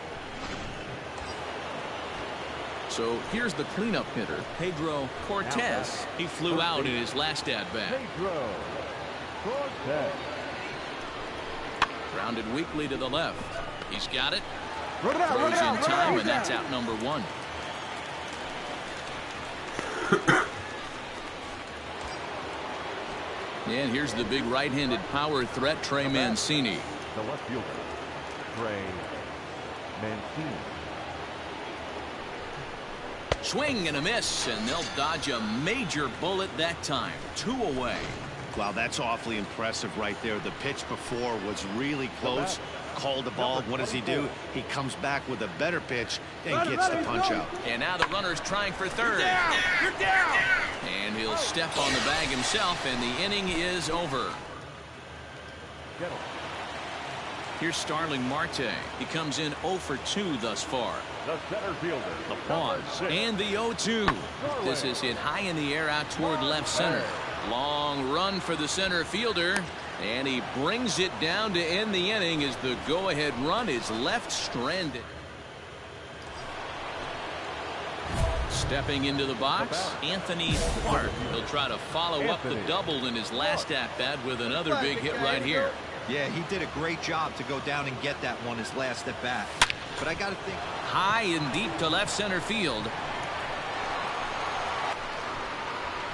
Speaker 2: So here's the cleanup hitter, Pedro Cortez. He flew out in his last at-bat.
Speaker 6: Pedro Cortez.
Speaker 2: Grounded weakly to the left. He's got it. Throws in time, and that's out number 1. And here's the big right-handed power threat, Trey Mancini.
Speaker 6: The left fielder, Trey Mancini.
Speaker 2: Swing and a miss, and they'll dodge a major bullet that time. 2 away.
Speaker 3: Wow, that's awfully impressive right there. The pitch before was really close. Called the ball. What does he do? He comes back with a better pitch and gets the punch out.
Speaker 2: And now the runner's trying for third.
Speaker 5: You're down.
Speaker 2: And he'll step on the bag himself, and the inning is over. Here's Starling Marte. He comes in 0 for 2 thus far.
Speaker 6: The center fielder.
Speaker 2: The pause and the 0-2. This is hit high in the air out toward left center. Long run for the center fielder, and he brings it down to end the inning as the go-ahead run is left stranded. Stepping into the box, Anthony Clark. He'll try to follow up the double in his last at-bat with another big hit right here.
Speaker 4: Yeah, he did a great job to go down and get that one his last at-bat. But I got to think.
Speaker 2: High and deep to left center field.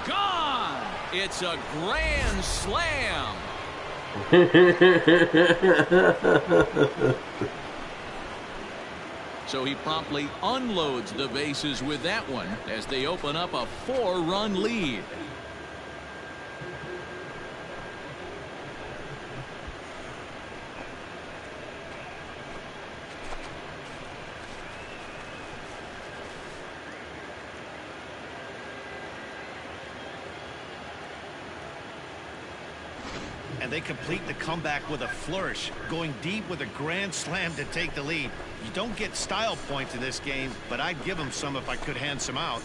Speaker 2: Gone! It's a grand slam. So he promptly unloads the bases with that one as they open up a 4-run lead.
Speaker 3: And they complete the comeback with a flourish, going deep with a grand slam to take the lead. You don't get style points in this game, but I'd give them some if I could hand some out.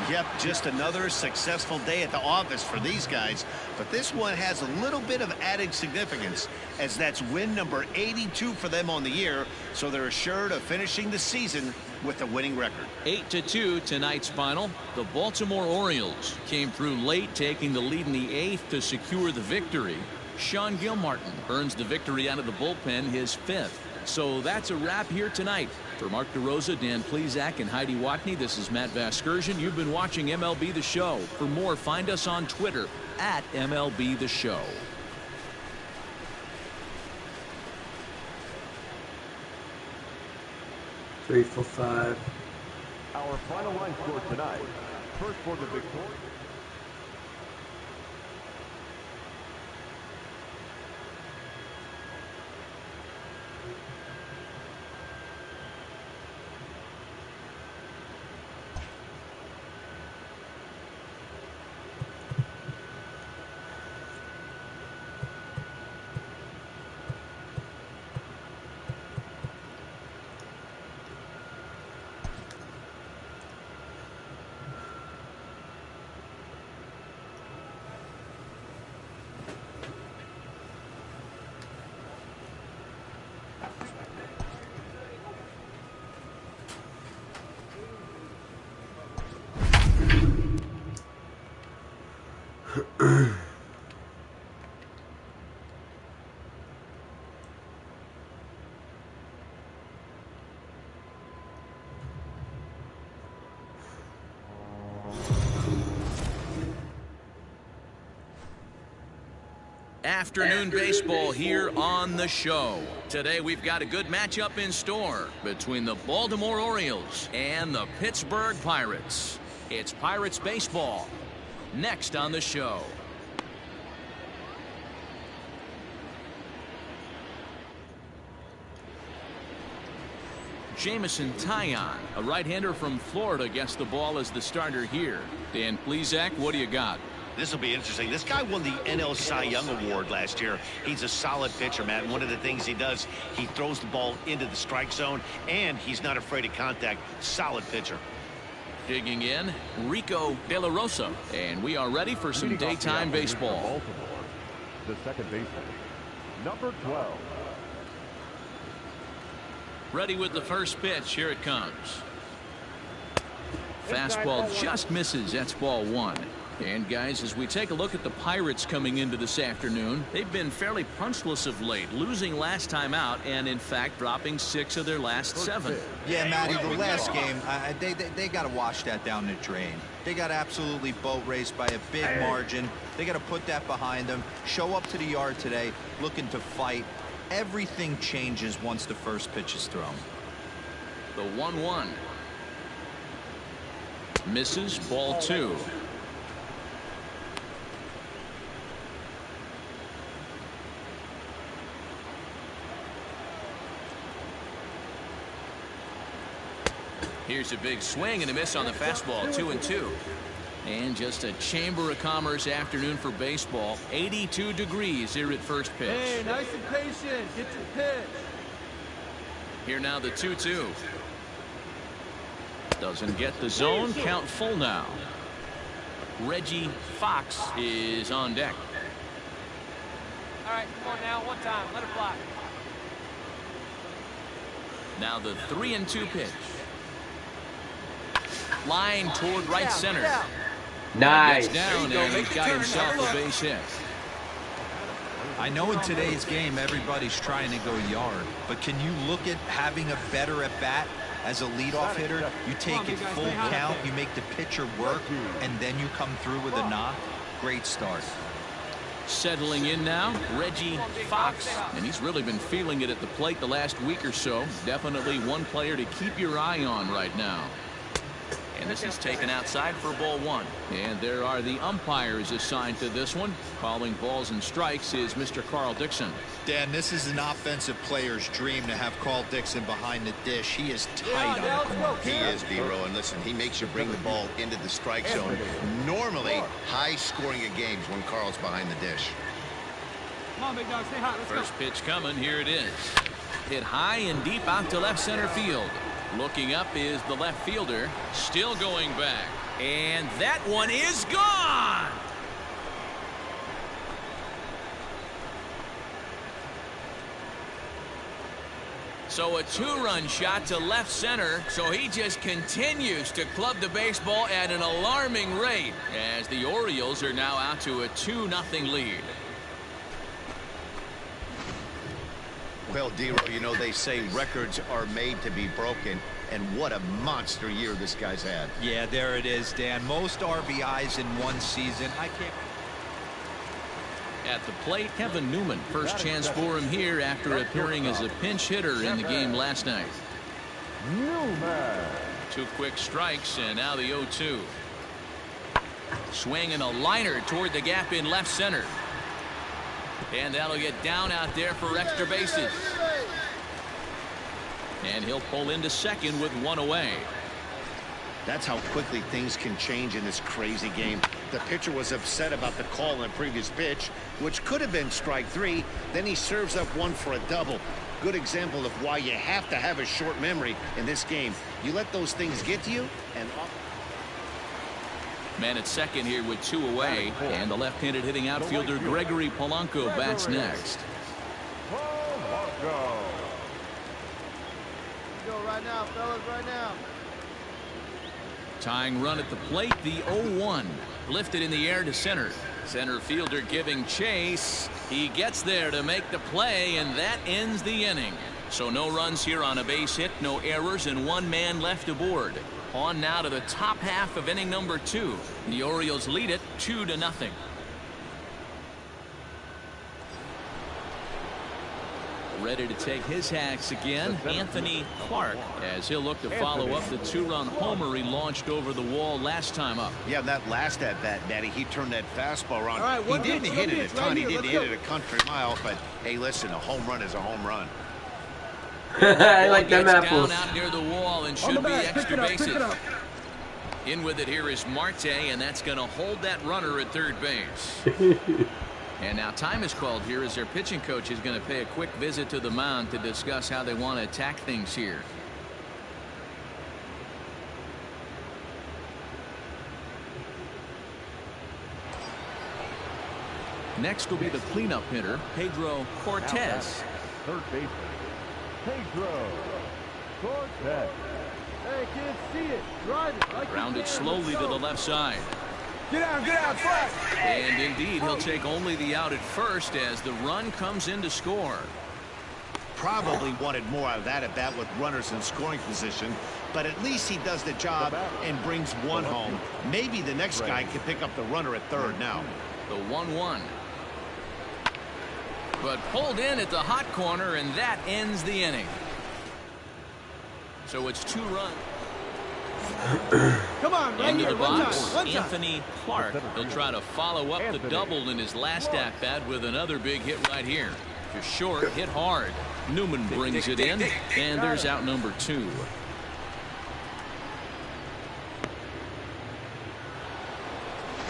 Speaker 3: Yep, just another successful day at the office for these guys. But this one has a little bit of added significance, as that's win number 82 for them on the year, so they're assured of finishing the season with a winning record.
Speaker 2: 8-2 tonight's final. The Baltimore Orioles came through late, taking the lead in the 8th to secure the victory. Sean Gilmartin earns the victory out of the bullpen, his 5th. So that's a wrap here tonight. For Mark DeRosa, Dan Plesac, and Heidi Watney, this is Matt Vasgersian. You've been watching MLB The Show. For more, find us on Twitter at MLB The Show.
Speaker 1: 3 for 5.
Speaker 6: Our final line score tonight. First for the victory.
Speaker 2: Afternoon baseball here on the show. Today we've got a good matchup in store between the Baltimore Orioles and the Pittsburgh Pirates. It's Pirates baseball next on the show. Jamison Taillon, a right-hander from Florida, gets the ball as the starter here. Dan Plesac, what do you got?
Speaker 3: This will be interesting. This guy won the NL Cy Young Award last year. He's a solid pitcher, Matt. And one of the things he does, he throws the ball into the strike zone, and he's not afraid of contact. Solid pitcher.
Speaker 2: Digging in, Rico De La Rosa. And we are ready for some daytime baseball.
Speaker 6: Baltimore, the second baseman, number 12.
Speaker 2: Ready with the first pitch. Here it comes. Fastball just misses. That's ball one. And guys, as we take a look at the Pirates coming into this afternoon, they've been fairly punchless of late, losing last time out and in fact dropping 6 of their last 7.
Speaker 4: Yeah, Matty, the last game, they got to wash that down the drain. They got absolutely boat raced by a big margin. They got to put that behind them, show up to the yard today looking to fight. Everything changes once the first pitch is thrown.
Speaker 2: The 1-1 misses, ball 2. Here's a big swing and a miss on the fastball, 2-2. And just a Chamber of Commerce afternoon for baseball. 82 degrees here at first pitch.
Speaker 5: Hey, nice and patient. Get your pitch.
Speaker 2: Here now the 2-2. Doesn't get the zone. Count full now. Reggie Fox is on deck.
Speaker 5: All right, come on now. One time. Let it fly.
Speaker 2: Now the 3-2 pitch. Line toward right center.
Speaker 1: Nice.
Speaker 2: Gets down and he's got himself a base hit.
Speaker 4: I know in today's game everybody's trying to go yard, but can you look at having a better at bat as a leadoff hitter? You take it full count, you make the pitcher work, and then you come through with a knock. Great start.
Speaker 2: Settling in now, Reggie Fox, and he's really been feeling it at the plate the last week or so. Definitely one player to keep your eye on right now. And this is taken outside for ball 1. And there are the umpires assigned to this one. Calling balls and strikes is Mr. Carl Dixon.
Speaker 3: Dan, this is an offensive player's dream to have Carl Dixon behind the dish. He is tight on the corner. He is, D-Row. And listen, he makes you bring the ball into the strike zone. Normally, high scoring of games when Carl's behind the dish.
Speaker 5: Come on, big dog. Stay hot. Let's go.
Speaker 2: First pitch coming. Here it is. Hit high and deep out to left center field. Looking up is the left fielder, still going back, and that one is gone. So a 2-run shot to left center, so he just continues to club the baseball at an alarming rate as the Orioles are now out to a 2-0 lead.
Speaker 3: Well, D-Row, you know, they say records are made to be broken, and what a monster year this guy's had.
Speaker 4: Yeah, there it is, Dan. Most RBIs in one season. I can't.
Speaker 2: At the plate, Kevin Newman. First chance for him here after appearing as a pinch hitter in the game last night.
Speaker 6: Newman.
Speaker 2: 2 quick strikes, and now the 0-2. Swing and a liner toward the gap in left center. And that'll get down out there for extra bases. And he'll pull into second with 1 away.
Speaker 3: That's how quickly things can change in this crazy game. The pitcher was upset about the call on the previous pitch, which could have been strike 3. Then he serves up 1 for a double. Good example of why you have to have a short memory in this game. You let those things get to you, and
Speaker 2: Man at second here with 2 away, and the left-handed hitting outfielder Gregory Polanco bats next.
Speaker 6: Polanco.
Speaker 5: Go right now, fellas, right now.
Speaker 2: Tying run at the plate, the 0-1. Lifted in the air to center. Center fielder giving chase. He gets there to make the play, and that ends the inning. So no runs here on a base hit, no errors, and 1 man left aboard. On now to the top half of inning number 2. The Orioles lead it 2-0. Ready to take his hacks again, Anthony Clark, as he'll look to follow up the 2-run homer he launched over the wall last time up.
Speaker 3: Yeah, that last at-bat, Daddy, he turned that fastball around.
Speaker 5: All right,
Speaker 3: he didn't hit it a ton.
Speaker 5: right
Speaker 3: He
Speaker 5: here,
Speaker 3: didn't
Speaker 5: let's
Speaker 3: hit
Speaker 5: go.
Speaker 3: it a country mile, but hey, listen, a home run is a home run.
Speaker 1: I like them
Speaker 2: Gets
Speaker 1: apples.
Speaker 2: down out near the wall and
Speaker 5: On
Speaker 2: should
Speaker 5: the
Speaker 2: be
Speaker 5: back, pick
Speaker 2: extra
Speaker 5: it up, pick
Speaker 2: bases.
Speaker 5: it up.
Speaker 2: In with it here is Marte, and that's going to hold that runner at third base. And now time is called here as their pitching coach is going to pay a quick visit to the mound to discuss how they want to attack things here. Next will be the cleanup hitter, Pedro Cortez.
Speaker 6: Third baseman, Pedro Cortez.
Speaker 5: Hey, kids, see it. Drive it. Like
Speaker 2: Rounded slowly to the left side.
Speaker 5: Get out, flat.
Speaker 2: And indeed, he'll take only the out at first as the run comes in to score.
Speaker 3: Probably wanted more out of that at-bat with runners in scoring position, but at least he does the job and brings one home. Maybe the next guy can pick up the runner at third now.
Speaker 2: The 1-1. But pulled in at the hot corner, and that ends the inning. So it's 2 runs.
Speaker 5: Come on, right
Speaker 2: Into
Speaker 5: here.
Speaker 2: the
Speaker 5: One
Speaker 2: box,
Speaker 5: time.
Speaker 2: Anthony Clark. He'll try to follow up the double in his last at-bat with another big hit right here. Just short, hit hard. Newman brings it in, and there's out number 2.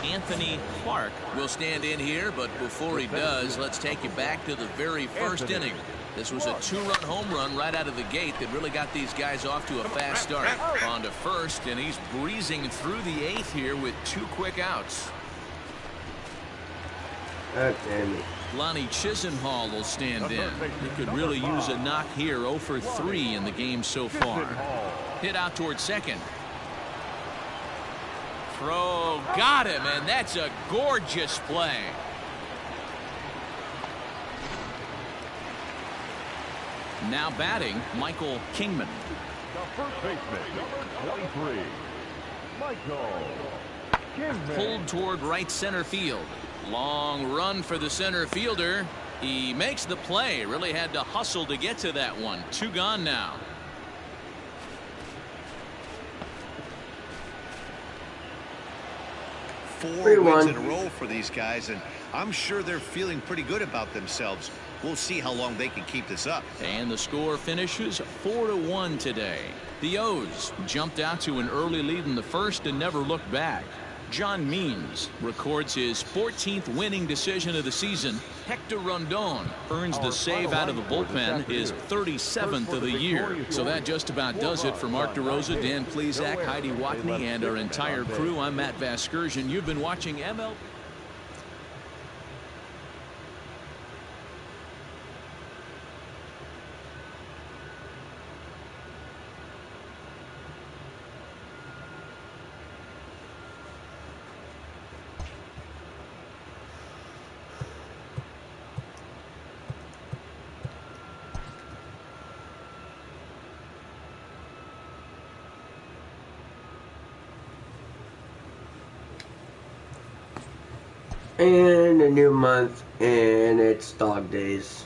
Speaker 2: Anthony Clark will stand in here, but before he does, let's take you back to the very first inning. This was a 2-run home run right out of the gate that really got these guys off to a fast start. On to first, and he's breezing through the 8th here with 2 quick outs.
Speaker 1: God damn it.
Speaker 2: Lonnie Chisenhall will stand in. He could really use a knock here. 0 for 3 in the game so far. Hit out towards second. Throw, got him, and that's a gorgeous play. Now batting, Michael Kingman.
Speaker 6: The first baseman, number 23, Michael Kingman.
Speaker 2: Pulled toward right center field. Long run for the center fielder. He makes the play. Really had to hustle to get to that one. 2 gone now.
Speaker 3: 4 wins in a row for these guys, and I'm sure they're feeling pretty good about themselves. We'll see how long they can keep this up.
Speaker 2: And the score finishes 4-1 today. The O's jumped out to an early lead in the first and never looked back. John Means records his 14th winning decision of the season. Hector Rondon earns the save out of the bullpen, his 37th of the year. So that just about does it for Mark DeRosa, Dan Plesac, Heidi Watney, and our entire crew. I'm Matt Vasgersian. You've been watching MLB.
Speaker 1: And a new month, and it's dog days.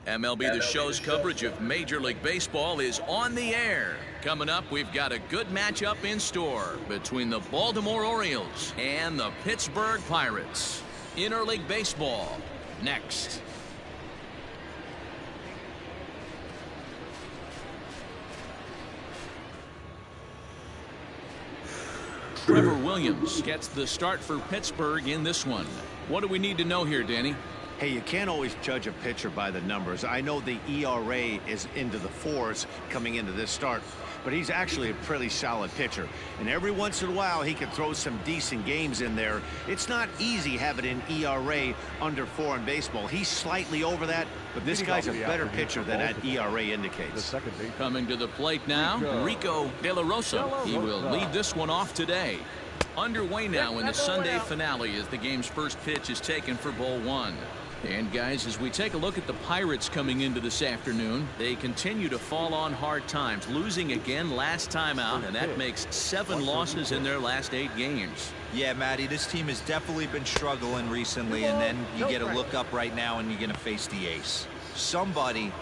Speaker 2: MLB The Show's coverage of Major League Baseball is on the air. Coming up, we've got a good matchup in store between the Baltimore Orioles and the Pittsburgh Pirates. Interleague Baseball, next. Trevor Williams gets the start for Pittsburgh in this one. What do we need to know here, Danny?
Speaker 3: Hey, you can't always judge a pitcher by the numbers. I know the ERA is into the 4s coming into this start, but he's actually a pretty solid pitcher. And every once in a while, he can throw some decent games in there. It's not easy having an ERA under 4 in baseball. He's slightly over that, but this guy's a better pitcher than that ERA indicates.
Speaker 2: Coming to the plate now, Rico De La Rosa. He will lead this one off today. Underway now in the Sunday finale as the game's first pitch is taken for ball one. And guys, as we take a look at the Pirates coming into this afternoon, they continue to fall on hard times, losing again last time out, and that makes 7 losses in their last 8 games.
Speaker 4: Yeah, Matty, this team has definitely been struggling recently, and then you get a look up right now and you're going to face the ace. Somebody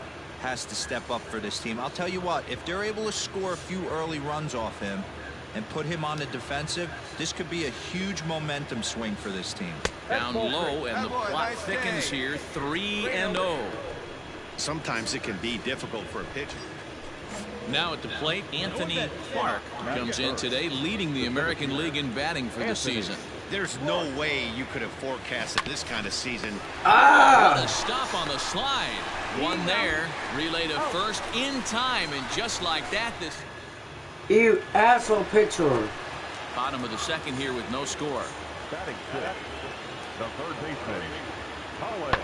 Speaker 4: has to step up for this team. I'll tell you what, if they're able to score a few early runs off him and put him on the defensive, this could be a huge momentum swing for this team.
Speaker 2: Down low, and the plot thickens here, 3-0.
Speaker 3: Sometimes it can be difficult for a pitcher.
Speaker 2: Now at the plate, Anthony Clark comes in today, leading the American League in batting for the season.
Speaker 3: There's no way you could have forecasted this kind of season.
Speaker 2: What a stop on the slide. One there, relay to first in time, and just like that, this...
Speaker 1: You asshole pitcher.
Speaker 2: Bottom of the second here with no score.
Speaker 6: Batting fifth, the third baseman, Holland.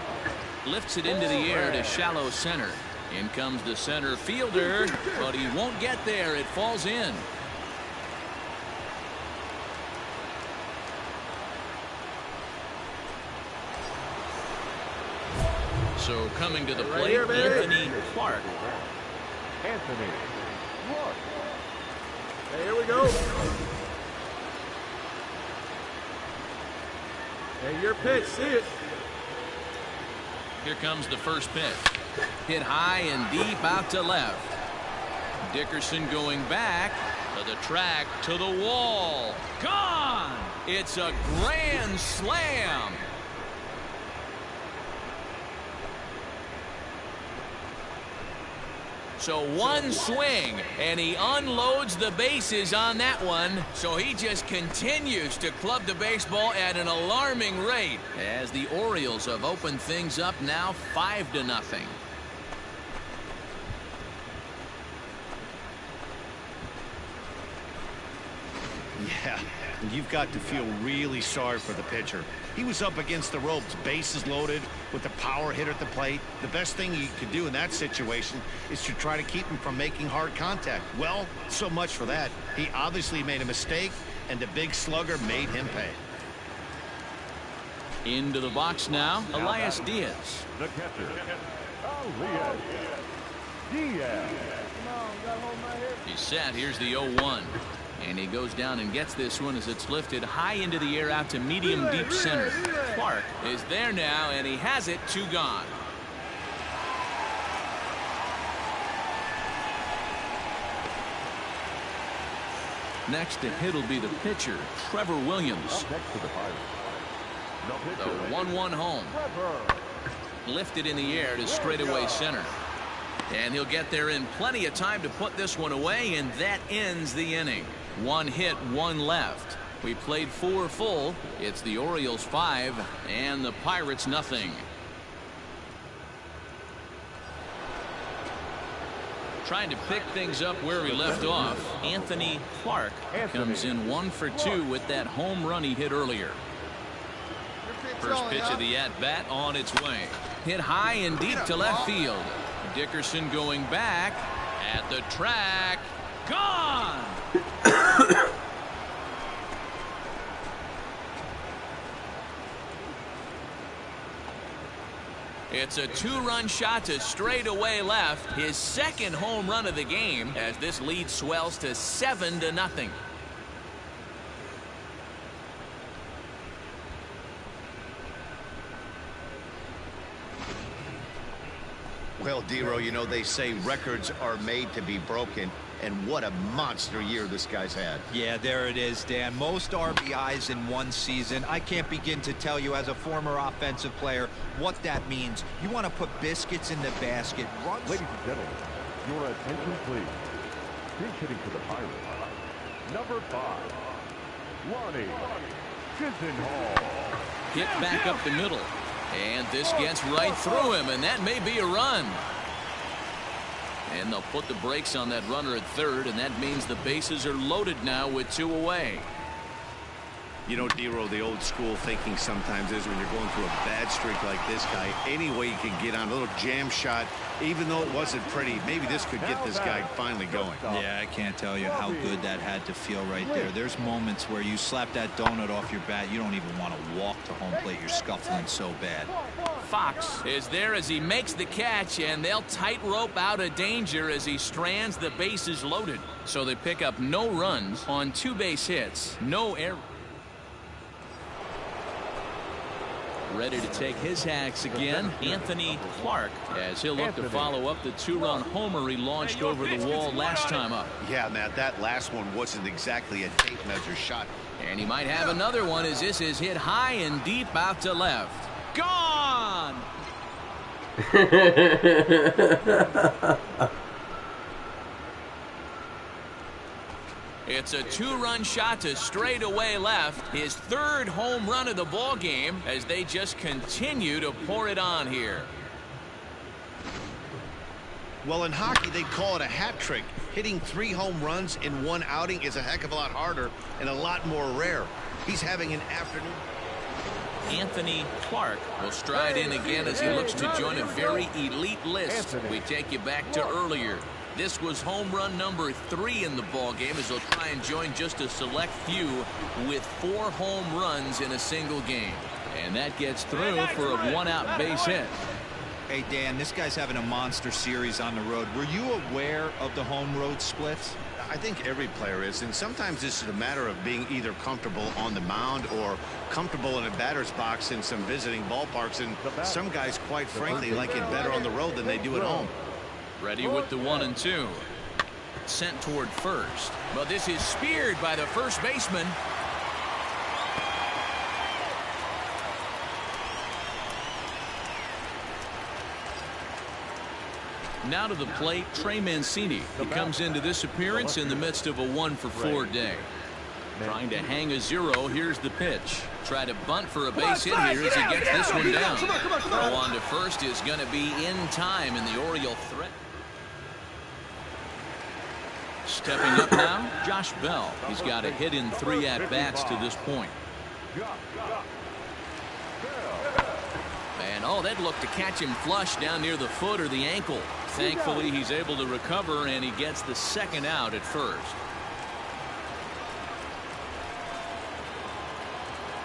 Speaker 2: Lifts it into the air to shallow center. In comes the center fielder, but he won't get there. It falls in. So coming to the plate, Anthony Clark.
Speaker 6: Anthony Clark.
Speaker 5: Hey, here we go. Hey, your pitch. See it.
Speaker 2: Here comes the first pitch. Hit high and deep out to left. Dickerson going back to the track, to the wall. Gone! It's a grand slam. So one swing, and he unloads the bases on that one. So he just continues to club the baseball at an alarming rate as the Orioles have opened things up now 5-0.
Speaker 3: Yeah, you've got to feel really sorry for the pitcher. He was up against the ropes, bases loaded, with the power hitter at the plate. The best thing you could do in that situation is to try to keep him from making hard contact. Well, so much for that. He obviously made a mistake, and the big slugger made him pay.
Speaker 2: Into the box now, Elias Diaz.
Speaker 6: The catcher, Elias Diaz.
Speaker 2: He's set. Here's the 0-1. And he goes down and gets this one as it's lifted high into the air out to medium deep center. Clark is there now, and he has it. 2 gone. Next to hit will be the pitcher, Trevor Williams.
Speaker 6: Next to the Pirates,
Speaker 2: The 1-1 home. Lifted in the air to straightaway center. And he'll get there in plenty of time to put this one away, and that ends the inning. 1 hit, 1 left. We played 4 full. It's the Orioles 5 and the Pirates nothing. Trying to pick things up where we left off, Anthony Clark comes in 1 for 2 with that home run he hit earlier. First pitch of the at-bat on its way. Hit high and deep to left field. Dickerson going back at the track. Gone! It's a 2-run shot to straightaway left. His second home run of the game as this lead swells to 7-0.
Speaker 3: Well, Dero, you know, they say records are made to be broken, and what a monster year this guy's had.
Speaker 4: Yeah, there it is, Dan. Most RBIs in one season. I can't begin to tell you as a former offensive player what that means. You want to put biscuits in the basket. Runs.
Speaker 6: Ladies and gentlemen, your attention please. Pinch hitting for the Pirates, number 5, Lonnie Chisenhall.
Speaker 2: Hit back up the middle. And this gets right through him, and that may be a run. And they'll put the brakes on that runner at third, and that means the bases are loaded now with 2 away.
Speaker 3: You know, Dero, the old school thinking sometimes is when you're going through a bad streak like this guy, any way you can get on a little jam shot, even though it wasn't pretty, maybe this could get this guy finally going.
Speaker 4: Yeah, I can't tell you how good that had to feel right there. There's moments where you slap that donut off your bat, you don't even want to walk to home plate. You're scuffling so bad.
Speaker 2: Fox is there as he makes the catch, and they'll tightrope out of danger as he strands the bases loaded. So they pick up no runs on 2 base hits, no error. Ready to take his hacks again, Anthony Clark, as he'll look to follow up the 2-run homer he launched over the wall last time up.
Speaker 3: Yeah, Matt, that last one wasn't exactly a tape measure shot.
Speaker 2: And he might have another one as this is hit high and deep out to left. Gone! It's a 2-run shot to straightaway left. His 3rd home run of the ball game as they just continue to pour it on here.
Speaker 3: Well, in hockey, they call it a hat trick. Hitting 3 home runs in 1 outing is a heck of a lot harder and a lot more rare. He's having an afternoon.
Speaker 2: Anthony Clark will stride in again as he looks to join a very elite list. We take you back to earlier. This was home run number 3 in the ball game as they'll try and join just a select few with 4 home runs in a single game. And that gets through for a 1-out base hit.
Speaker 4: Hey, Dan, this guy's having a monster series on the road. Were you aware of the home road splits?
Speaker 3: I think every player is, and sometimes this is a matter of being either comfortable on the mound or comfortable in a batter's box in some visiting ballparks, and some guys, quite frankly, like it better on the road than they do at home.
Speaker 2: Ready with the 1-2. Sent toward first. But this is speared by the first baseman. Now to the plate, Trey Mancini. He comes into this appearance in the midst of a 1-for-4 day. Trying to hang a 0. Here's the pitch. Try to bunt for a base hit here as he gets this one down. Throw on to first is going to be in time, and the Oriole threat. Stepping up now, Josh Bell. He's got a hit in 3 at-bats to this point. And oh, that looked to catch him flush down near the foot or the ankle. Thankfully, he's able to recover, and he gets the 2nd out at first.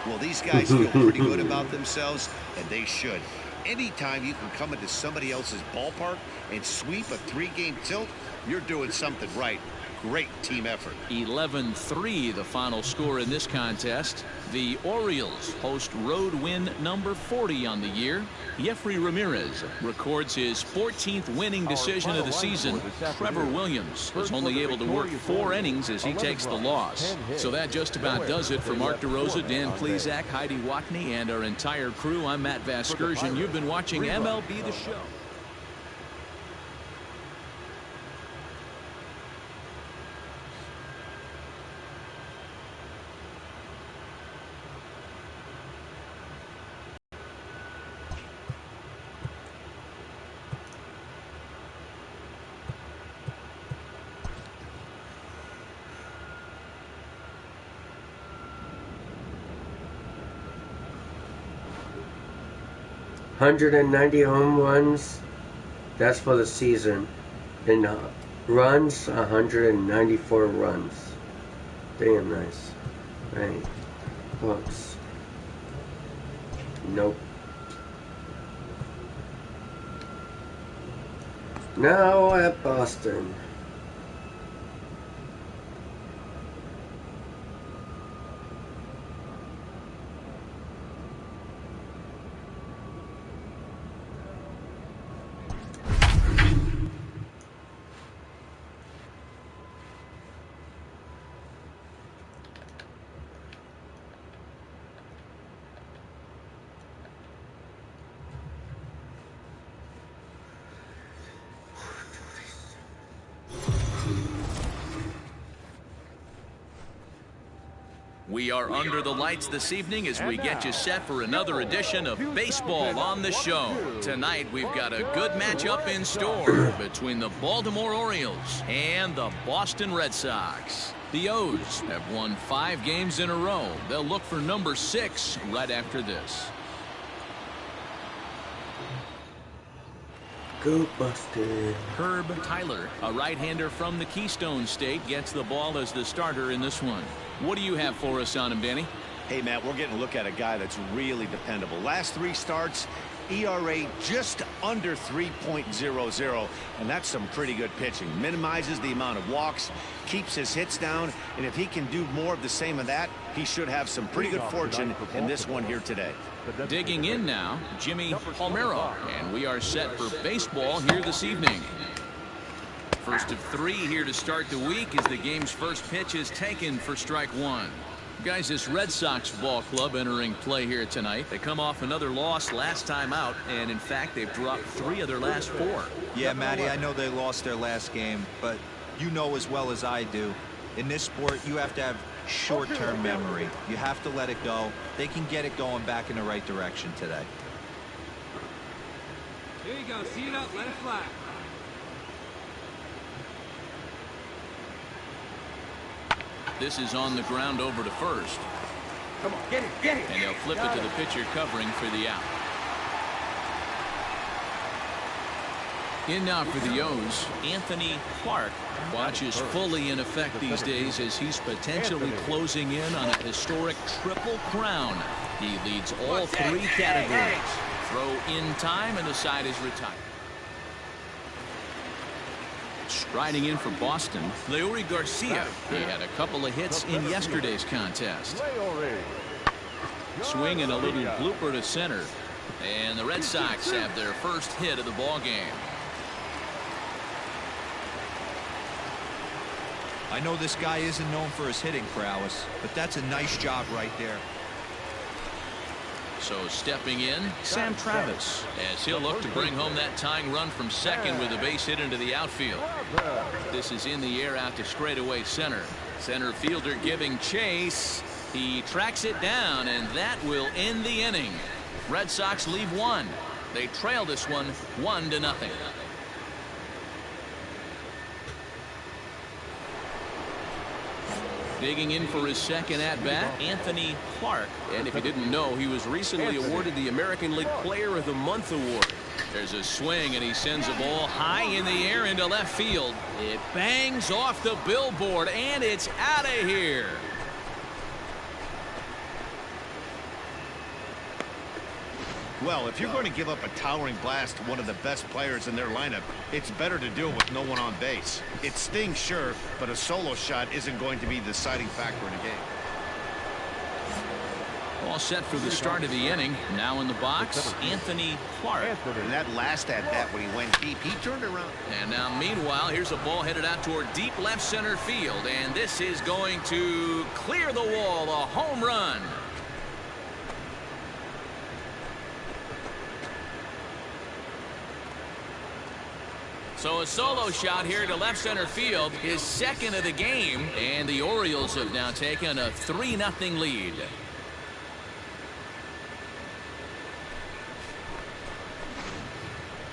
Speaker 3: Well, these guys feel pretty good about themselves, and they should. Anytime you can come into somebody else's ballpark and sweep a 3-game tilt, you're doing something right. Great team effort.
Speaker 2: 11-3 the final score in this contest. The Orioles host road win number 40 on the year. Jeffrey Ramirez records his 14th winning decision of the season. Trevor Williams was only able to work 4 innings as he takes the loss. So that just about does it for Mark DeRosa, Dan Plesac, Heidi Watney, and our entire crew. I'm Matt Vasgersian. You've been watching MLB The Show.
Speaker 1: $190 home runs, that's for the season. And runs, 194 runs. Damn nice. Right. Books. Nope. Now at Boston.
Speaker 2: We are under the lights this evening as we get you set for another edition of Baseball on the Show. Tonight we've got a good matchup in store between the Baltimore Orioles and the Boston Red Sox. The O's have won 5 games in a row. They'll look for number 6 right after this.
Speaker 1: Go Buster.
Speaker 2: Herb Tyler, a right-hander from the Keystone State, gets the ball as the starter in this one. What do you have for us on him, Danny?
Speaker 3: Hey, Matt, we're getting a look at a guy that's really dependable. Last 3 starts, ERA just under 3.00, and that's some pretty good pitching. Minimizes the amount of walks, keeps his hits down, and if he can do more of the same of that, he should have some pretty good fortune in this one here today.
Speaker 2: Digging in now, Jimmy Palmero, and we are set for baseball here this evening. First of 3 here to start the week as the game's first pitch is taken for strike 1. Guys, this Red Sox ball club entering play here tonight. They come off another loss last time out, and in fact, they've dropped 3 of their last 4.
Speaker 4: Yeah, Matty, I know they lost their last game, but you know as well as I do, in this sport, you have to have short-term memory. You have to let it go. They can get it going back in the right direction today.
Speaker 5: Here you go. See it up. Let it fly.
Speaker 2: This is on the ground over to first.
Speaker 5: Come on, get it, get it.
Speaker 2: And they'll flip it to the pitcher covering for the out. In now for the O's, Anthony Clark. Watches fully in effect these days as he's potentially closing in on a historic triple crown. He leads all 3 categories. Throw in time and the side is retired. Striding in for Boston, Leury Garcia. He had a couple of hits in yesterday's contest. Swing and a little blooper to center. And the Red Sox have their first hit of the ball game.
Speaker 4: I know this guy isn't known for his hitting prowess, but that's a nice job right there.
Speaker 2: So stepping in, Sam Travis, as he'll look to bring home that tying run from second with a base hit into the outfield. This is in the air out to straightaway center. Center fielder giving chase. He tracks it down, and that will end the inning. Red Sox leave 1. They trail this one 1-0. Digging in for his second at-bat, Anthony Clark. And if you didn't know, he was recently awarded the American League Player of the Month award. There's a swing, and he sends a ball high in the air into left field. It bangs off the billboard, and it's out of here.
Speaker 3: Well, if you're going to give up a towering blast to one of the best players in their lineup, it's better to do it with no one on base. It stings, sure, but a solo shot isn't going to be the deciding factor in a game.
Speaker 2: All set for the start of the inning. Now in the box, Anthony Clark.
Speaker 3: And that last at-bat when he went deep, he turned around.
Speaker 2: And now meanwhile, here's a ball headed out toward deep left center field. And this is going to clear the wall, a home run. So a solo shot here to left center field, his second of the game, and the Orioles have now taken a 3-0 lead.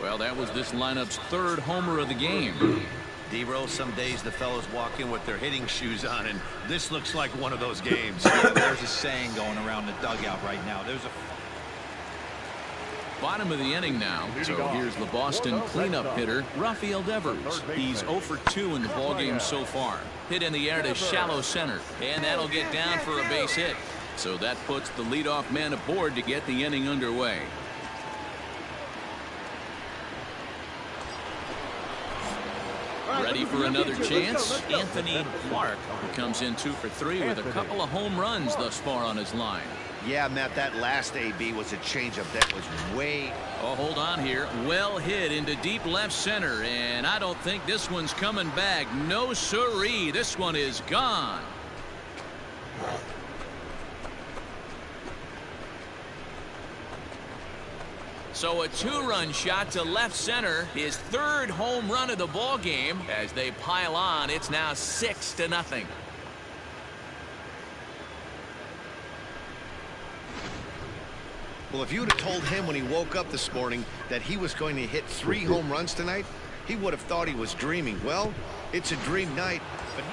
Speaker 2: Well, that was this lineup's 3rd homer of the game.
Speaker 3: D-Rose, some days the fellows walk in with their hitting shoes on, and this looks like one of those games.
Speaker 4: Yeah, there's a saying going around the dugout right now. There's a
Speaker 2: bottom of the inning now. So here's the Boston cleanup hitter, Rafael Devers. He's 0 for 2 in the ballgame so far. Hit in the air to shallow center, and that'll get down for a base hit. So that puts the leadoff man aboard to get the inning underway. Ready for another chance? Anthony Clark, who comes in 2 for 3 with a couple of home runs thus far on his line.
Speaker 3: Yeah, Matt, that last AB was a changeup that was way...
Speaker 2: Oh, hold on here. Well hit into deep left center, and I don't think this one's coming back. No siree. This one is gone. So a 2-run shot to left center, his 3rd home run of the ball game. As they pile on, it's now 6-0.
Speaker 3: Well, if you would have told him when he woke up this morning that he was going to hit 3 home runs tonight, he would have thought he was dreaming. Well, it's a dream night, but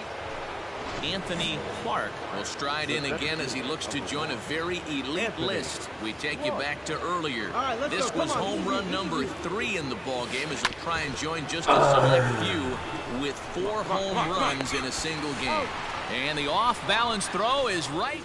Speaker 2: Anthony Clark will stride in again as he looks to join a very elite list. We take you back to earlier. This was home run number 3 in the ball game as he'll try and join just a select few with 4 home runs in a single game. And the off-balance throw is right.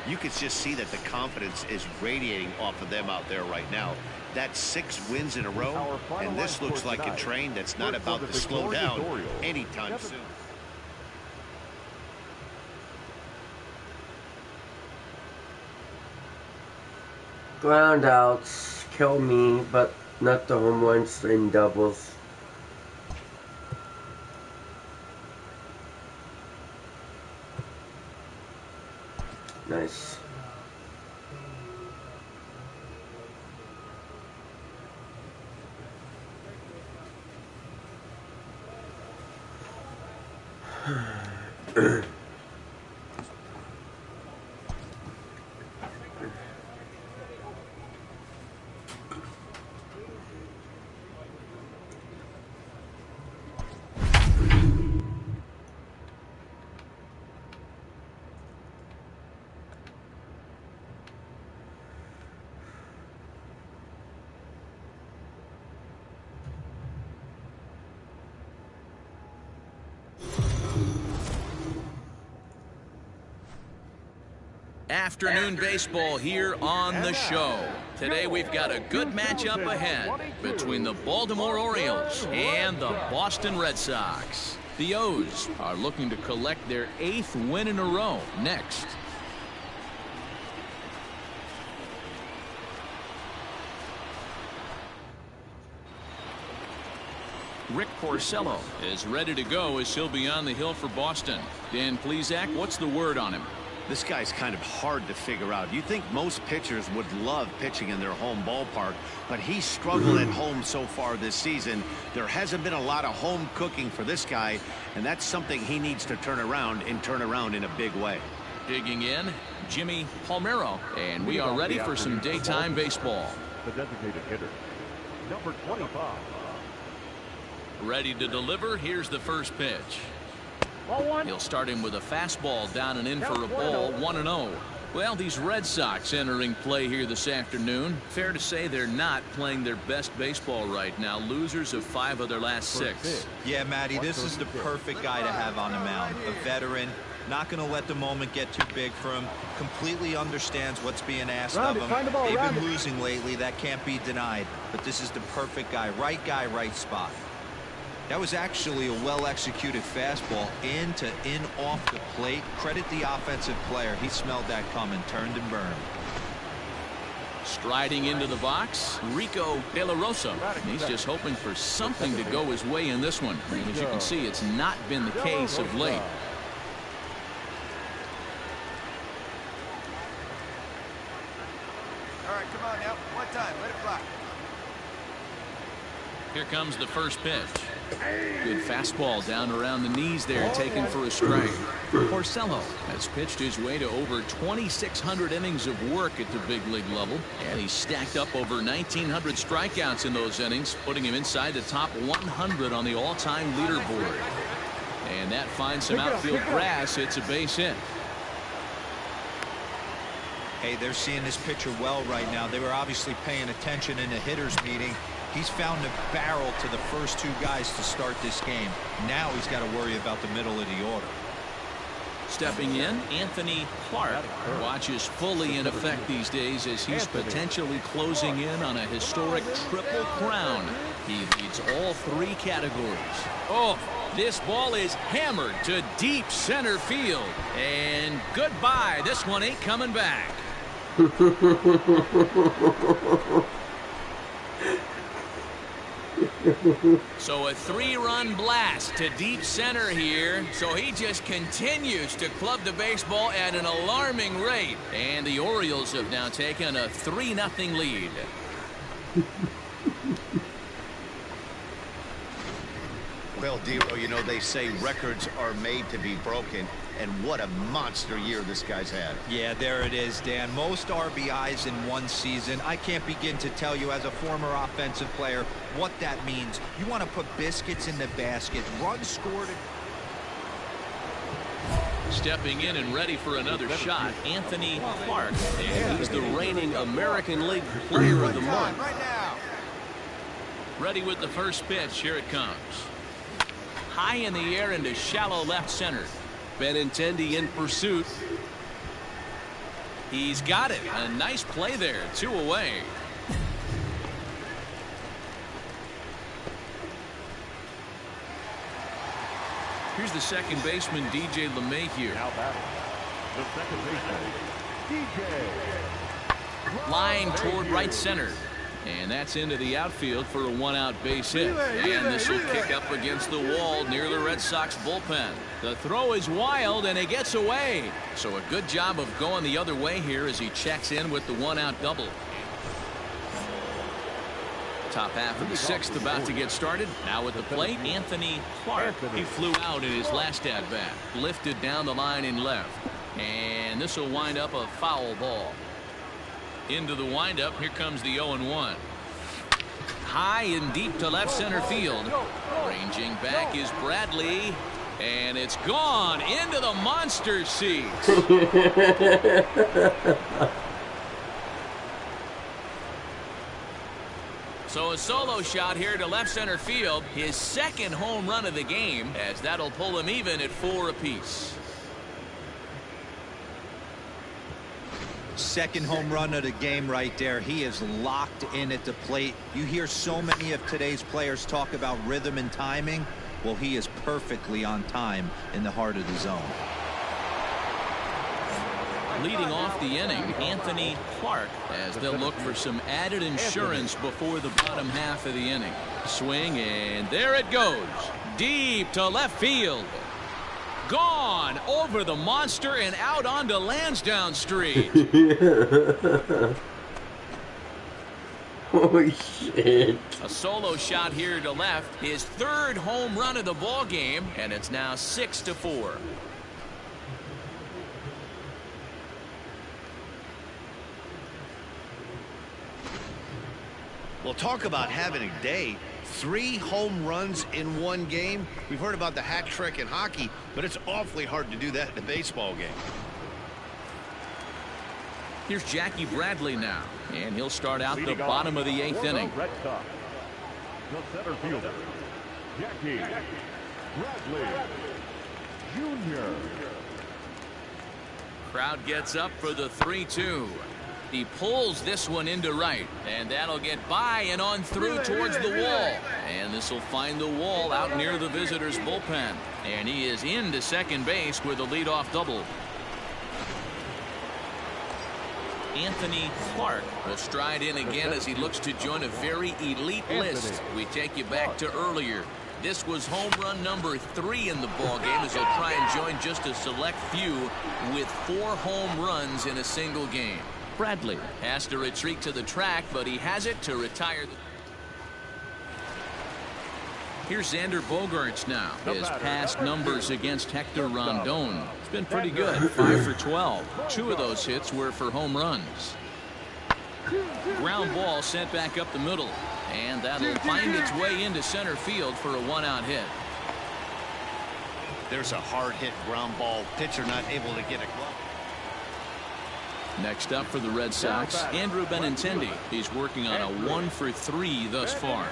Speaker 3: You could just see that the confidence is radiating off of them out there right now. That's 6 wins in a row, and this looks like a train that's not about to slow down anytime soon.
Speaker 1: Ground outs kill me, but not the home runs and doubles. Nice.
Speaker 2: Afternoon baseball here on the show. Today we've got a good matchup ahead between the Baltimore Orioles and the Boston Red Sox. The O's are looking to collect their 8th win in a row next. Rick Porcello is ready to go as he'll be on the hill for Boston. Dan Plesac, what's the word on him?
Speaker 3: This guy's kind of hard to figure out. You think most pitchers would love pitching in their home ballpark, but he's struggled at home so far this season. There hasn't been a lot of home cooking for this guy, and that's something he needs to turn around in a big way.
Speaker 2: Digging in, Jimmy Palmero, and we are ready for some daytime baseball.
Speaker 6: The designated hitter, number 25.
Speaker 2: Ready to deliver. Here's the first pitch. He'll start him with a fastball down and in for a ball, 1-0. Well, these Red Sox entering play here this afternoon. Fair to say they're not playing their best baseball right now. Losers of 5 of their last 6.
Speaker 4: Yeah, Matty, this is the perfect guy to have on the mound. A veteran, not going to let the moment get too big for him. Completely understands what's being asked of him. They've been losing lately. That can't be denied. But this is the perfect guy, right spot. That was actually a well-executed fastball in off the plate. Credit the offensive player. He smelled that coming, turned and burned.
Speaker 2: Striding into the box, Rico De La Rosa. He's just hoping for something to go his way in this one. And as you can see, it's not been the case of late.
Speaker 9: All right, come on now. One time. Let it fly.
Speaker 2: Here comes the first pitch. Good fastball down around the knees there, taken for a strike. Porcello has pitched his way to over 2,600 innings of work at the big league level, and he's stacked up over 1,900 strikeouts in those innings, putting him inside the top 100 on the all-time leaderboard. And that finds some outfield grass. It's a base hit.
Speaker 4: Hey, they're seeing this pitcher well right now. They were obviously paying attention in the hitters meeting. He's found a barrel to the first 2 guys to start this game. Now he's got to worry about the middle of the order.
Speaker 2: Stepping in, Anthony Clark. Watches fully in effect these days as he's potentially closing in on a historic triple crown. He leads all 3 categories. Oh, this ball is hammered to deep center field. And goodbye. This one ain't coming back. So a 3-run blast to deep center here. So he just continues to club the baseball at an alarming rate. And the Orioles have now taken a 3-0 lead.
Speaker 3: Well, Dero, you know, they say records are made to be broken, and what a monster year this guy's had.
Speaker 4: Yeah, there it is, Dan. Most RBIs in one season. I can't begin to tell you as a former offensive player what that means. You want to put biscuits in the basket, runs scored.
Speaker 2: Stepping in and ready for another shot, Anthony Clark. And he's the reigning American League Player of the Month.
Speaker 9: Right now.
Speaker 2: Ready with the first pitch. Here it comes. High in the air into shallow left center. Benintendi in pursuit. He's got it. A nice play there. 2 away. Here's the second baseman, DJ LeMahieu.
Speaker 6: Now batting, the second baseman, DJ.
Speaker 2: Line toward right center. And that's into the outfield for a 1-out base hit. And this will kick up against the wall near the Red Sox bullpen. The throw is wild, and it gets away. So a good job of going the other way here as he checks in with the 1-out double. Top half of the 6th about to get started. Now with the plate, Anthony Clark. He flew out in his last at-bat. Lifted down the line in left. And this will wind up a foul ball. Into the windup. Here comes the 0-1. High and deep to left center field. Ranging back is Bradley. And it's gone into the monster seats. So a solo shot here to left center field. His second home run of the game, as that'll pull him even at 4 apiece.
Speaker 4: Second home run of the game right there. He is locked in at the plate. You hear so many of today's players talk about rhythm and timing. Well, he is perfectly on time in the heart of the zone.
Speaker 2: Leading off the inning, Anthony Clark, as they'll look for some added insurance before the bottom half of the inning. Swing, and there it goes. Deep to left field. Gone over the monster and out onto Lansdowne Street.
Speaker 1: Oh, shit.
Speaker 2: A solo shot here to left. His 3rd home run of the ball game, and it's now 6-4.
Speaker 3: Well, talk about having a day. 3 home runs in 1 game. We've heard about the hat trick in hockey, but it's awfully hard to do that in a baseball game.
Speaker 2: Here's Jackie Bradley now, and he'll start out the bottom of the 8th inning.
Speaker 6: Red Sox, the center fielder, Jackie Bradley Jr.
Speaker 2: Crowd gets up for the 3-2. He pulls this one into right, and that'll get by and on through towards the wall. And this will find the wall out near the visitors' bullpen. And he is into second base with a leadoff double. Anthony Clark will stride in again as he looks to join a very elite list. We take you back to earlier. This was home run number 3 in the ballgame as he'll try and join just a select few with 4 home runs in a single game. Bradley has to retreat to the track, but he has it to retire. Here's Xander Bogaerts now. His past numbers against Hector Rondon. It's been pretty good. 5 for 12. 2 of those hits were for home runs. Ground ball sent back up the middle. And that'll find its way into center field for a 1-out hit.
Speaker 3: There's a hard hit ground ball. Pitcher not able to get a glove.
Speaker 2: Next up for the Red Sox, Andrew Benintendi. He's working on a 1 for 3 thus far.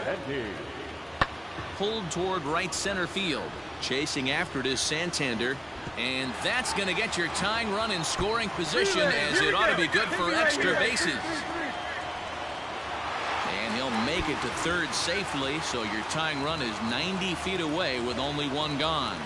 Speaker 2: Pulled toward right center field. Chasing after it is Santander. And that's going to get your tying run in scoring position, as it ought to be good for extra bases. And he'll make it to third safely, so your tying run is 90 feet away with only 1 gone.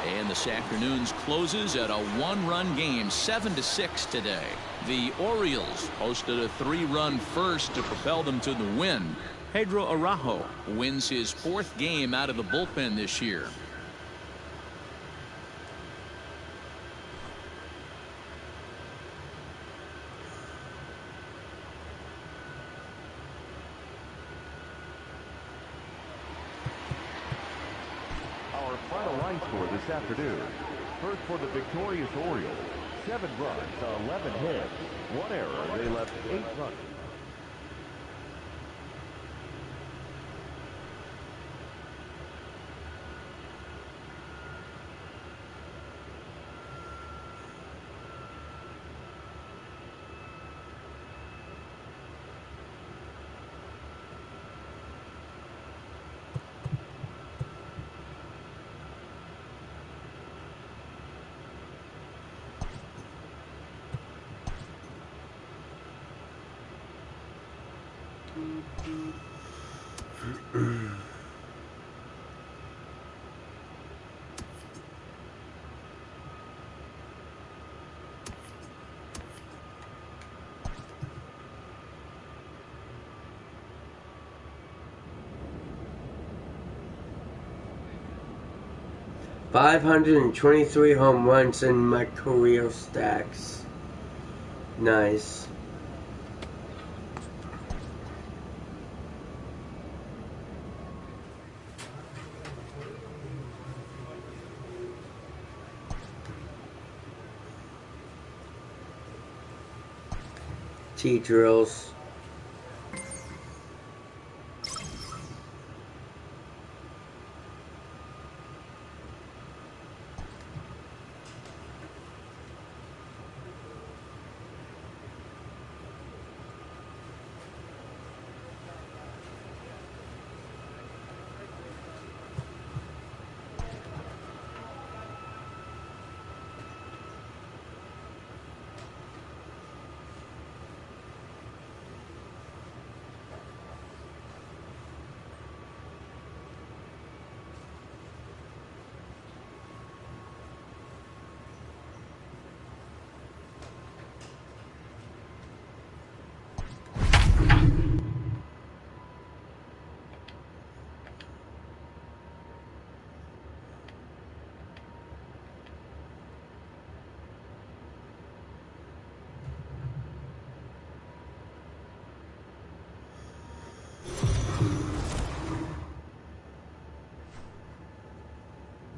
Speaker 2: And this afternoon's closes at a 1-run game, 7-6 today. The Orioles posted a 3-run first to propel them to the win. Pedro Araujo wins his 4th game out of the bullpen this year.
Speaker 6: Our final line score this afternoon. First for the victorious Orioles, 7 runs, 11 hits, 1 error. They left 8 runs.
Speaker 1: $523 home runs in my career stacks. Nice. T-drills.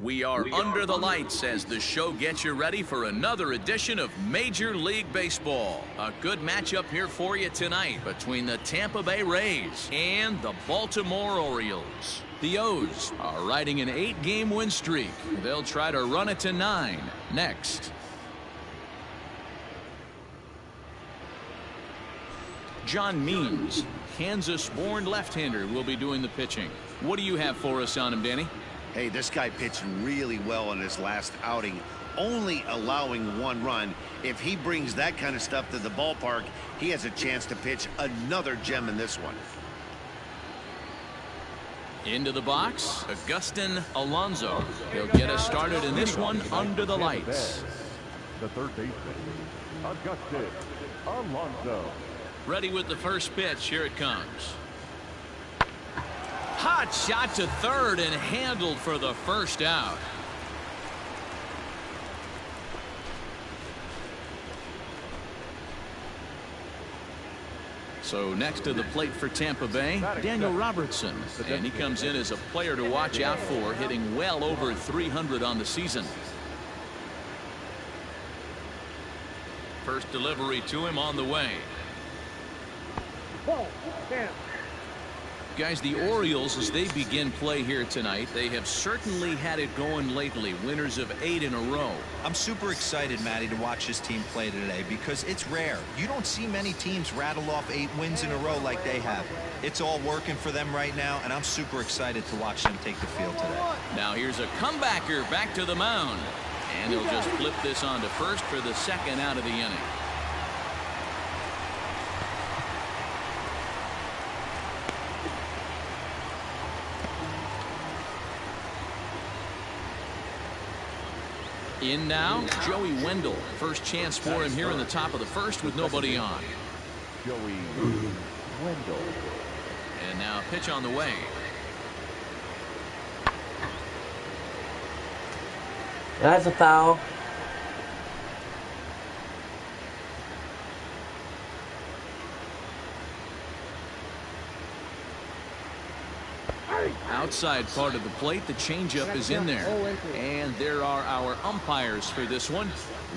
Speaker 2: We are under the lights as the show gets you ready for another edition of Major League Baseball. A good matchup here for you tonight between the Tampa Bay Rays and the Baltimore Orioles. The O's are riding an 8-game win streak. They'll try to run it to 9 next. John Means, Kansas-born left-hander, will be doing the pitching. What do you have for us on him, Danny?
Speaker 3: Hey, this guy pitched really well in his last outing, only allowing 1 run. If he brings that kind of stuff to the ballpark, he has a chance to pitch another gem in this one.
Speaker 2: Into the box, Agustin Alonso. He'll get us started in this one under the lights.
Speaker 6: The third baseman, Agustin Alonso.
Speaker 2: Ready with the first pitch. Here it comes. Hot shot to third and handled for the first out. So next to the plate for Tampa Bay, Daniel Robertson. And he comes in as a player to watch out for, hitting well over 300 on the season. First delivery to him on the way. Guys, the Orioles, as they begin play here tonight, they have certainly had it going lately. Winners of 8 in a row.
Speaker 4: I'm super excited, Matty, to watch this team play today because it's rare. You don't see many teams rattle off 8 wins in a row like they have. It's all working for them right now, and I'm super excited to watch them take the field today.
Speaker 2: Now here's a comebacker back to the mound. And he'll just flip this on to first for the second out of the inning. In now, Joey Wendell. First chance for him here in the top of the first with nobody on.
Speaker 6: Joey Wendell.
Speaker 2: And now pitch on the way.
Speaker 1: That's a foul.
Speaker 2: Outside part of the plate, the changeup is in there. And there are our umpires for this one.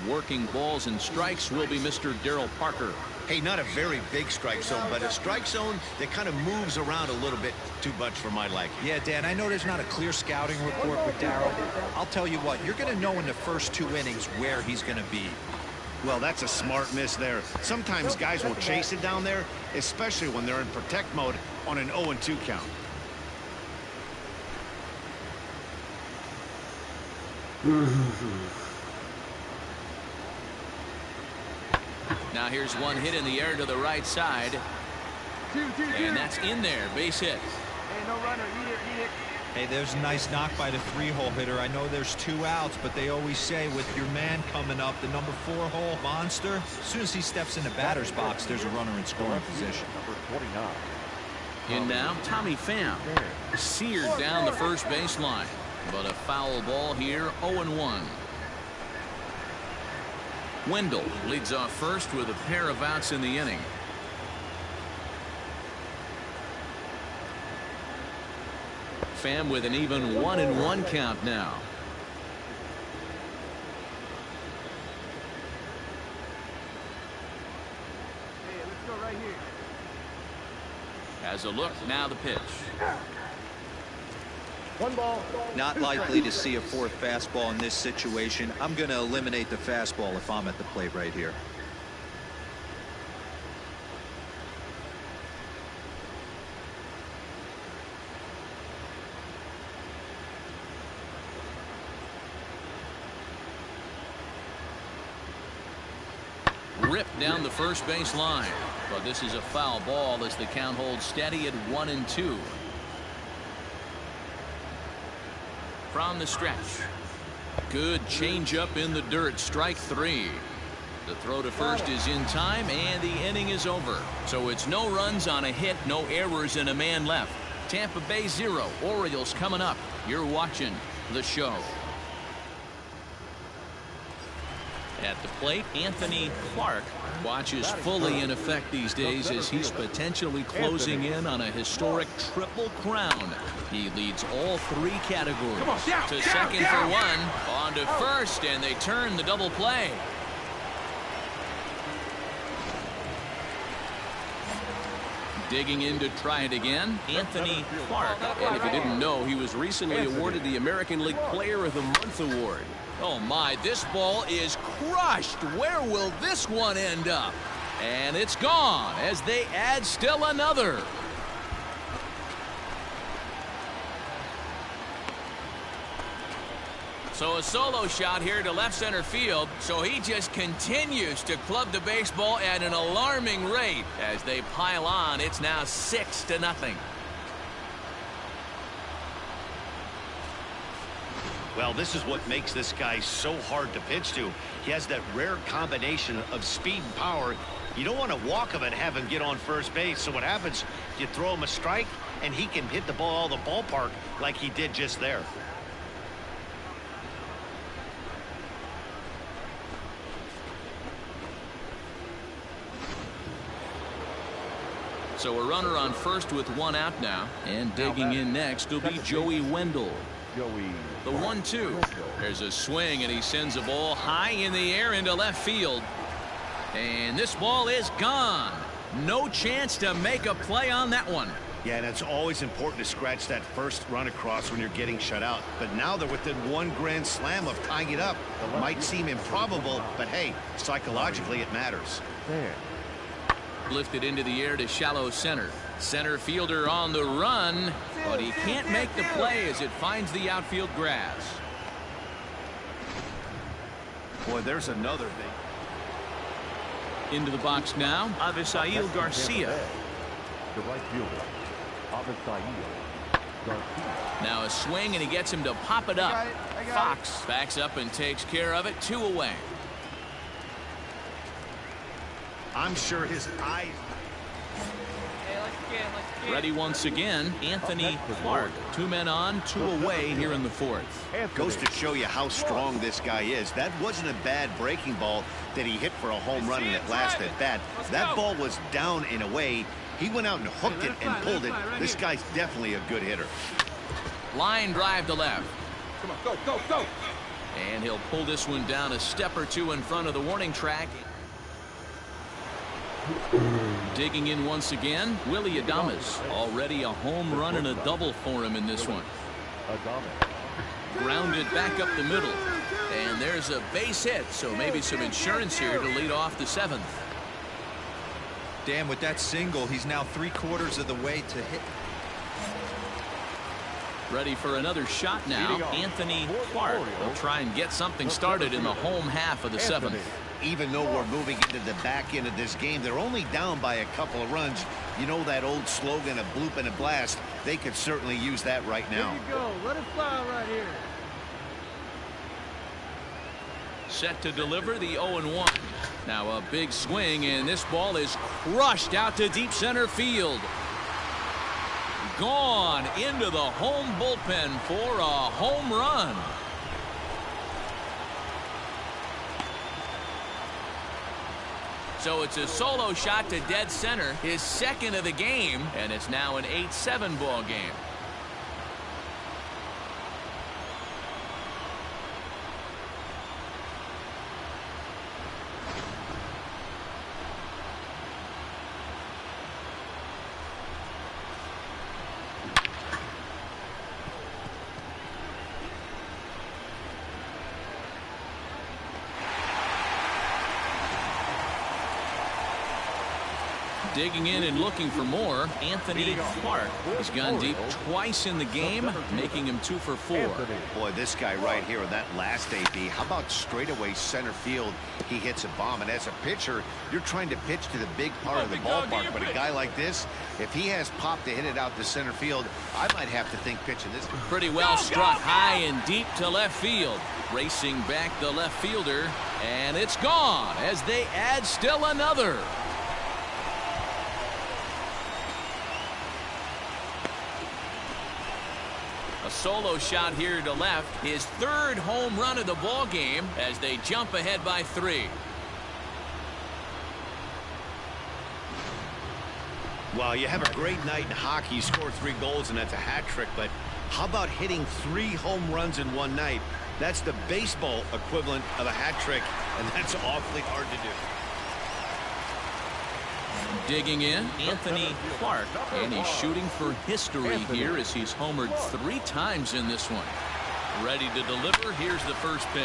Speaker 2: Working balls and strikes will be Mr. Darryl Parker.
Speaker 3: Hey, not a very big strike zone, but a strike zone that kind of moves around a little bit too much for my liking.
Speaker 4: Yeah, Dan, I know there's not a clear scouting report with Darryl. I'll tell you what, you're going to know in the first 2 innings where he's going to be.
Speaker 3: Well, that's a smart miss there. Sometimes guys will chase it down there, especially when they're in protect mode on an 0-2 count.
Speaker 2: Now here's one hit in the air to the right side. And that's in there. Base hit.
Speaker 9: Hey, no runner. Eat it.
Speaker 4: Hey, there's a nice knock by the 3-hole hitter. I know there's 2 outs, but they always say with your man coming up, the number 4-hole monster, as soon as he steps in the batter's box, there's a runner in scoring position.
Speaker 6: Number 49.
Speaker 2: And now Tommy Pham seared down the first baseline, but a foul ball here. 0-1. Wendell leads off first with a pair of outs in the inning. Pham with an even 1-1 count now.
Speaker 9: Hey, let's go right here.
Speaker 2: Has a look. Now the pitch.
Speaker 9: 1 ball.
Speaker 4: Not likely to see a 4th fastball in this situation. I'm going to eliminate the fastball if I'm at the plate right here.
Speaker 2: Ripped down the first base line, but this is a foul ball as the count holds steady at 1-2. From the stretch, good changeup in the dirt. Strike 3. The throw to first is in time, and the inning is over. So it's no runs on a hit, no errors, and a man left. Tampa Bay 0, Orioles coming up. You're watching the show. At the plate, Anthony Clark watches fully in effect these days as he's potentially closing in on a historic triple crown. He leads all 3 categories. To second for 1, on to first, and they turn the double play. Digging in to try it again, Anthony Clark.
Speaker 8: And if you didn't know, he was recently awarded the American League Player of the Month award.
Speaker 2: Oh my, this ball is crushed. Where will this one end up? And it's gone as they add still another. So a solo shot here to left center field. So he just continues to club the baseball at an alarming rate. As they pile on, it's now 6-0.
Speaker 3: Well, this is what makes this guy so hard to pitch to. He has that rare combination of speed and power. You don't want to walk him and have him get on first base. So what happens, you throw him a strike, and he can hit the ball out of the ballpark like he did just there.
Speaker 2: So a runner on first with 1 out now. And digging in next will be Joey Wendell. The 1-2. There's a swing, and he sends a ball high in the air into left field. And this ball is gone. No chance to make a play on that one.
Speaker 3: Yeah, and it's always important to scratch that first run across when you're getting shut out. But now they're within 1 grand slam of tying it up. It might seem improbable, but hey, psychologically it matters.
Speaker 2: Lifted into the air to shallow center. Center fielder on the run, but he can't make the play as it finds the outfield grass.
Speaker 3: Boy, there's another thing.
Speaker 2: Into the box now, Avisail Garcia.
Speaker 6: The right fielder, Avisail Garcia.
Speaker 2: Now a swing, and he gets him to pop it up. Fox backs up and takes care of it. 2 away.
Speaker 3: I'm sure his eyes.
Speaker 2: Ready once again, Anthony Clark. 2 men on, 2 away here in the 4th.
Speaker 3: Goes to show you how strong this guy is. That wasn't a bad breaking ball that he hit for a home run in that last at bat. That ball was down and away. He went out and hooked it and pulled it. This guy's definitely a good hitter.
Speaker 2: Line drive to left.
Speaker 9: Come on, go.
Speaker 2: And he'll pull this one down a step or 2 in front of the warning track. Digging in once again, Willie Adames. Already a home run and a double for him in this one. Grounded back up the middle. And there's a base hit, so maybe some insurance here to lead off the 7th.
Speaker 4: Dan, with that single, he's now 3/4 of the way to hit.
Speaker 2: Ready for another shot now. Anthony Clark will try and get something started in the home half of the seventh.
Speaker 3: Even though we're moving into the back end of this game, they're only down by a couple of runs. You know that old slogan, a bloop and a blast. They could certainly use that right now.
Speaker 9: Here you go. Let it fly right here.
Speaker 2: Set to deliver the 0-1. Now a big swing, and this ball is crushed out to deep center field. Gone into the home bullpen for a home run. So it's a solo shot to dead center, his second of the game, and it's now an 8-7 ball game. Digging in and looking for more, Anthony Clark. He's gone deep twice in the game, making him 2 for 4.
Speaker 3: Boy, this guy right here in that last AB, how about straightaway center field? He hits a bomb, and as a pitcher, you're trying to pitch to the big part of the ballpark, but a guy like this, if he has pop to hit it out to center field, I might have to think pitching this.
Speaker 2: Pretty well struck high and deep to left field. Racing back the left fielder, and it's gone as they add still another. A solo shot here to left, his third home run of the ball game as they jump ahead by 3.
Speaker 3: Well, you have a great night in hockey, you score 3 goals, and that's a hat trick, but how about hitting 3 home runs in one night? That's the baseball equivalent of a hat trick, and that's awfully hard to do.
Speaker 2: Digging in, Anthony Clark, and he's shooting for history here as he's homered 3 times in this one. Ready to deliver. Here's the first pitch.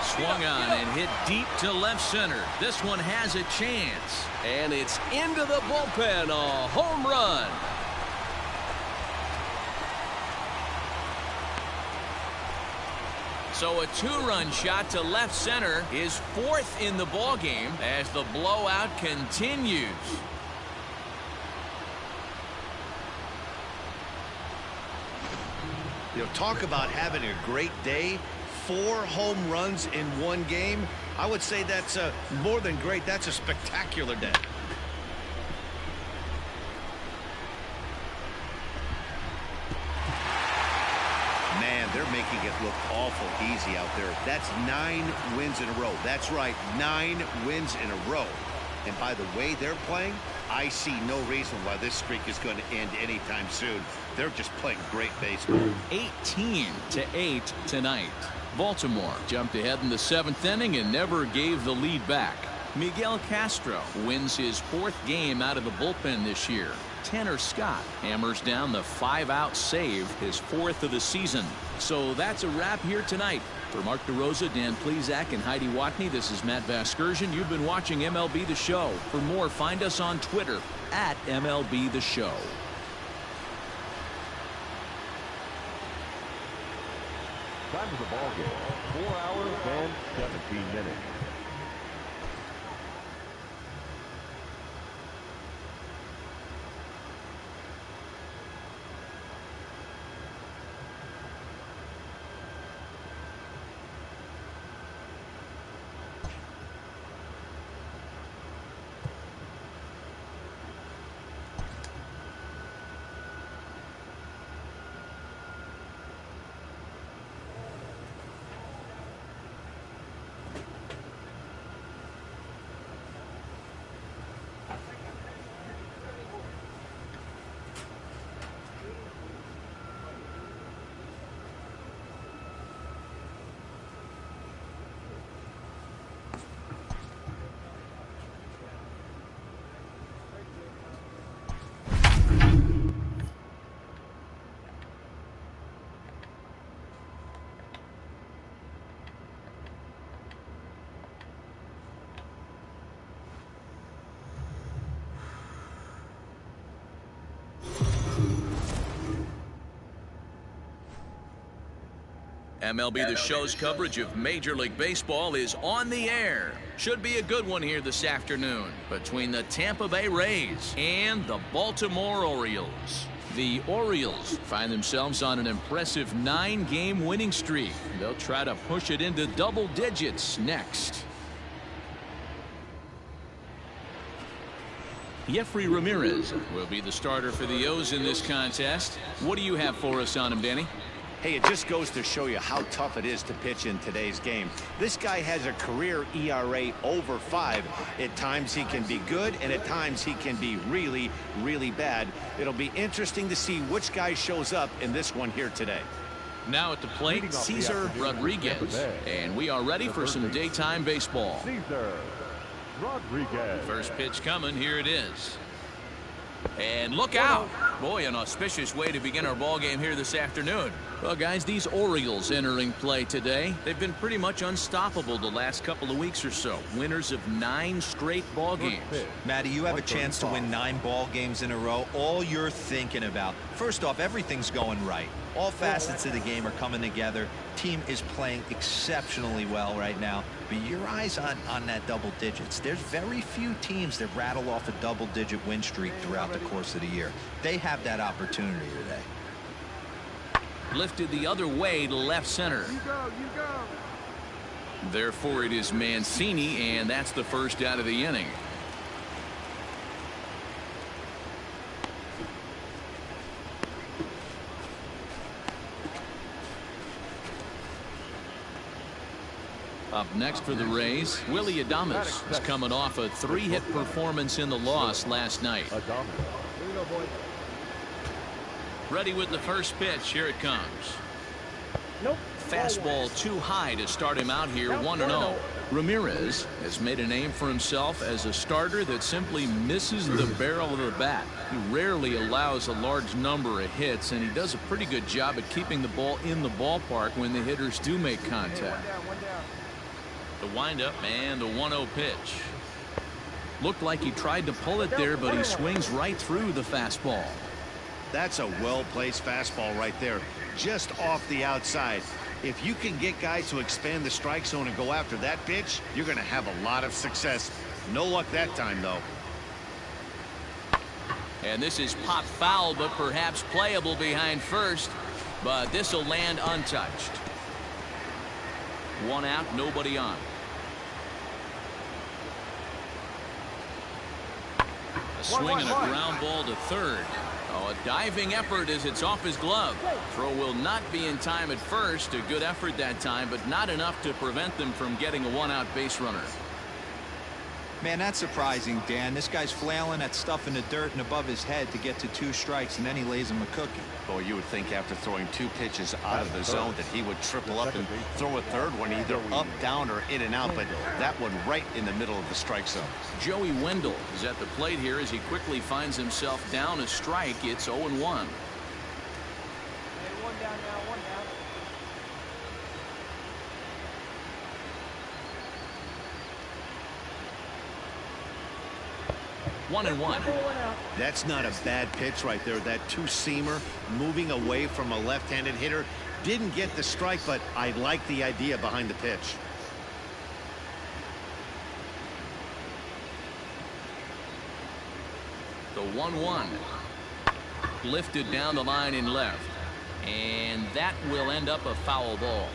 Speaker 2: Swung on and hit deep to left center. This one has a chance, and it's into the bullpen. A home run. So a 2-run shot to left center is 4th in the ball game as the blowout continues.
Speaker 3: You know, talk about having a great day. 4 home runs in one game. I would say that's more than great. That's a spectacular day. Man, they're making it look awful easy out there. That's 9 wins in a row. That's right, 9 wins in a row. And by the way they're playing, I see no reason why this streak is going to end anytime soon. They're just playing great baseball.
Speaker 2: 18-8 tonight. Baltimore jumped ahead in the 7th inning and never gave the lead back. Miguel Castro wins his 4th game out of the bullpen this year. Tanner Scott hammers down the 5-out save, his 4th of the season. So that's a wrap here tonight. For Mark DeRosa, Dan Plesac, and Heidi Watney, this is Matt Vasgersian. You've been watching MLB The Show. For more, find us on Twitter at MLB The Show.
Speaker 6: Time of the ball game, 4 hours and 17 minutes.
Speaker 2: MLB The Show's coverage of Major League Baseball is on the air. Should be a good one here this afternoon between the Tampa Bay Rays and the Baltimore Orioles. The Orioles find themselves on an impressive 9-game winning streak. They'll try to push it into double digits next. Jeffrey Ramirez will be the starter for the O's in this contest. What do you have for us on him, Danny?
Speaker 3: Hey, it just goes to show you how tough it is to pitch in today's game. This guy has a career ERA over 5. At times he can be good, and at times he can be really, really bad. It'll be interesting to see which guy shows up in this one here today.
Speaker 2: Now at the plate, Cesar Rodriguez. And we are ready for some daytime baseball.
Speaker 6: Cesar Rodriguez.
Speaker 2: First pitch coming. Here it is. And look out. Boy, an auspicious way to begin our ball game here this afternoon. Well, guys, these Orioles entering play today, they've been pretty much unstoppable the last couple of weeks or so. Winners of 9 straight ball games.
Speaker 4: Matty, you have a chance to win 9 ball games in a row. All you're thinking about, first off, everything's going right. All facets of the game are coming together. Team is playing exceptionally well right now. But your eyes on that double digits. There's very few teams that rattle off a double-digit win streak throughout the course of the year. They have that opportunity today.
Speaker 2: Lifted the other way to left center.
Speaker 9: You go.
Speaker 2: Therefore, it is Mancini, and that's the first out of the inning. Up next for the Rays, Willie Adames is coming off a 3-hit performance in the loss last night.
Speaker 9: Here we go, boys.
Speaker 2: Ready with the first pitch. Here it comes.
Speaker 9: Nope.
Speaker 2: Fastball too high to start him out here, 1-0. Ramirez has made a name for himself as a starter that simply misses the barrel of the bat. He rarely allows a large number of hits, and he does a pretty good job at keeping the ball in the ballpark when the hitters do make contact. The windup and the 1-0 pitch. Looked like he tried to pull it there, but he swings right through the fastball.
Speaker 3: That's a well-placed fastball right there, just off the outside. If you can get guys to expand the strike zone and go after that pitch, you're going to have a lot of success. No luck that time, though.
Speaker 2: And this is pop foul, but perhaps playable behind first. But this will land untouched. 1 out, nobody on. A swing and a ground ball to third. Oh, a diving effort as it's off his glove. Throw will not be in time at first. A good effort that time, but not enough to prevent them from getting a 1-out base runner.
Speaker 4: Man, that's surprising, Dan. This guy's flailing that stuff in the dirt and above his head to get to 2 strikes, and then he lays him a cookie.
Speaker 3: Boy, you would think after throwing 2 pitches out of the zone that he would triple up and throw a third one either up, down, or in and out, but that one right in the middle of the strike zone.
Speaker 2: Joey Wendell is at the plate here as he quickly finds himself down a strike. It's 0-1.
Speaker 5: Hey, 1 down now, 1 down.
Speaker 2: 1-1.
Speaker 3: That's not a bad pitch right there. That 2-seamer moving away from a left-handed hitter. Didn't get the strike, but I like the idea behind the pitch.
Speaker 2: The 1-1. Lifted down the line in left. And that will end up a foul ball.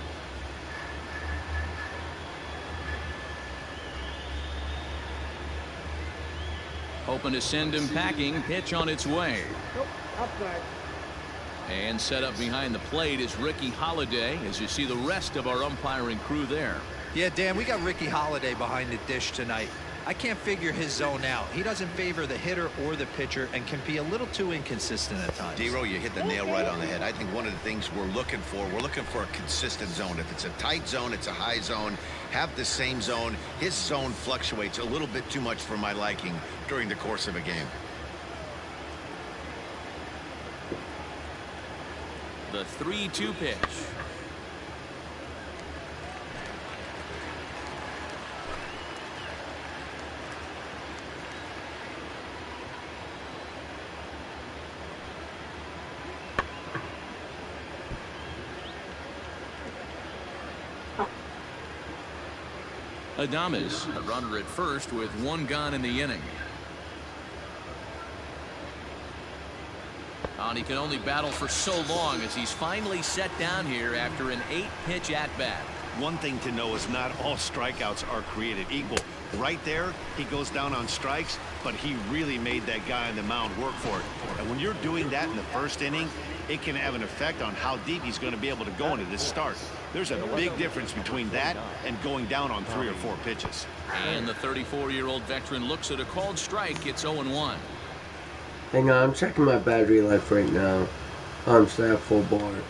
Speaker 2: Hoping to send him packing. Pitch on its way.
Speaker 5: Nope, outside.
Speaker 2: And set up behind the plate is Ricky Holiday, as you see the rest of our umpiring crew there.
Speaker 4: Yeah, Dan, we got Ricky Holiday behind the dish tonight. I can't figure his zone out. He doesn't favor the hitter or the pitcher and can be a little too inconsistent at times.
Speaker 3: D-Row, you hit the nail right on the head. I think one of the things we're looking for a consistent zone. If it's a tight zone, it's a high zone. Have the same zone. His zone fluctuates a little bit too much for my liking during the course of a game.
Speaker 2: The 3-2 pitch. Adames, a runner at first with 1 gone in the inning. And he can only battle for so long as he's finally set down here after an 8-pitch at-bat.
Speaker 3: One thing to know is not all strikeouts are created equal. Right there, he goes down on strikes, but he really made that guy on the mound work for it. And when you're doing that in the first inning, it can have an effect on how deep he's going to be able to go into this start. There's a big difference between that and going down on 3 or 4 pitches.
Speaker 2: And the 34-year-old veteran looks at a called strike. It's 0-1.
Speaker 1: Hang on, I'm checking my battery life right now. I'm still at full board.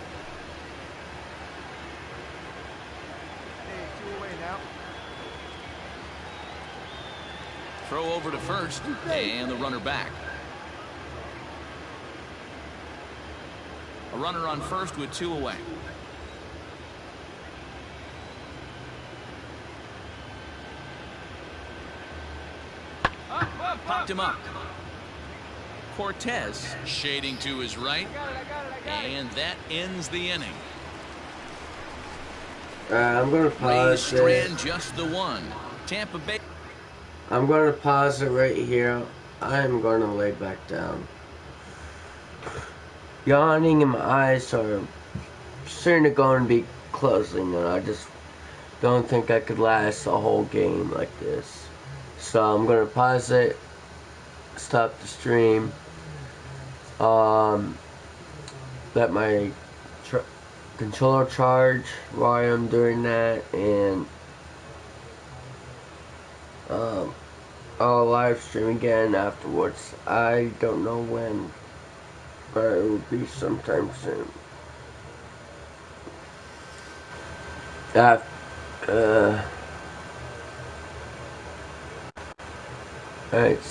Speaker 9: Hey, 2 away now.
Speaker 2: Throw over to first, and the runner back. A runner on first with 2 away. Popped him up. Cortez shading to his right, and that ends the inning.
Speaker 1: I'm going to pause
Speaker 2: Rays strand just the 1. Tampa Bay.
Speaker 1: I'm going to pause it right here. I'm going to lay back down. Yawning and my eyes are starting to go and be closing, and I just don't think I could last a whole game like this. So I'm going to pause it, stop the stream, let my controller charge while I'm doing that, and I'll live stream again afterwards. I don't know when, but it will be sometime soon. Alright.